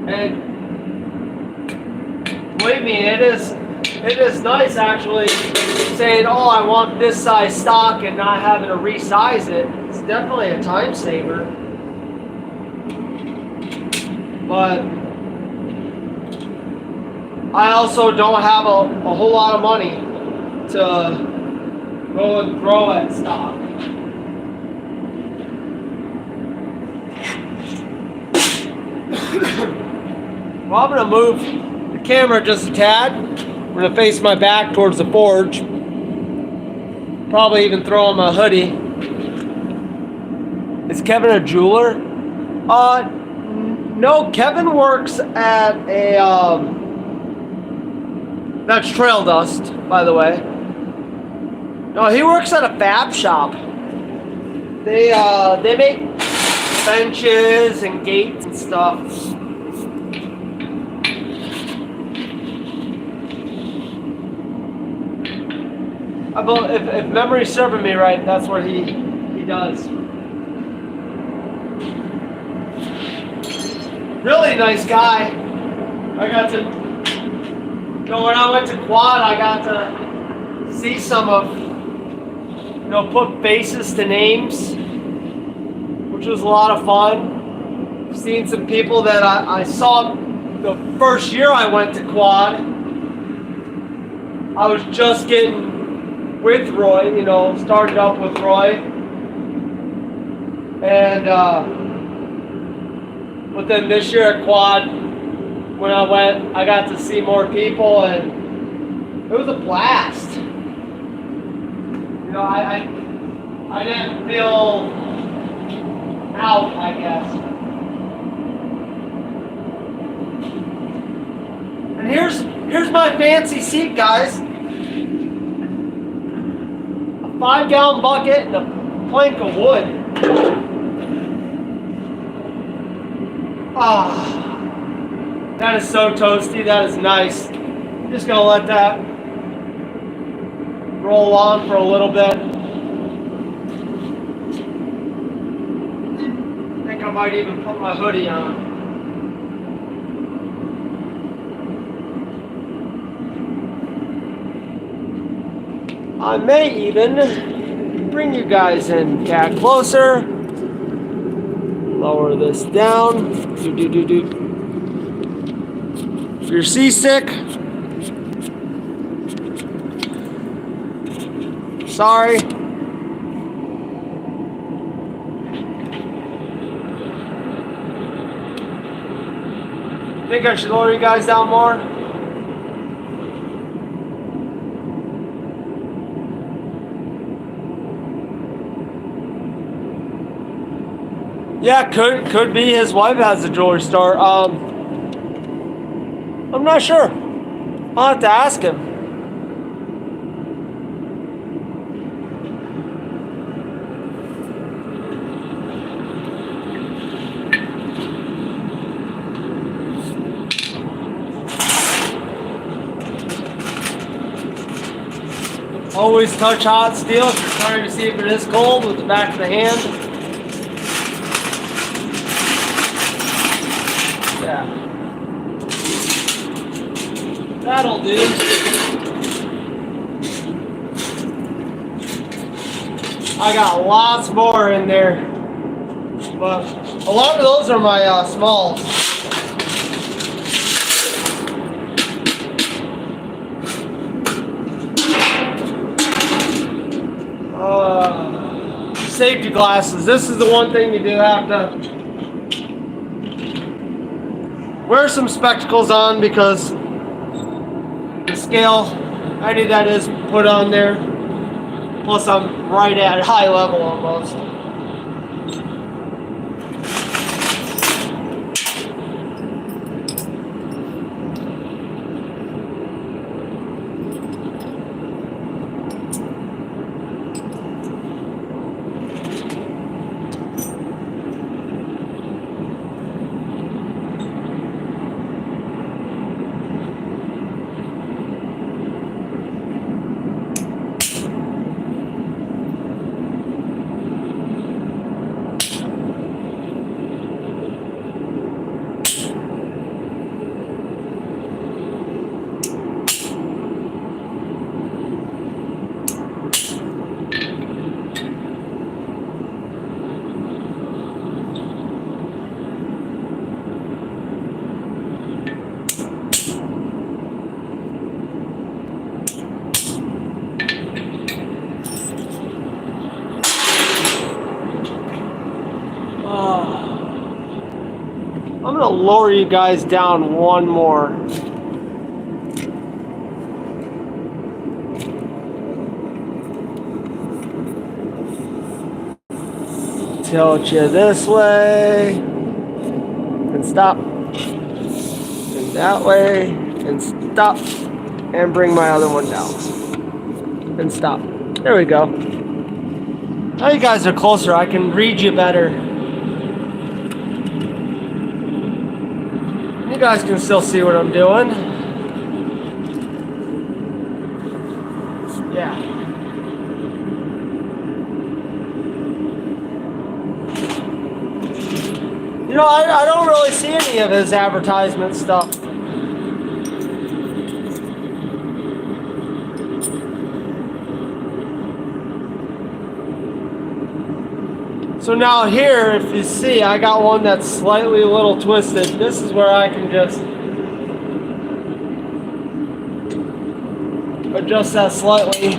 and believe me, it is nice actually saying, oh, I want this size stock, and not having to resize it. It's definitely a time saver. But I also don't have a whole lot of money to go and grow at stock. Well, I'm going to move the camera just a tad. I'm going to face my back towards the forge. Probably even throw on my hoodie. Is Kevin a jeweler? No, Kevin works at a, that's trail dust, by the way. No, he works at a fab shop. They make benches and gates and stuff. If memory's serving me right, that's what he does. Really nice guy. I got to, you know, when I went to Quad, I got to see some of, you know, put faces to names, which was a lot of fun. Seen some people that I saw the first year I went to Quad. I was just getting with Roy, you know, started up with Roy. And, but then this year at Quad, when I went, I got to see more people, and it was a blast. You know, I didn't feel out, I guess. And here's my fancy seat, guys. A 5-gallon bucket and a plank of wood. Ah, that is so toasty. That is nice. I'm just gonna let that roll on for a little bit. I think I might even put my hoodie on. I may even bring you guys in a tad closer. Lower this down. If you're seasick, sorry. Think I should lower you guys down more? Yeah, could be his wife has a jewelry store. I'm not sure. I'll have to ask him. Always touch hot steel if you're trying to see if it is cold with the back of the hand. Yeah. That'll do. I got lots more in there, but a lot of those are my smalls. Safety glasses. This is the one thing you do have to wear some spectacles on, because the scale, any that is put on there, plus I'm right at high level almost. lower you guys down one more. Tilt you this way and stop, and that way and stop, and bring my other one down and stop. There we go. Now you guys are closer. I can read you better. You guys can still see what I'm doing. Yeah. You know, I don't really see any of his advertisement stuff. So now here, if you see, I got one that's slightly a little twisted. This is where I can just adjust that slightly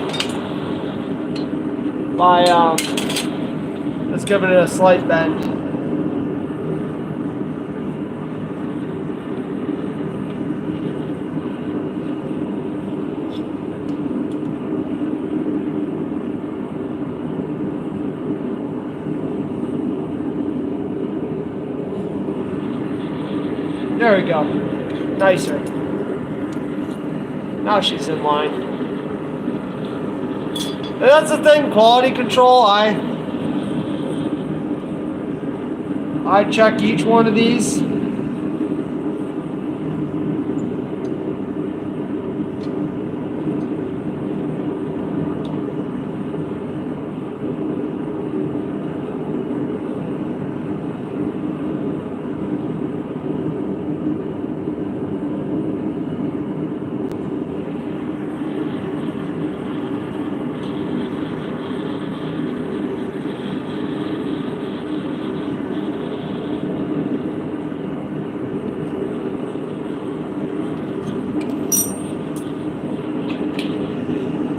by just giving it a slight bend. There we go. Nicer. Now she's in line. And that's the thing, quality control. I check each one of these.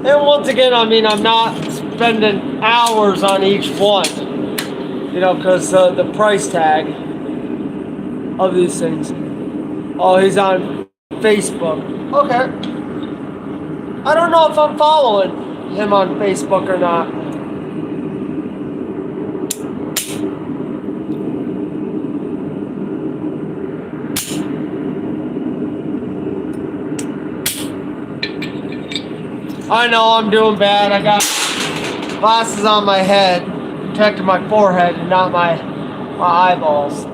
And once again, I mean, I'm not spending hours on each one, you know, because the price tag of these things. Oh, he's on Facebook. Okay. I don't know if I'm following him on Facebook or not. I know I'm doing bad. I got glasses on my head, protecting my forehead and not my eyeballs.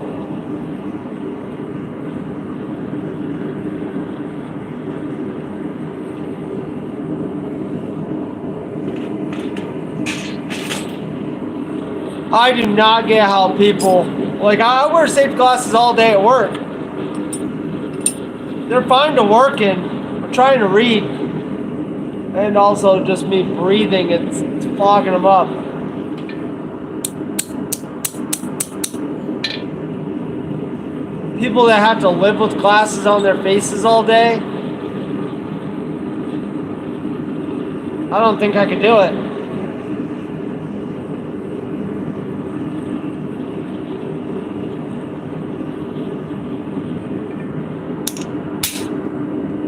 I do not get how people, like, I wear safety glasses all day at work. They're fine to work in. I'm trying to read. And also just me breathing, it's fogging them up. People that have to live with glasses on their faces all day, I don't think I could do it.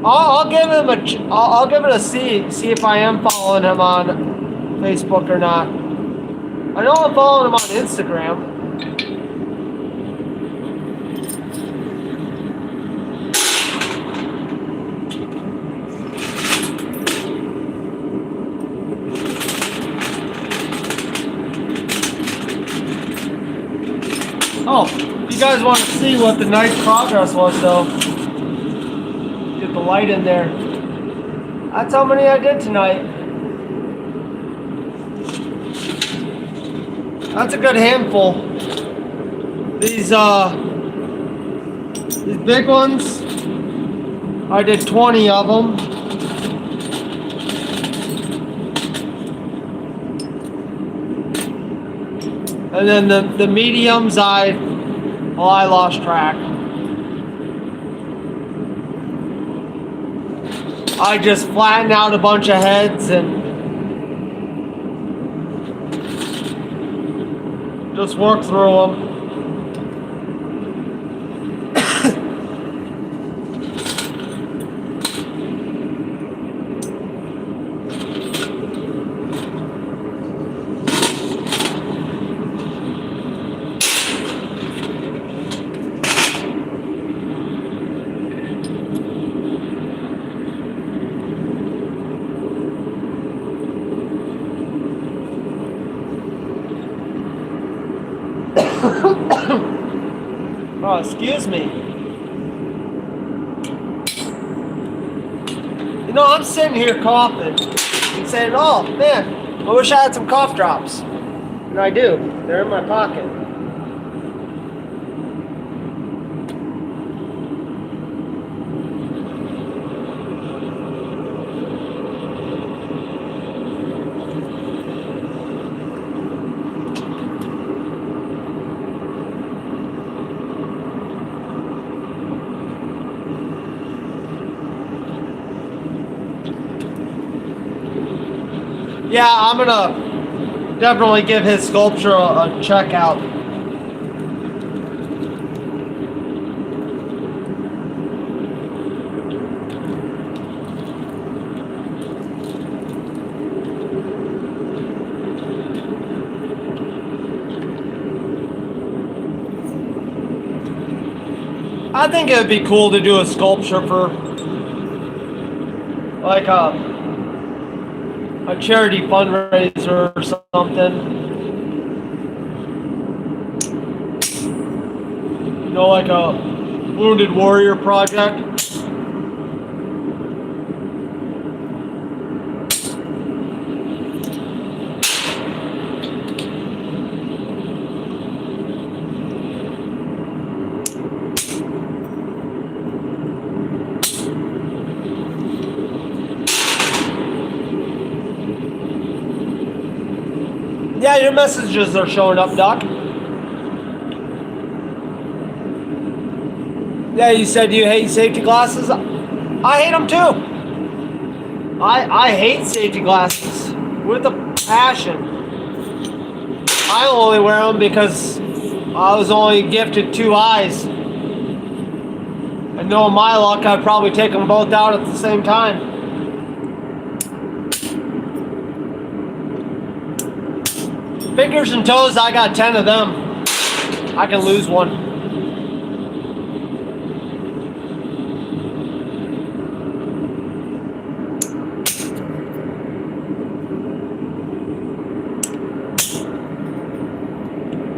I'll give him I'll give it a see if I am following him on Facebook or not. I know I'm following him on Instagram. Oh, you guys want to see what the night's progress was, though? Get the light in there. That's how many I did tonight. That's a good handful. These big ones, I did 20 of them. And then the mediums, I lost track. I just flattened out a bunch of heads and just worked through them. Oh, excuse me. You know, I'm sitting here coughing and saying, oh, man, I wish I had some cough drops. And I do. They're in my pocket. Yeah, I'm gonna definitely give his sculpture a check out. I think it would be cool to do a sculpture for like a charity fundraiser or something. You know, like a Wounded Warrior project. Yeah, your messages are showing up, Doc. Yeah, you said you hate safety glasses. I hate them too. I hate safety glasses with a passion. I only wear them because I was only gifted 2 eyes. And knowing my luck, I'd probably take them both out at the same time. Fingers and toes, I got 10 of them. I can lose one.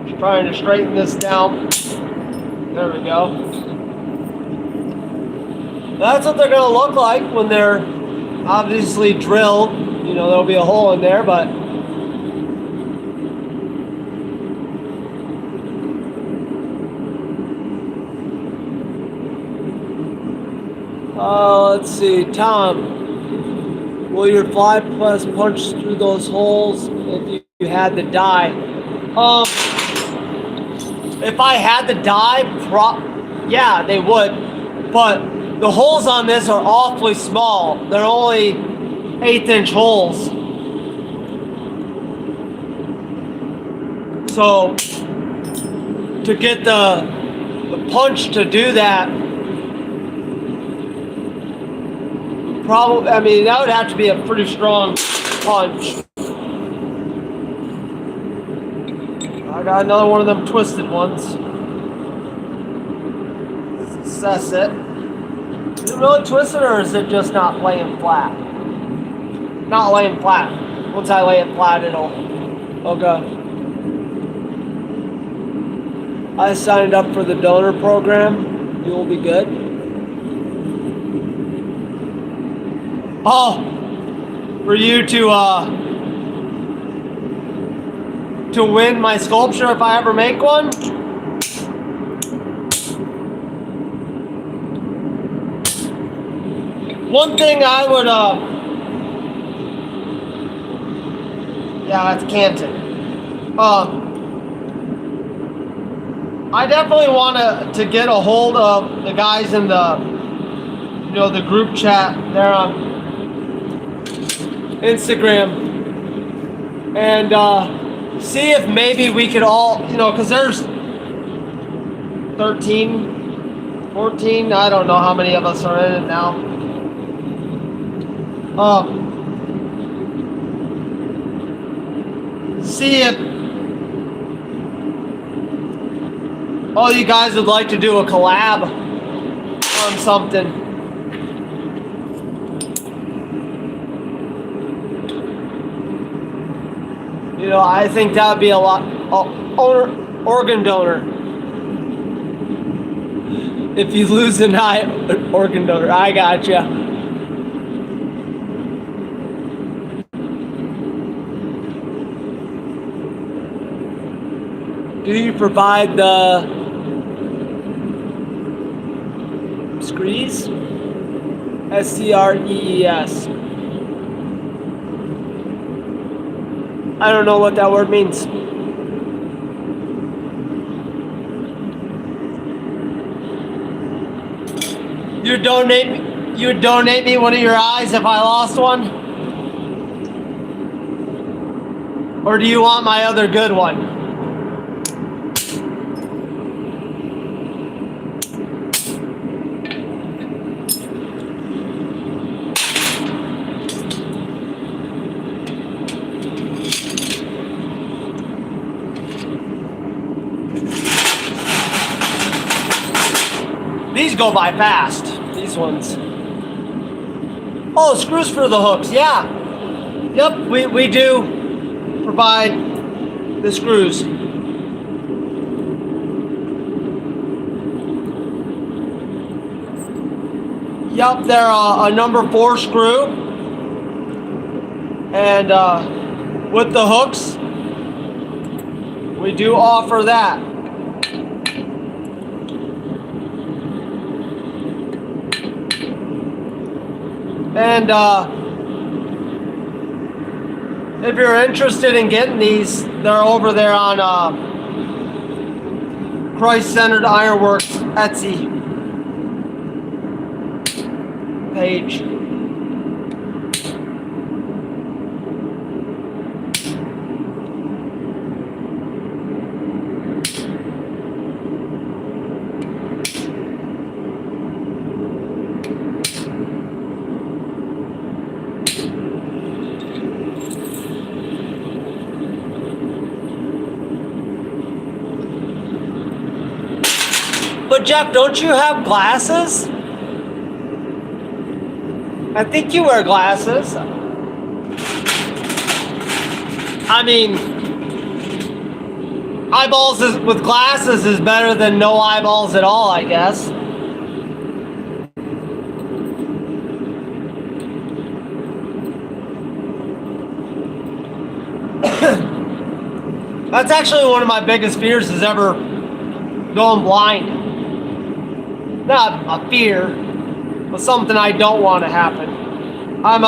Just trying to straighten this down. There we go. That's what they're going to look like when they're obviously drilled. You know, there'll be a hole in there, but let's see, Tom, will your fly plus punch through those holes if you had the die? If I had the die, yeah, they would. But the holes on this are awfully small. They're only 1/8-inch holes. So to get the punch to do that, probably, I mean, that would have to be a pretty strong punch. I got another one of them twisted ones. Assess it. Is it really twisted or is it just not laying flat? Not laying flat. Once I lay it flat, it'll go. I signed up for the donor program. You will be good. Oh, for you to win my sculpture if I ever make one? One thing I would, yeah, that's Canton. I definitely want to get a hold of the guys in the, you know, the group chat there on Instagram and see if maybe we could all, you know, because there's 13, 14, I don't know how many of us are in it now. See if all you guys would like to do a collab on something. You know, I think that would be a lot. Organ donor. If you lose an eye, organ donor. I gotcha. Do you provide the screes? SCREES. I don't know what that word means. You'd donate me one of your eyes if I lost one? Or do you want my other good one? These go by fast, these ones. Oh, screws for the hooks, yeah. Yep, we do provide the screws. Yep, they're a number 4 screw. And with the hooks, we do offer that. And if you're interested in getting these, they're over there on Christ-Centered Ironworks Etsy page. But Jeff, don't you have glasses? I think you wear glasses. I mean, eyeballs with glasses is better than no eyeballs at all, I guess. That's actually one of my biggest fears is ever going blind. Not a fear, but something I don't want to happen. I'm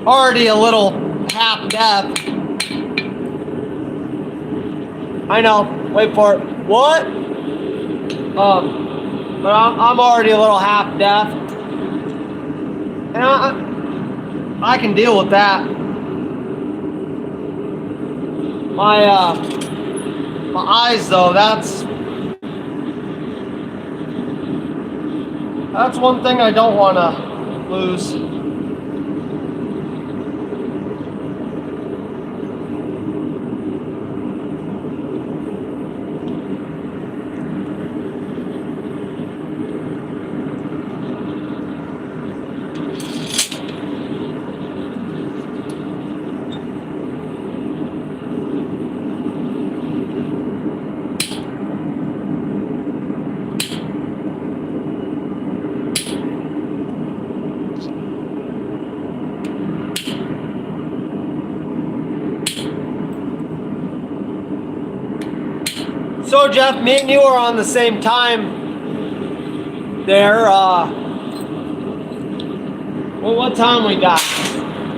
already a little half deaf. I know, wait for it. What? But I'm already a little half deaf. And I can deal with that. My eyes, though, that's one thing I don't want to lose. So Jeff, me and you are on the same time there. Well, what time we got?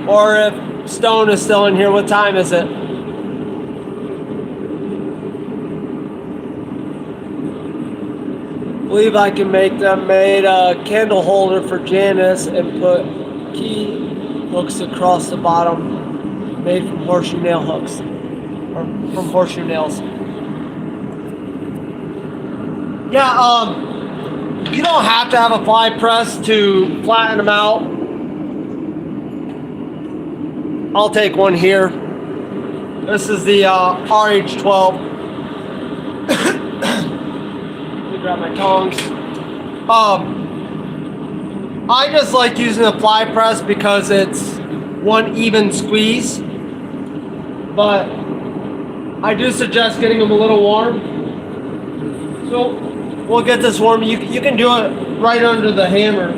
Or if Stone is still in here, what time is it? I believe I can make them made a candle holder for Janice and put key hooks across the bottom made from horseshoe nail hooks. Or from horseshoe nails. Yeah, you don't have to have a fly press to flatten them out. I'll take one here. This is the RH12. Let me grab my tongs. I just like using the fly press because it's one even squeeze. but I do suggest getting them a little warm. So we'll get this warm. You can do it right under the hammer.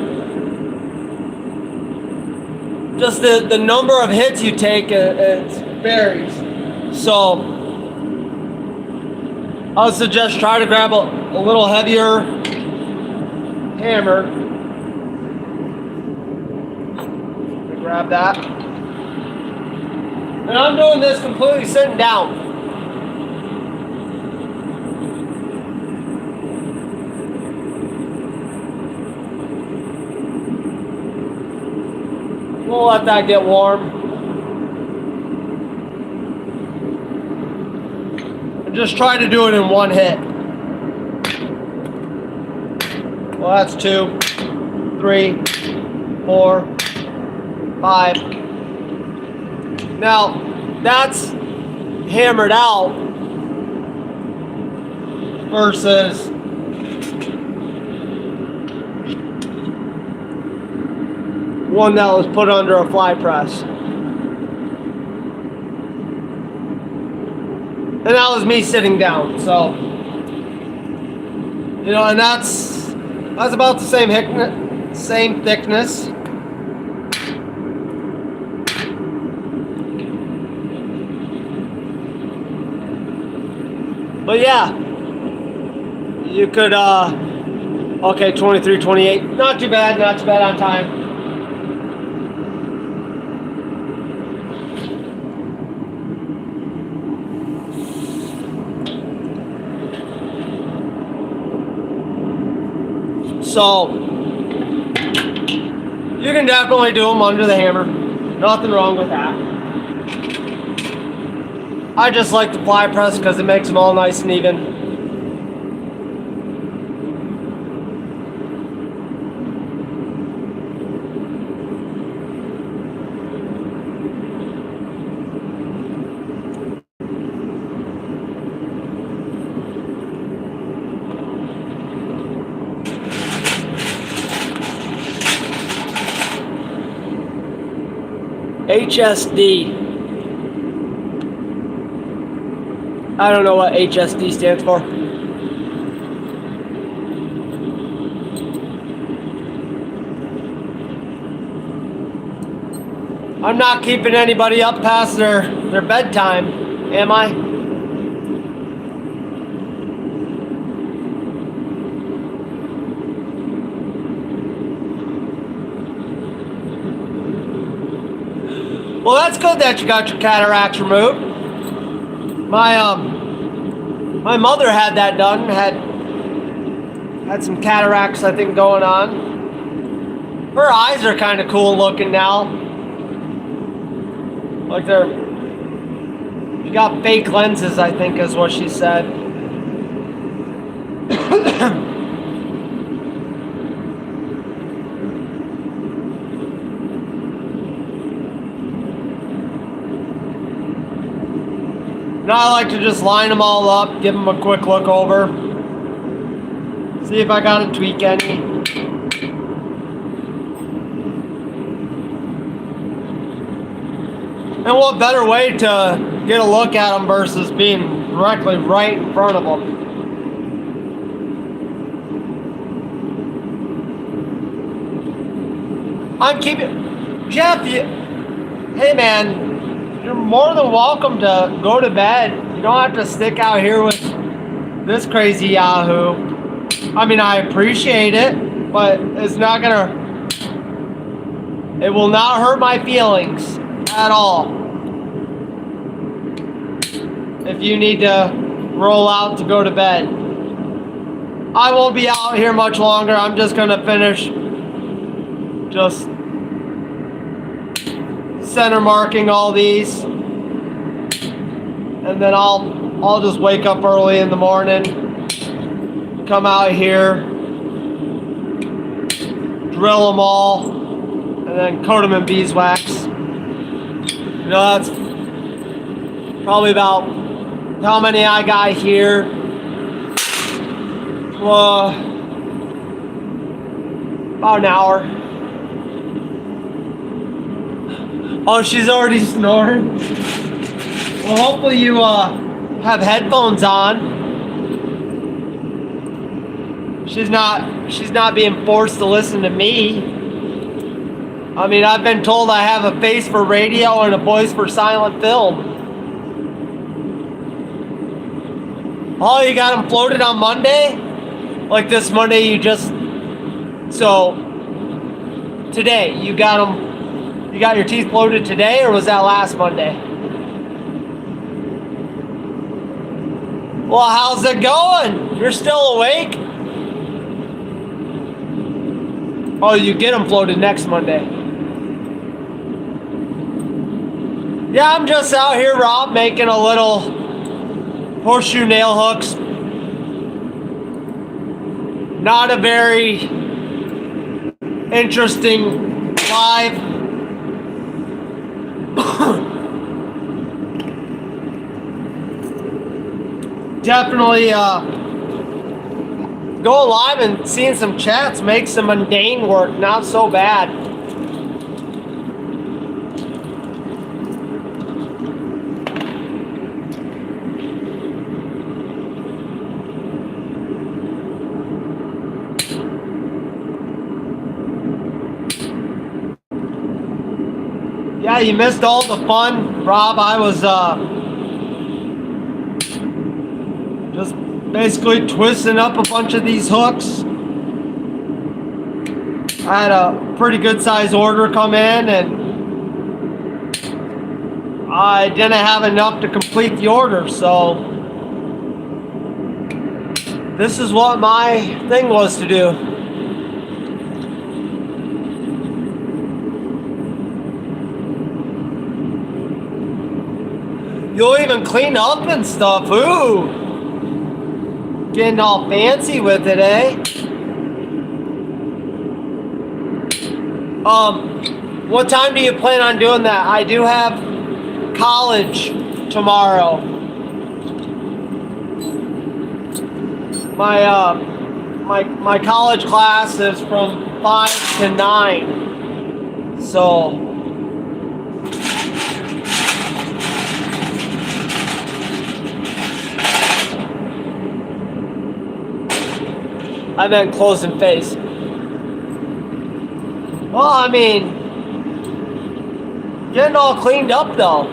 Just the number of hits you take, it varies. So I would suggest try to grab a little heavier hammer. Grab that. And I'm doing this completely sitting down. We'll let that get warm. And just try to do it in one hit. Well, that's 2, 3, 4, 5. Now, that's hammered out versus one that was put under a fly press. And that was me sitting down, so, you know, and that's about the same thickness. But yeah, you could, okay, 23, 28, not too bad on time. So, you can definitely do them under the hammer. Nothing wrong with that. I just like the fly press because it makes them all nice and even. HSD. I don't know what HSD stands for. I'm not keeping anybody up past their bedtime, am I? Well, that's good that you got your cataracts removed. My mother had that done. Had some cataracts, I think, going on. Her eyes are kind of cool looking now. Like she got fake lenses, I think, is what she said. Now I like to just line them all up, give them a quick look over, see if I got to tweak any. And what better way to get a look at them versus being directly right in front of them. I'm keeping, Jeff, hey man, you're more than welcome to go to bed. You don't have to stick out here with this crazy yahoo. I mean, I appreciate it, but it's not gonna, it will not hurt my feelings at all. If you need to roll out to go to bed. I won't be out here much longer. I'm just gonna finish just center marking all these, and then I'll just wake up early in the morning, come out here, drill them all, and then coat them in beeswax. You know, that's probably about how many I got here. About an hour. Oh, she's already snoring. Well, hopefully you have headphones on. She's not being forced to listen to me. I mean, I've been told I have a face for radio and a voice for silent film. Oh, you got them floated on Monday? Like this Monday you just... So, today, you got your teeth floated today, or was that last Monday? Well, how's it going? You're still awake? Oh, you get them floated next Monday. Yeah, I'm just out here, Rob, making a little horseshoe nail hooks. Not a very interesting live. Definitely going live and seeing some chats make some mundane work not so bad. Yeah, you missed all the fun, Rob. I was just basically twisting up a bunch of these hooks. I had a pretty good size order come in, and I didn't have enough to complete the order, so this is what my thing was to do. You'll even clean up and stuff. Ooh. Getting all fancy with it, eh? What time do you plan on doing that? I do have college tomorrow. My college class is from 5 to 9. So I meant closing face. Well, I mean, getting all cleaned up though.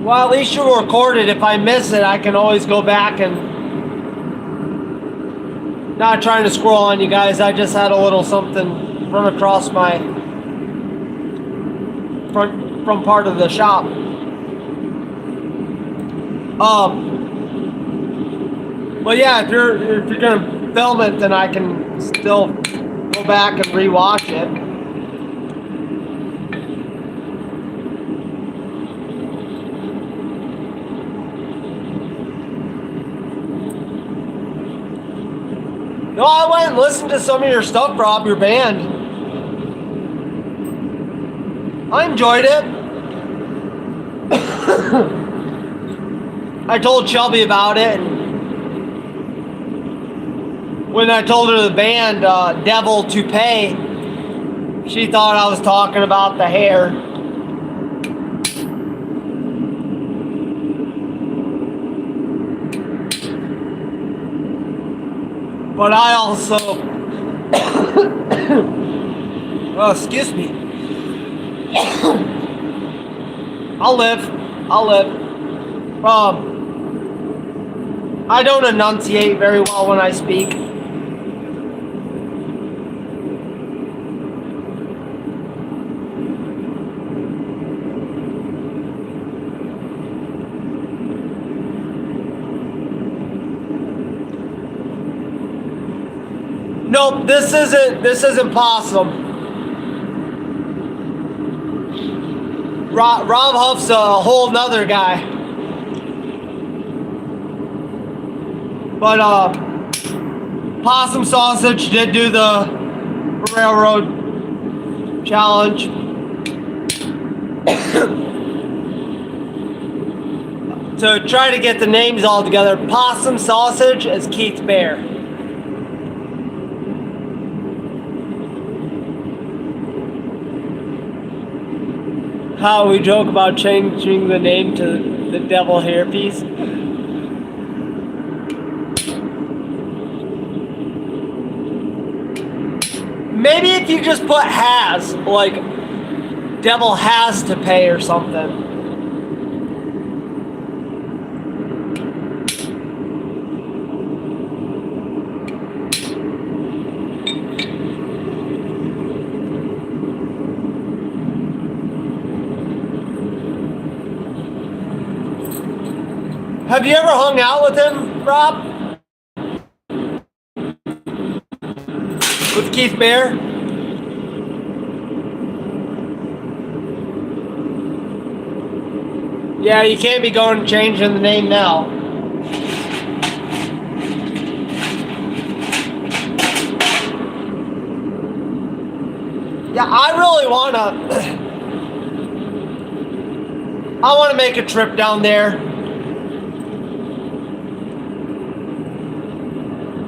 Well, at least you're recorded. If I miss it, I can always go back and... Not trying to scroll on you guys. I just had a little something run across my front part of the shop. Well, yeah, if you're gonna film it, then I can still go back and rewatch it. No, I went and listened to some of your stuff, Rob, your band. I enjoyed it. I told Shelby about it. When I told her the band, Devil Toupee, she thought I was talking about the hair. But I also... oh, excuse me. I'll live. I don't enunciate very well when I speak. Nope, this isn't possible. Rob Huff's a whole nother guy. But Possum Sausage did do the railroad challenge. To try to get the names all together, Possum Sausage is Keith Bear. how we joke about changing the name to the devil hairpiece. Maybe if you just put has, like devil has to pay or something. Have you ever hung out with him, Rob? With Keith Bear? Yeah, you can't be going and changing the name now. Yeah, I really want to make a trip down there.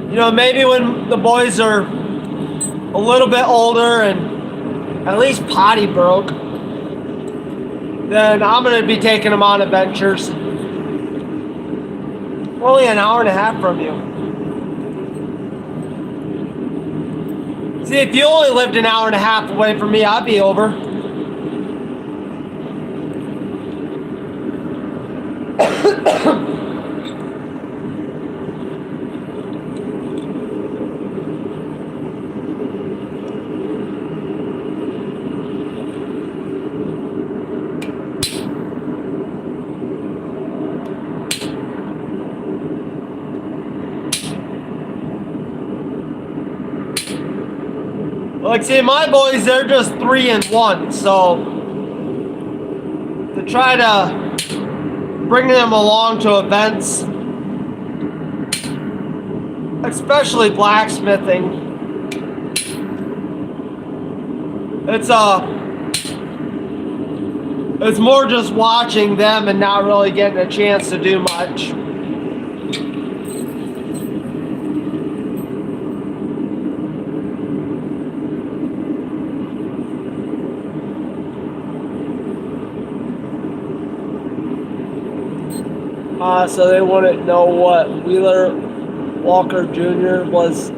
You know, maybe when the boys are a little bit older and at least potty broke, then I'm going to be taking them on adventures. Only an hour and a half from you. See, if you only lived an hour and a half away from me, I'd be over. Like, see, my boys, they're just 3 and 1, so to try to bring them along to events, especially blacksmithing, it's more just watching them and not really getting a chance to do much. So they wouldn't know what Wheeler Walker Jr. was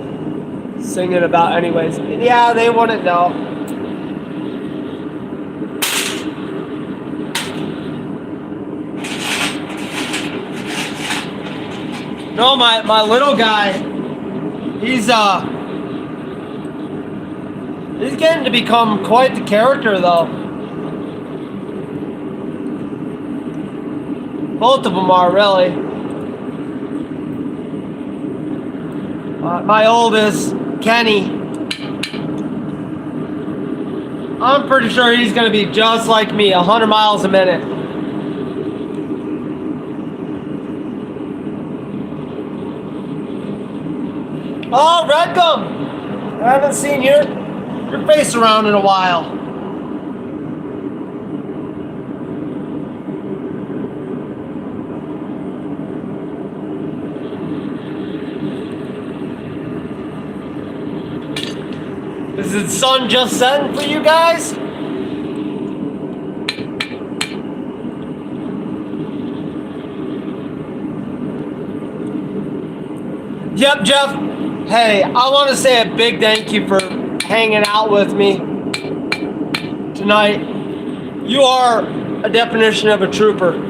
singing about anyways. Yeah, they wouldn't know. No, my little guy, he's getting to become quite the character though. Both of them are, really. My oldest, Kenny, I'm pretty sure he's going to be just like me, 100 miles a minute. Oh, Redgum! I haven't seen your face around in a while. Is the sun just setting for you guys? Yep, Jeff. Hey, I want to say a big thank you for hanging out with me tonight. You are a definition of a trooper.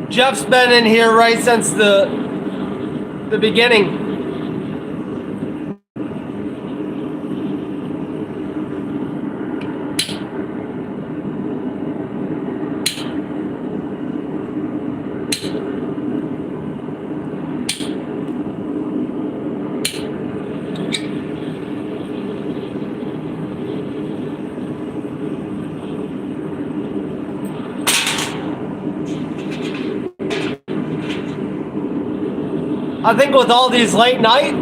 Jeff's been in here right since the beginning. I think with all these late night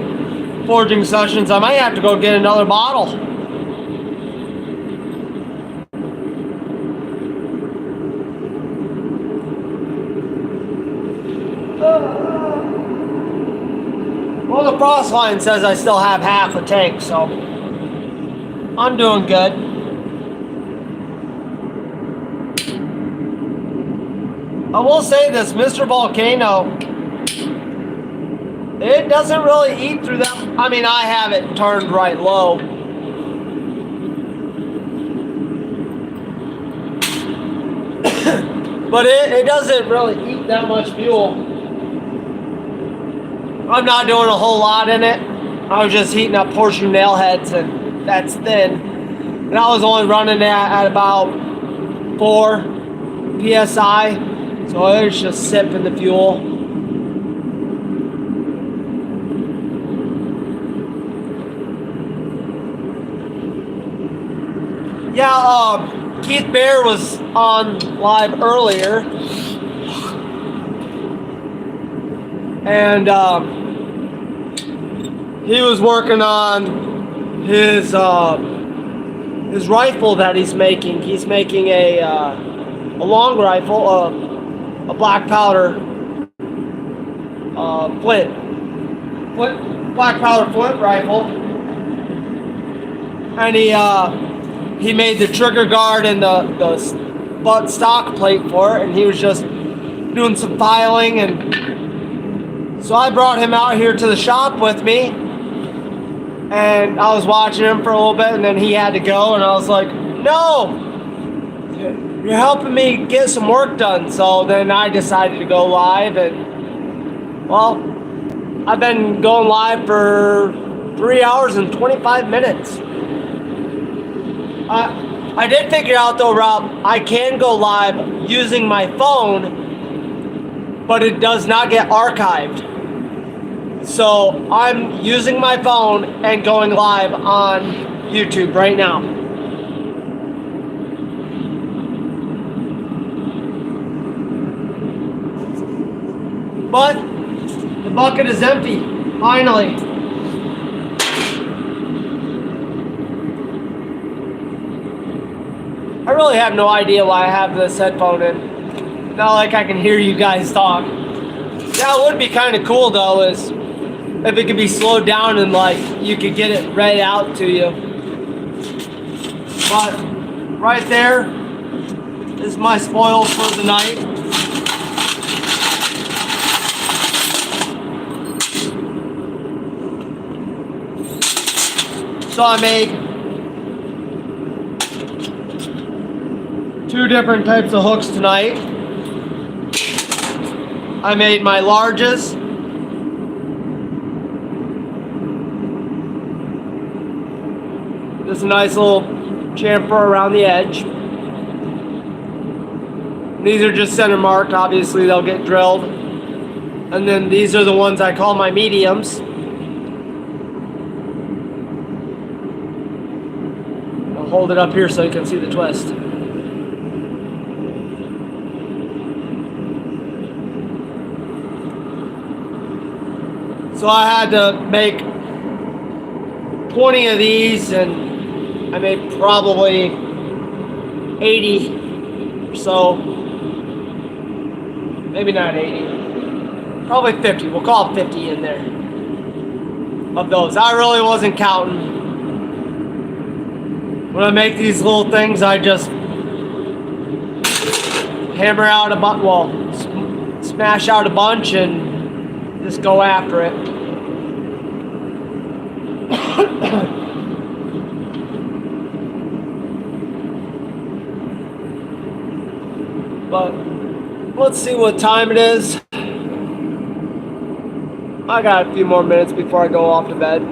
forging sessions, I might have to go get another bottle. Well, the frost line says I still have half a tank, so I'm doing good. I will say this, Mr. Volcano, it doesn't really eat through that. I mean, I have it turned right low. But it doesn't really eat that much fuel. I'm not doing a whole lot in it. I was just heating up horseshoe nail heads, and that's thin. And I was only running that at about 4 PSI. So it was just sipping the fuel. Yeah, Keith Bear was on live earlier, and he was working on his rifle that he's making. He's making a long rifle, a black powder black powder flint rifle, and he made the trigger guard and the butt stock plate for it, and he was just doing some filing, and so I brought him out here to the shop with me, and I was watching him for a little bit, and then he had to go, and I was like, no, you're helping me get some work done. So then I decided to go live, and well, I've been going live for 3 hours and 25 minutes. I did figure out though, Rob, I can go live using my phone, but it does not get archived. So I'm using my phone and going live on YouTube right now. But the bucket is empty, finally. I really have no idea why I have this headphone in. Not like I can hear you guys talk. Yeah, it would be kind of cool though, is if it could be slowed down and like you could get it read out to you. But right there is my spoils for the night. So I made 2 different types of hooks tonight. I made my largest. Just a nice little chamfer around the edge. These are just center marked, obviously they'll get drilled. And then these are the ones I call my mediums. I'll hold it up here so you can see the twist. So I had to make 20 of these, and I made probably 80 or so. Maybe not 80. Probably 50. We'll call it 50 in there of those. I really wasn't counting. When I make these little things, I just hammer out a bunch, well, smash out a bunch and just go after it. But let's see what time it is. I got a few more minutes before I go off to bed.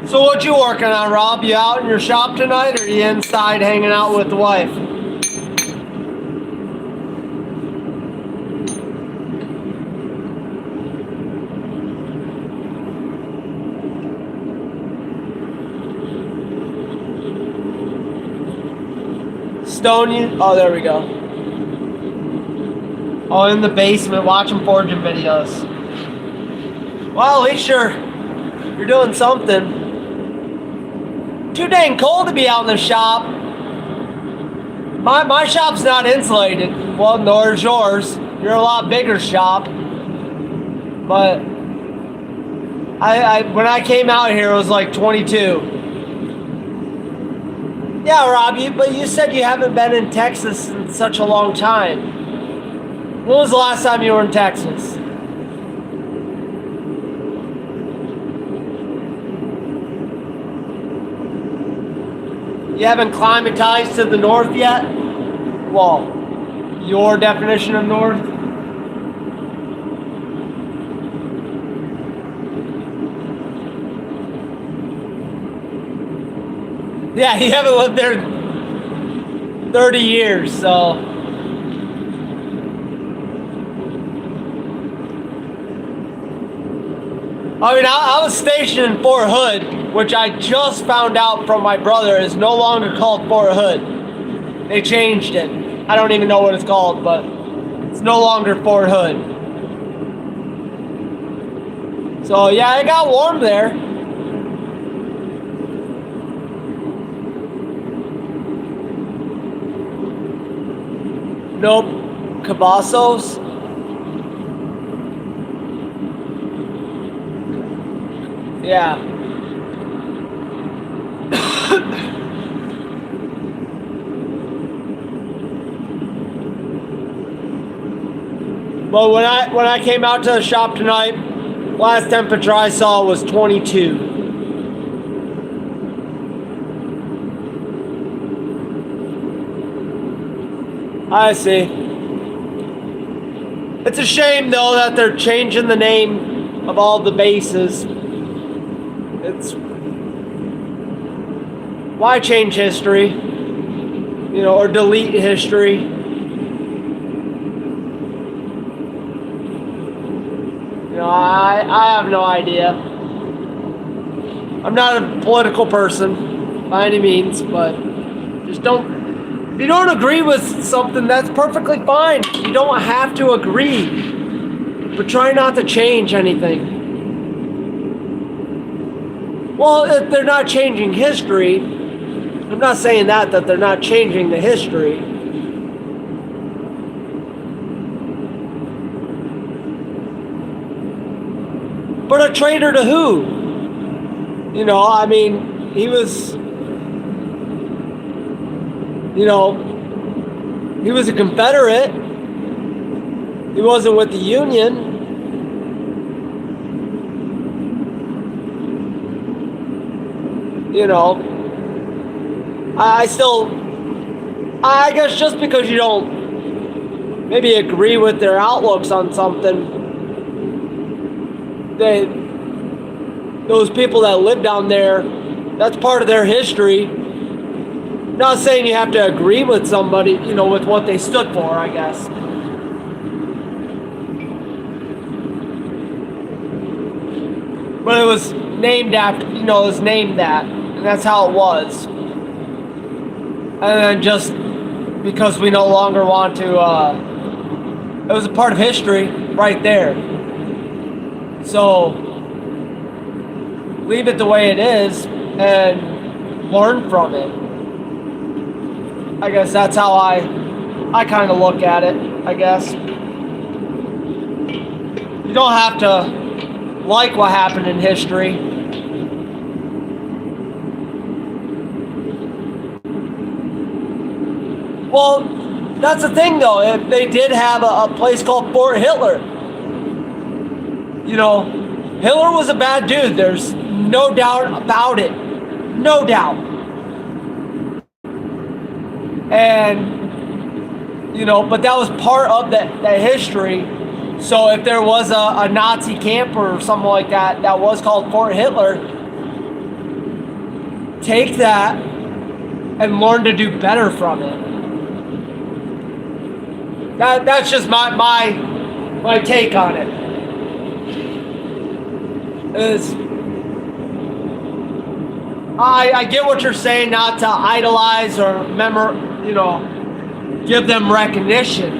So what you working on, Rob? You out in your shop tonight, or you inside hanging out with the wife? Stone you? Oh, there we go. Oh, in the basement watching forging videos. Well, at least you're You're doing something. Too dang cold to be out in the shop. My shop's not insulated. Well, nor is yours. You're a lot bigger shop. But I when I came out here, it was like 22. Yeah, Rob, but you said you haven't been in Texas in such a long time. When was the last time you were in Texas? You haven't climatized to the north yet? Well, your definition of north? Yeah, you haven't lived there 30 years, so. I mean, I was stationed in Fort Hood, which I just found out from my brother is no longer called Fort Hood. They changed it. I don't even know what it's called, but it's no longer Fort Hood. So yeah, it got warm there. Nope. Cabazos. Yeah. Well, when I came out to the shop tonight, last temperature I saw was 22. I see. It's a shame though that they're changing the name of all the bases. It's why change history? You know, or delete history. You know, I have no idea. I'm not a political person by any means, but just don't. If you don't agree with something, that's perfectly fine. You don't have to agree, but try not to change anything. Well, if they're not changing history, I'm not saying that they're not changing the history. But a traitor to who? You know, I mean, he was, you know, he was a Confederate. He wasn't with the Union. You know, I guess just because you don't maybe agree with their outlooks on something, those people that live down there, that's part of their history. Not saying you have to agree with somebody, you know, with what they stood for, I guess. But it was named after, you know, it was named that. And that's how it was. And then just because we no longer want to, it was a part of history right there. So, leave it the way it is and learn from it. I guess that's how I kind of look at it, I guess. You don't have to like what happened in history. Well, that's the thing though. If they did have a place called Fort Hitler. You know, Hitler was a bad dude. There's no doubt about it. No doubt. And, you know, but that was part of that history. So if there was a Nazi camp or something like that that was called Fort Hitler, take that and learn to do better from it. That's just my take on it. I get what you're saying, not to idolize or give them recognition.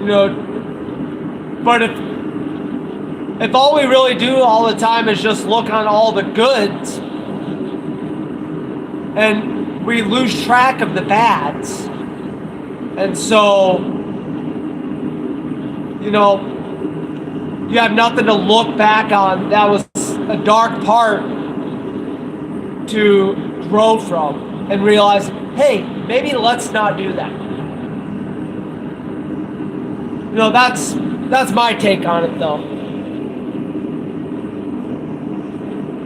You know, but if all we really do all the time is just look on all the goods, and we lose track of the bads, and so, you know, you have nothing to look back on that was a dark part to grow from and realize, hey, maybe let's not do that. You know, that's my take on it, though.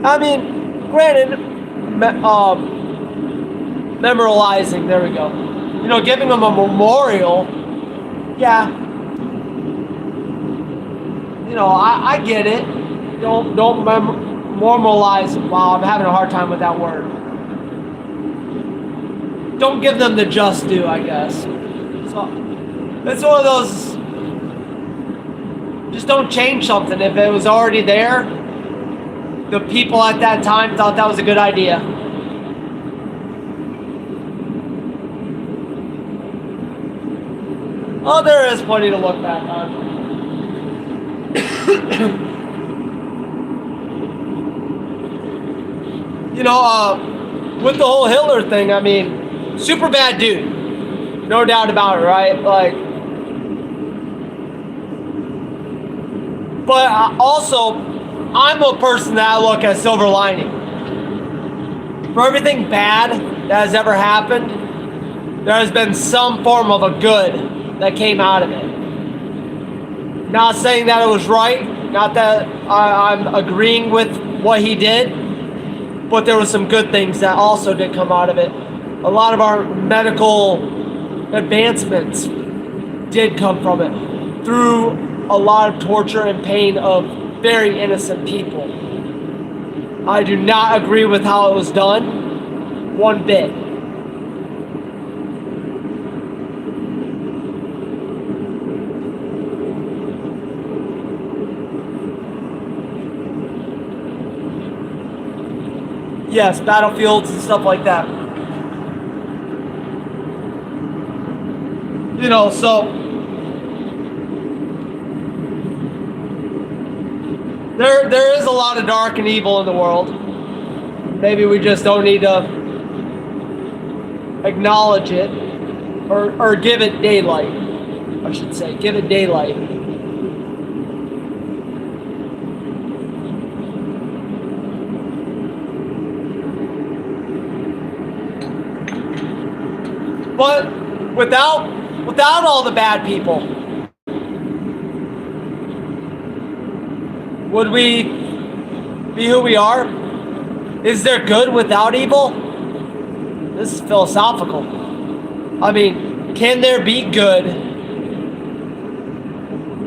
I mean, granted, memorializing, there we go. You know, giving them a memorial, yeah. You know, I get it. Don't memorialize. Wow, I'm having a hard time with that word. Don't give them the just due, I guess. So it's one of those. Just don't change something if it was already there. The people at that time thought that was a good idea. Oh, there is plenty to look back on. You know, with the whole Hitler thing, I mean, super bad dude. No doubt about it, right? Like, but also, I'm a person that I look at silver lining. For everything bad that has ever happened, there has been some form of a good that came out of it. Not saying that it was right, not that I'm agreeing with what he did, but there were some good things that also did come out of it. A lot of our medical advancements did come from it, through a lot of torture and pain of very innocent people. I do not agree with how it was done, one bit. Yes, battlefields and stuff like that. You know, so there is a lot of dark and evil in the world. Maybe we just don't need to acknowledge it or give it daylight. I should say, give it daylight. But without all the bad people, would we be who we are? Is there good without evil? This is philosophical. I mean, can there be good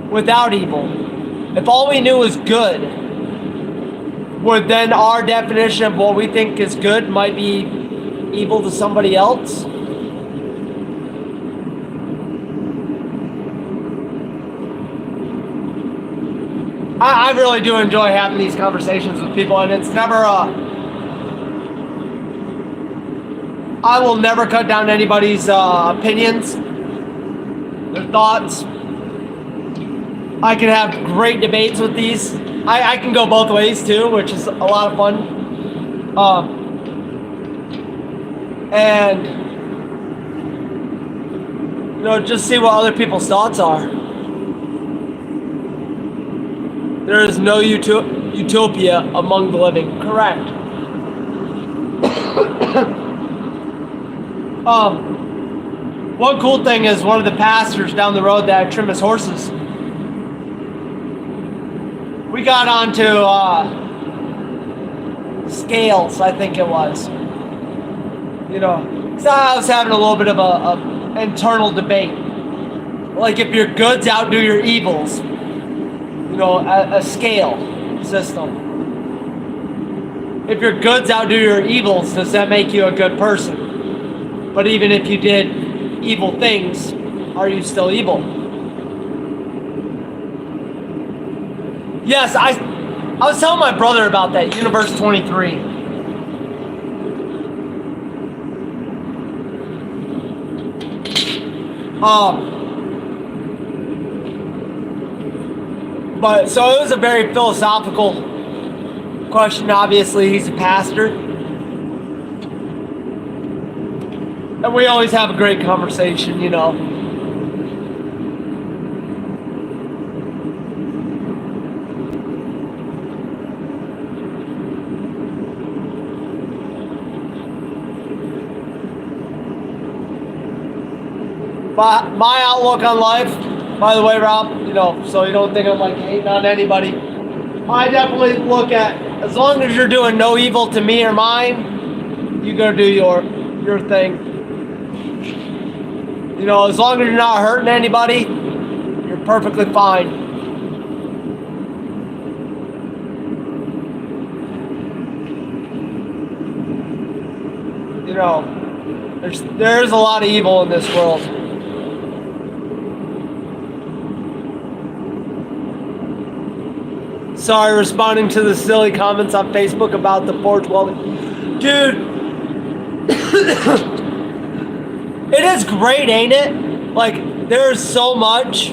without evil? If all we knew was good, would then our definition of what we think is good might be evil to somebody else? I really do enjoy having these conversations with people, and it's never I will never cut down anybody's opinions, their thoughts. I can have great debates with these. I can go both ways too, which is a lot of fun. And you know, just see what other people's thoughts are. There is no utopia among the living. Correct. One cool thing is one of the pastors down the road that I trim his horses. We got onto scales, I think it was. You know, so I was having a little bit of a internal debate. Like if your goods outdo your evils. You know, a scale system. If your goods outdo your evils, does that make you a good person? But even if you did evil things, are you still evil? Yes, I was telling my brother about that, Universe 23. But so it was a very philosophical question. Obviously, he's a pastor. And we always have a great conversation, you know. But my outlook on life, by the way, Rob, you know, so you don't think I'm like hating on anybody. I definitely look at, as long as you're doing no evil to me or mine, you go do your thing. You know, as long as you're not hurting anybody, you're perfectly fine. You know, there's a lot of evil in this world. Sorry, responding to the silly comments on Facebook about the forge welding. Dude, it is great, ain't it? Like, there's so much.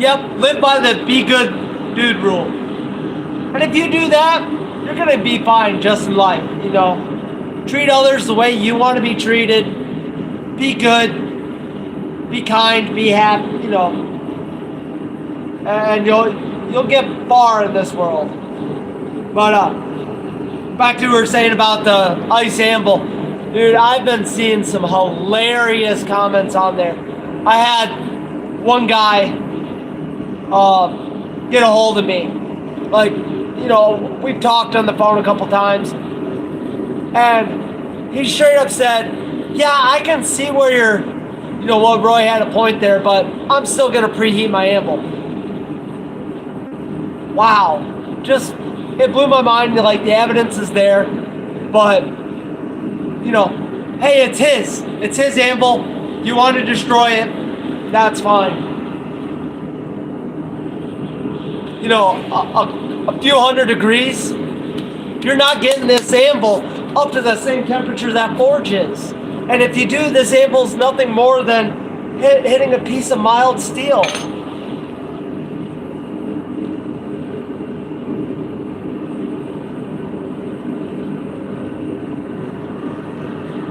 Yep, live by the be good dude rule. And if you do that, you're gonna be fine just in life, you know. Treat others the way you want to be treated. Be good. Be kind. Be happy, you know. And you'll get far in this world. But back to what we were saying about the ice anvil. Dude, I've been seeing some hilarious comments on there. I had one guy get a hold of me. Like, you know, we've talked on the phone a couple times. And he straight up said, yeah, I can see where you're, you know, well, Roy had a point there, but I'm still going to preheat my anvil. Wow. Just, it blew my mind. Like, the evidence is there, but, you know, hey, it's his anvil. You want to destroy it, that's fine. You know, a few hundred degrees, you're not getting this anvil up to the same temperature that forge is. And if you do, this anvil's nothing more than hitting a piece of mild steel.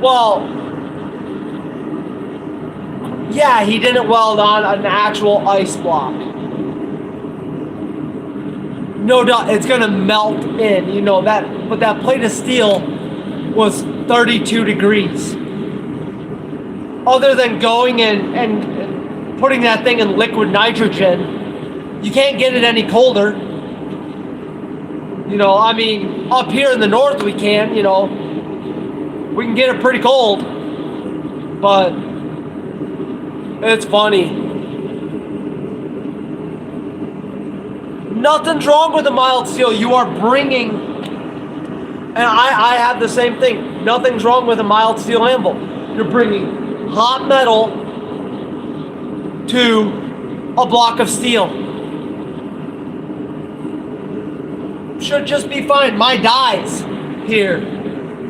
Well, yeah, he didn't weld on an actual ice block. No doubt, it's gonna melt in, you know, but that plate of steel was 32 degrees. Other than going and putting that thing in liquid nitrogen, you can't get it any colder. You know, I mean, up here in the north we can, you know, we can get it pretty cold, but it's funny. Nothing's wrong with a mild steel. You are bringing, and I have the same thing. Nothing's wrong with a mild steel anvil. You're bringing hot metal to a block of steel. Should just be fine. My dies here.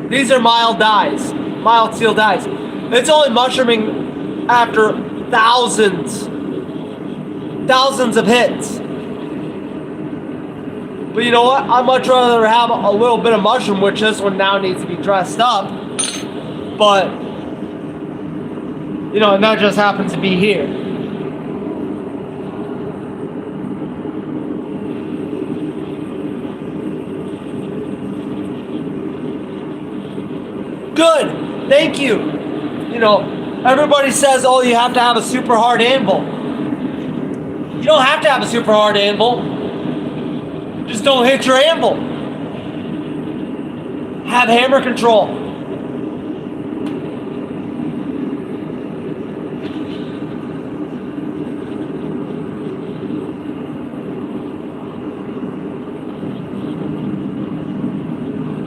These are mild dies, mild steel dies. It's only mushrooming after thousands of hits. But you know what? I'd much rather have a little bit of mushroom, which this one now needs to be dressed up. But, you know, and that just happens to be here. Good, thank you. You know, everybody says, oh, you have to have a super hard anvil. You don't have to have a super hard anvil. Just don't hit your anvil. Have hammer control.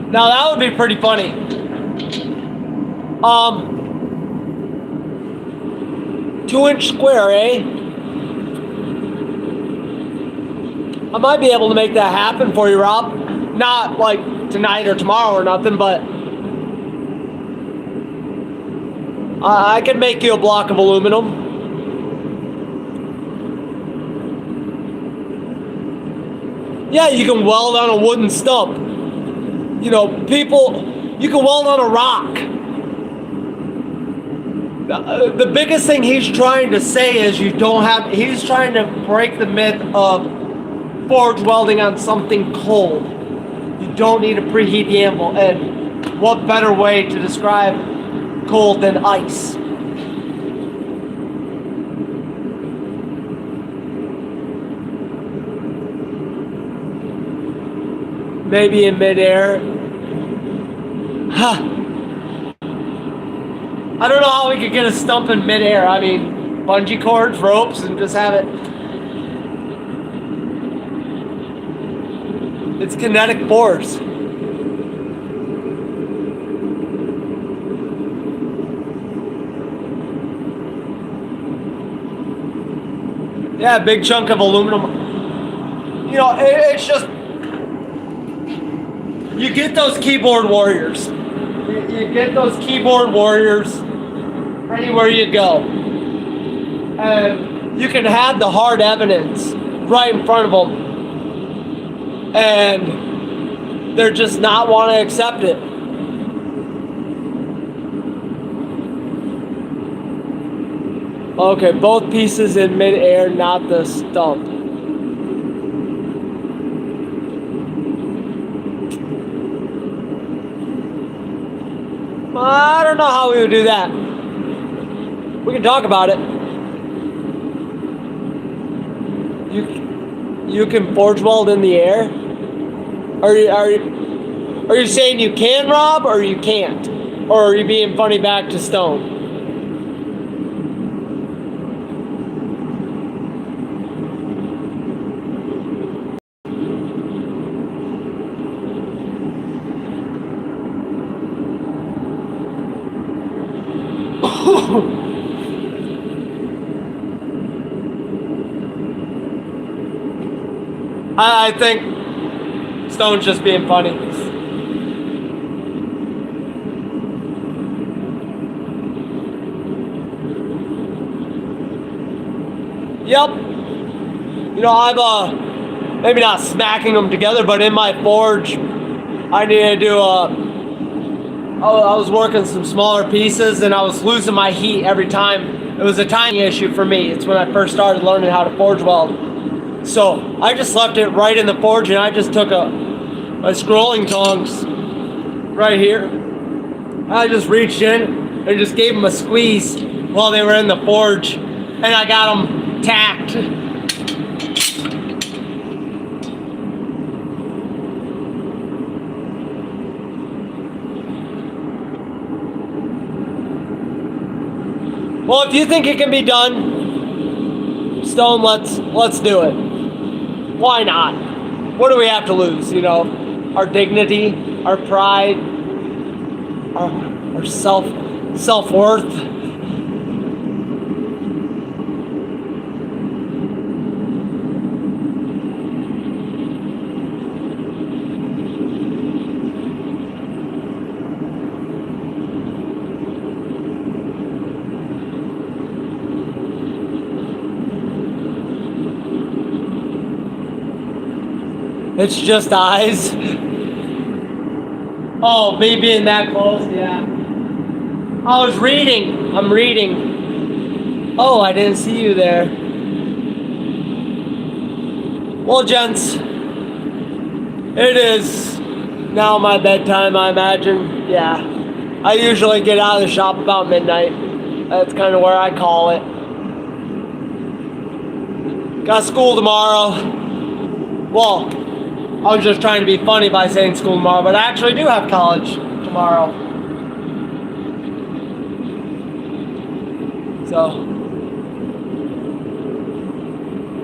Now that would be pretty funny. 2-inch square, eh? I might be able to make that happen for you, Rob. Not like tonight or tomorrow or nothing, but I could make you a block of aluminum. Yeah, you can weld on a wooden stump. You know, you can weld on a rock. The biggest thing he's trying to say is he's trying to break the myth of forge welding on something cold. You don't need to preheat the anvil. And what better way to describe cold than ice? Maybe in midair. Huh. I don't know how we could get a stump in midair. I mean, bungee cords, ropes, and just have it. It's kinetic force. Yeah, big chunk of aluminum. You know, it's just, you get those keyboard warriors. You get those keyboard warriors anywhere you go. And you can have the hard evidence right in front of them. And they're just not want to accept it. Okay, both pieces in midair, not the stump. I don't know how we would do that. We can talk about it. You can forge weld in the air? Are you saying you can, Rob, or you can't? Or are you being funny back to Stone? I think Stone's just being funny. Yep. You know, I'm maybe not smacking them together, but in my forge, I needed to do I was working some smaller pieces and I was losing my heat every time. It was a timing issue for me. It's when I first started learning how to forge weld. So I just left it right in the forge and I just took my scrolling tongs right here. I just reached in and just gave them a squeeze while they were in the forge and I got them tacked. Well, if you think it can be done, Stone, let's do it. Why not? What do we have to lose? You know, our dignity, our pride, our self-worth. It's just eyes. Oh, me being that close, yeah. I was reading. I'm reading. Oh, I didn't see you there. Well, gents, it is now my bedtime, I imagine. Yeah. I usually get out of the shop about midnight. That's kind of where I call it. Got school tomorrow. Well, I was just trying to be funny by saying school tomorrow, but I actually do have college tomorrow. So.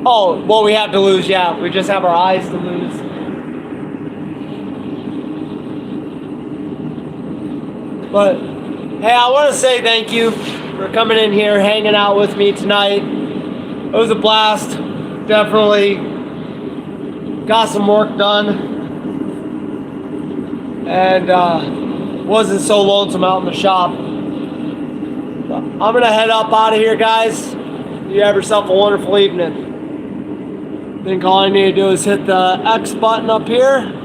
Oh, well, we have to lose, yeah. We just have our eyes to lose. But, hey, I want to say thank you for coming in here, hanging out with me tonight. It was a blast. Definitely got some work done. And wasn't so lonesome out in the shop. But I'm going to head up out of here, guys. You have yourself a wonderful evening. I think all I need to do is hit the X button up here.